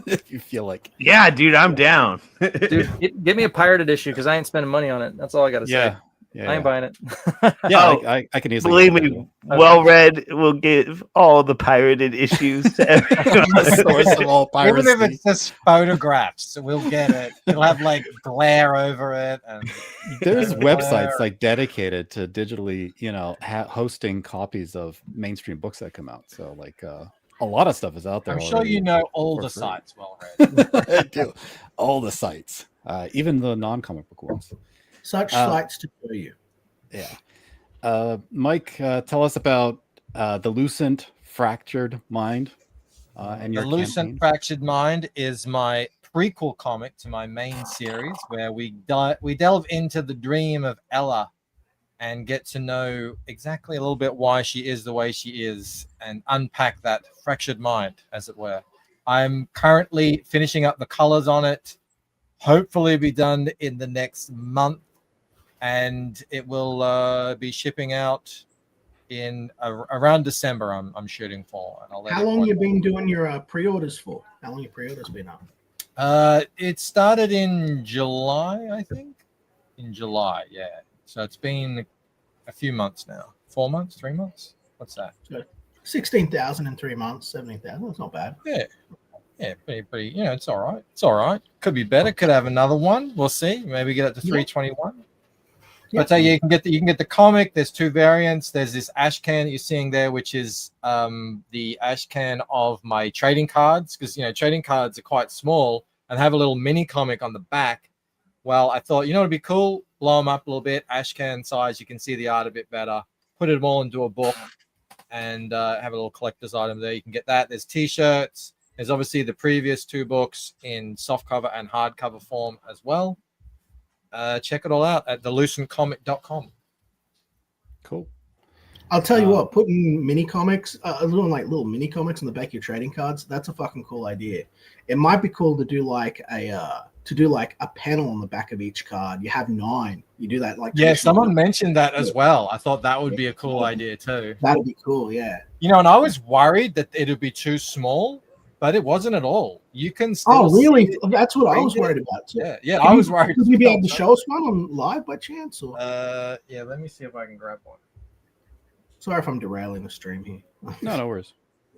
If you feel like, yeah, dude, I'm down. Dude, get me a pirated issue because I ain't spending money on it. That's all I gotta say. I ain't buying it. I can easily believe me. Well read will give all the pirated issues to everyone. Even if it's just photographs, we'll get it. It'll have like glare over it, and there's websites like dedicated to digitally, you know, hosting copies of mainstream books that come out. So like. A lot of stuff is out there. I'm sure you know all the sites well read. I do. All the sites, even the non-comic book ones. Such sites to show you. Yeah. Mike, tell us about the Lucent Fractured Mind and your The Lucent campaign. Fractured Mind is my prequel comic to my main series, where we delve into the dream of Ella and get to know exactly a little bit why she is the way she is and unpack that fractured mind, as it were. I'm currently finishing up the colors on it. Hopefully be done in the next month, and it will be shipping out in around December. I'm shooting for. And I'll let How long you been doing your pre-orders for? How long your pre-orders been up? It started in July, I think. In July, yeah. So it's been a few months now. 4 months, 3 months. What's that? So 16,000 in 3 months, 17,000. That's not bad. Yeah, pretty. You know, it's all right. It's all right. Could be better. Could have another one. We'll see. Maybe get it to 321. Yeah. But you can get the comic. There's two variants. There's this ash can that you're seeing there, which is the ash can of my trading cards, because you know trading cards are quite small. and have a little mini comic on the back. Well, I thought, it'd be cool, blow them up a little bit, ash can size, you can see the art a bit better, put it all into a book, and have a little collector's item there. You can get that. There's t-shirts. There's obviously the previous 2 books in softcover and hardcover form as well. Check it all out at thelucentcomic.com. Cool. I'll tell you what, putting mini comics, little mini comics on the back of your trading cards, that's a fucking cool idea. It might be cool to do like a panel on the back of each card. You have 9. You do that like someone mentioned that as well. I thought that would be a cool idea too. That'd be cool, yeah. And I was worried that it'd be too small, but it wasn't at all. You can still. Oh, really? That's what I was worried about too. Yeah. I was worried. Would you be able to show us one on live by chance? Or? Yeah. Let me see if I can grab one. Sorry if I'm derailing the stream here. No worries.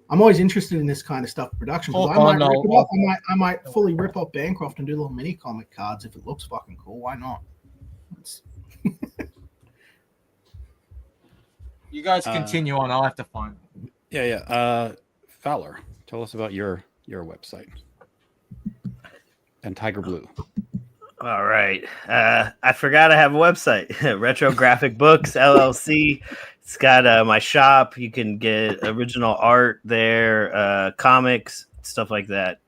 I'm always interested in this kind of stuff production. I might fully rip off Bancroft and do little mini comic cards if it looks fucking cool. Why not? You guys continue on. I'll have to find them. Yeah. Fowler, tell us about your website and Tiger Blue. All right. I forgot I have a website. Retro Graphic Books LLC. It's got my shop. You can get original art there, comics, stuff like that.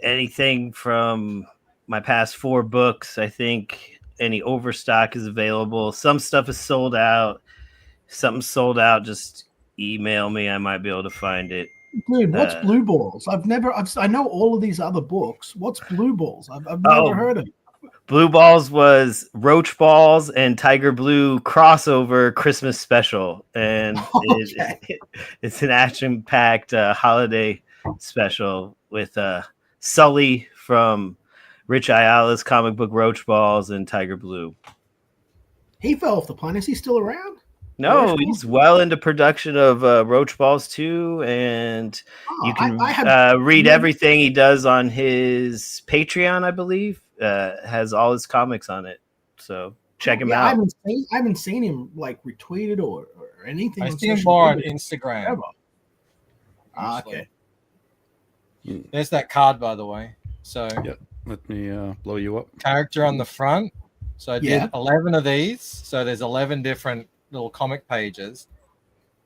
Anything from my past 4 books, I think any overstock is available. Some stuff is sold out. Something's sold out. Just email me. I might be able to find it. Dude, what's Blue Balls? I know all of these other books. What's Blue Balls? I've never heard of it. Blue Balls was Roach Balls and Tiger Blue crossover Christmas special, and it's an action-packed holiday special with Sully from Rich Ayala's comic book Roach Balls and Tiger Blue. He fell off the plane. Is he still around? No, he's well into production of Roach Balls 2, and you can read everything he does on his Patreon, I believe. Has all his comics on it, so check him out. I haven't seen him like retweeted or anything. I see him more on Instagram. Okay. There's that card, by the way. So let me blow you up. Character on the front. So I did 11 of these. So there's 11 different little comic pages,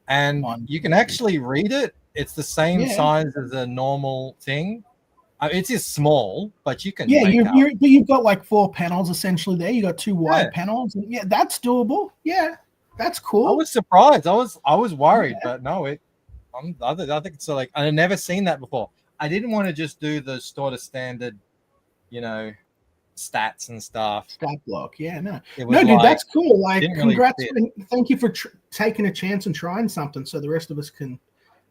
and you can actually read it. It's the same size as a normal thing. It's just small, but you can. Yeah, you've got like 4 panels essentially there. You got 2 wide panels. And that's doable. Yeah, that's cool. I was surprised. I was worried, but no, I think it's like I've never seen that before. I didn't want to just do the sort of standard, stats and stuff. Stat block, dude, like, that's cool. Like, congrats, really and thank you for taking a chance and trying something, so the rest of us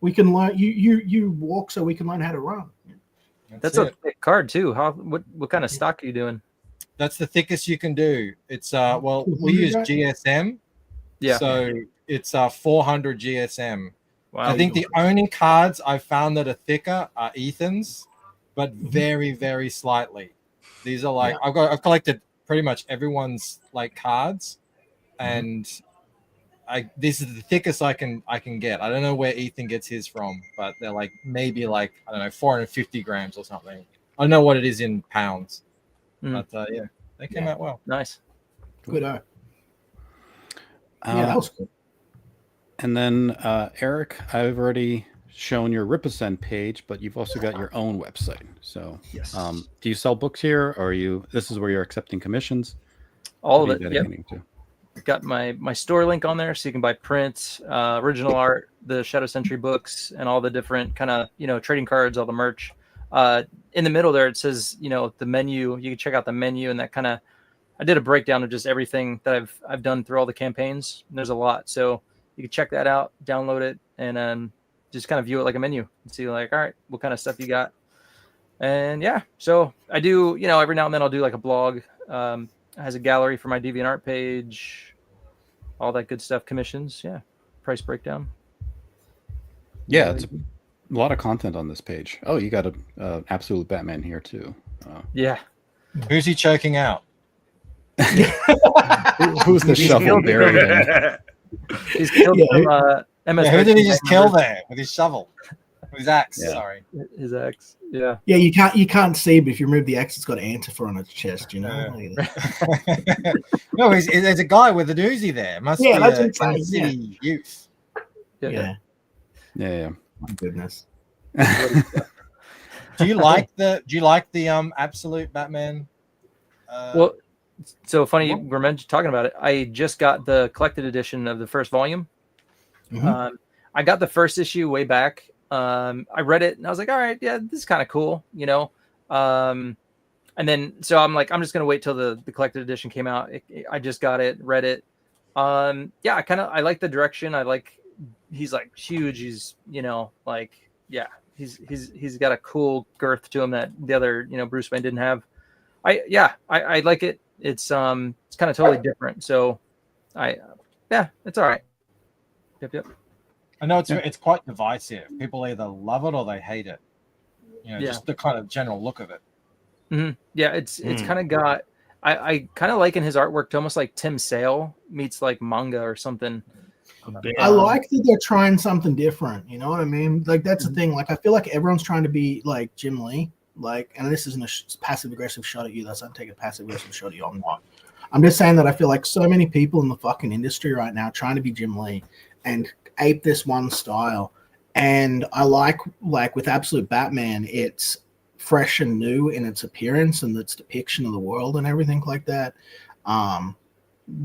we can learn. You walk, so we can learn how to run. That's a thick card too. What kind of stock are you doing? That's the thickest you can do. It's we use GSM. Yeah. So it's 400 GSM. Wow. I think the only cards I've found that are thicker are Ethan's, but very, very slightly. These are like I've collected pretty much everyone's like cards, and this is the thickest I can get. I don't know where Ethan gets his from, but they're like maybe like 450 grams or something. I don't know what it is in pounds, but they came out well. Nice, good. That was cool. And then Eric, I've already shown your Ripascend page, but you've also got your own website. So, yes. Do you sell books here, or this is where you're accepting commissions? All of it. Yep. Got my store link on there, so you can buy prints, original art, the Shadow Sentry books, and all the different kind of trading cards, all the merch. In the middle there, it says the menu. You can check out the menu, and that kind of I did a breakdown of just everything that I've done through all the campaigns. And there's a lot, so you can check that out, download it, and just kind of view it like a menu and see like, all right, what kind of stuff you got. And so I do, every now and then I'll do like a blog. It has a gallery for my DeviantArt page, all that good stuff, commissions. Price breakdown. It's a lot of content on this page. Oh, you got a absolute Batman here too. Who's he choking out? Who's the shovel buried in? He's killed some MS. Who did he just kill there with his shovel? His axe. Yeah. Sorry. His ex. Yeah. Yeah, you can't see, but if you remove the X, it's got Antifa on its chest. You know. No, there's a guy with an Uzi there. Must Yeah, be that's a insane, Kansas City youth. Yeah. Yeah. My goodness. Do you like the absolute Batman? Well, so funny we're talking about it. I just got the collected edition of the first volume. Mhm. I got the first issue way back. I read it and I was like, all right, yeah, this is kind of cool, you know. And then so I'm like, I'm just gonna wait till the collected edition came out. I just got it, read it. Yeah, I like the direction. He's like huge. He's, you know, like, yeah, he's got a cool girth to him that the other, you know, Bruce Wayne didn't have. I like it. It's kind of totally different. So it's all right. Yep. I know it's quite divisive. People either love it or they hate it. You know, just the kind of general look of it. Mm-hmm. Yeah, it's kind of got. I kind of liken his artwork to almost like Tim Sale meets like manga or something. I like that they're trying something different. You know what I mean? Like that's the thing. Like I feel like everyone's trying to be like Jim Lee. Like, and this isn't a passive aggressive shot at you. That's not taking a passive aggressive shot at you. I'm not. I'm just saying that I feel like so many people in the fucking industry right now trying to be Jim Lee and ape this one style. And I like with Absolute Batman, it's fresh and new in its appearance and its depiction of the world and everything like that.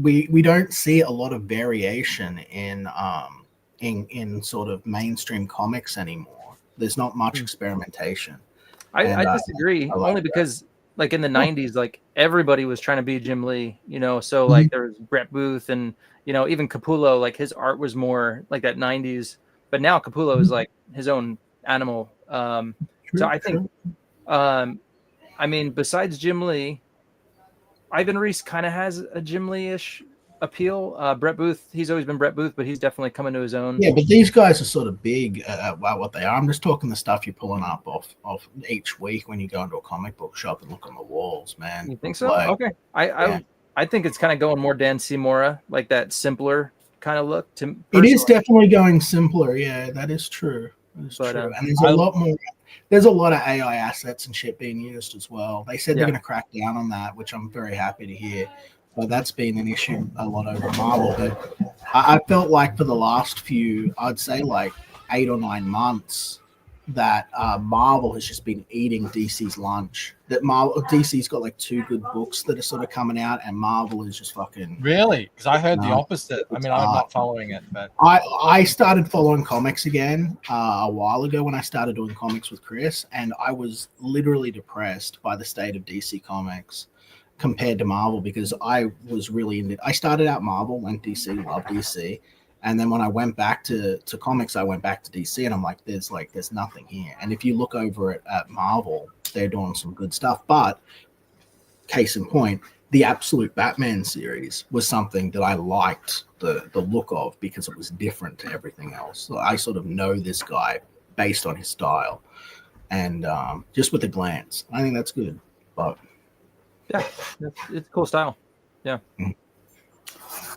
We don't see a lot of variation in sort of mainstream comics anymore. There's not much experimentation. I disagree, only because like in the 90s, like everybody was trying to be Jim Lee, you know, so like there was Brett Booth and, you know, even Capullo, like his art was more like that 90s, but now Capullo is like his own animal. So I think, I mean, besides Jim Lee, Ivan Reis kind of has a Jim Lee-ish appeal. Brett Booth, he's always been Brett Booth, but he's definitely coming to his own. Yeah, but these guys are sort of big at what they are. I'm just talking the stuff you're pulling up off each week when you go into a comic book shop and look on the walls, man. You think so? Like, okay. I think it's kind of going more Dan Seymour, like that simpler kind of look. It is definitely going simpler. Yeah, that is true. That is true. And there's a lot more. There's a lot of AI assets and shit being used as well. They said they're going to crack down on that, which I'm very happy to hear. But that's been an issue a lot over Marvel. But I felt like for the last few, I'd say like 8 or 9 months, that Marvel has just been eating DC's lunch. That DC's got like 2 good books that are sort of coming out, and Marvel is just fucking. Really? Because I heard the opposite. I mean, I'm not following it, but I started following comics again a while ago when I started doing comics with Chris, and I was literally depressed by the state of DC Comics compared to Marvel, because I was really into. I started out Marvel, went DC, loved DC. And then when I went back to comics, I went back to DC, and I'm like, there's nothing here. And if you look over at Marvel, they're doing some good stuff. But case in point, the Absolute Batman series was something that I liked the look of, because it was different to everything else. So I sort of know this guy based on his style, and just with a glance, I think that's good. But yeah, it's a cool style. Yeah. Mm-hmm.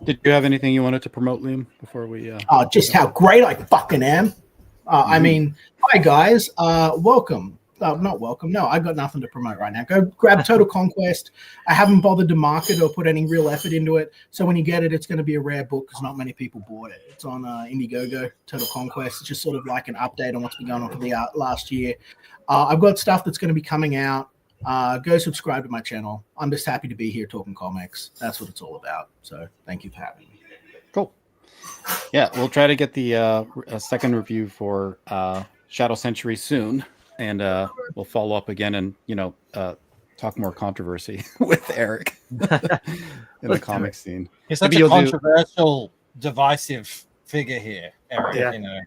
Did you have anything you wanted to promote, Liam, before we? Just how great I fucking am. I mean, hi guys. Welcome. Not welcome. No, I got nothing to promote right now. Go grab Total Conquest. I haven't bothered to market or put any real effort into it. So when you get it, it's going to be a rare book because not many people bought it. It's on Indiegogo. Total Conquest. It's just sort of like an update on what's been going on for the last year. I've got stuff that's going to be coming out. Go subscribe to my channel. I'm just happy to be here talking comics. That's what it's all about. So thank you for having me. Cool. Yeah, we'll try to get the second review for Shadow Sentry soon, and we'll follow up again and talk more controversy with Eric in the comic scene. He's such a controversial, divisive figure here, Eric. Yeah. You know,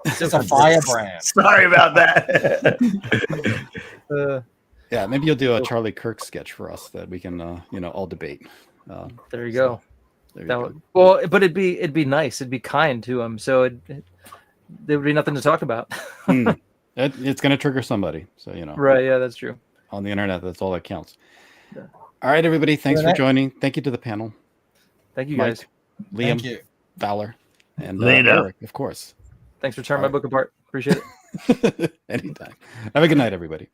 it's a firebrand. Sorry about that. Yeah, maybe you'll do a Charlie Kirk sketch for us that we can, all debate. There you go. There you go. Well, but it'd be nice. It'd be kind to him. So there would be nothing to talk about. It's going to trigger somebody. So, Right. Yeah, that's true. On the internet, that's all that counts. Yeah. All right, everybody. Thanks for joining. Thank you to the panel. Thank you, Mike, guys. Liam, Thank you. Valor, and Later. Eric, of course. Thanks for tearing my book apart. Appreciate it. Anytime. Have a good night, everybody.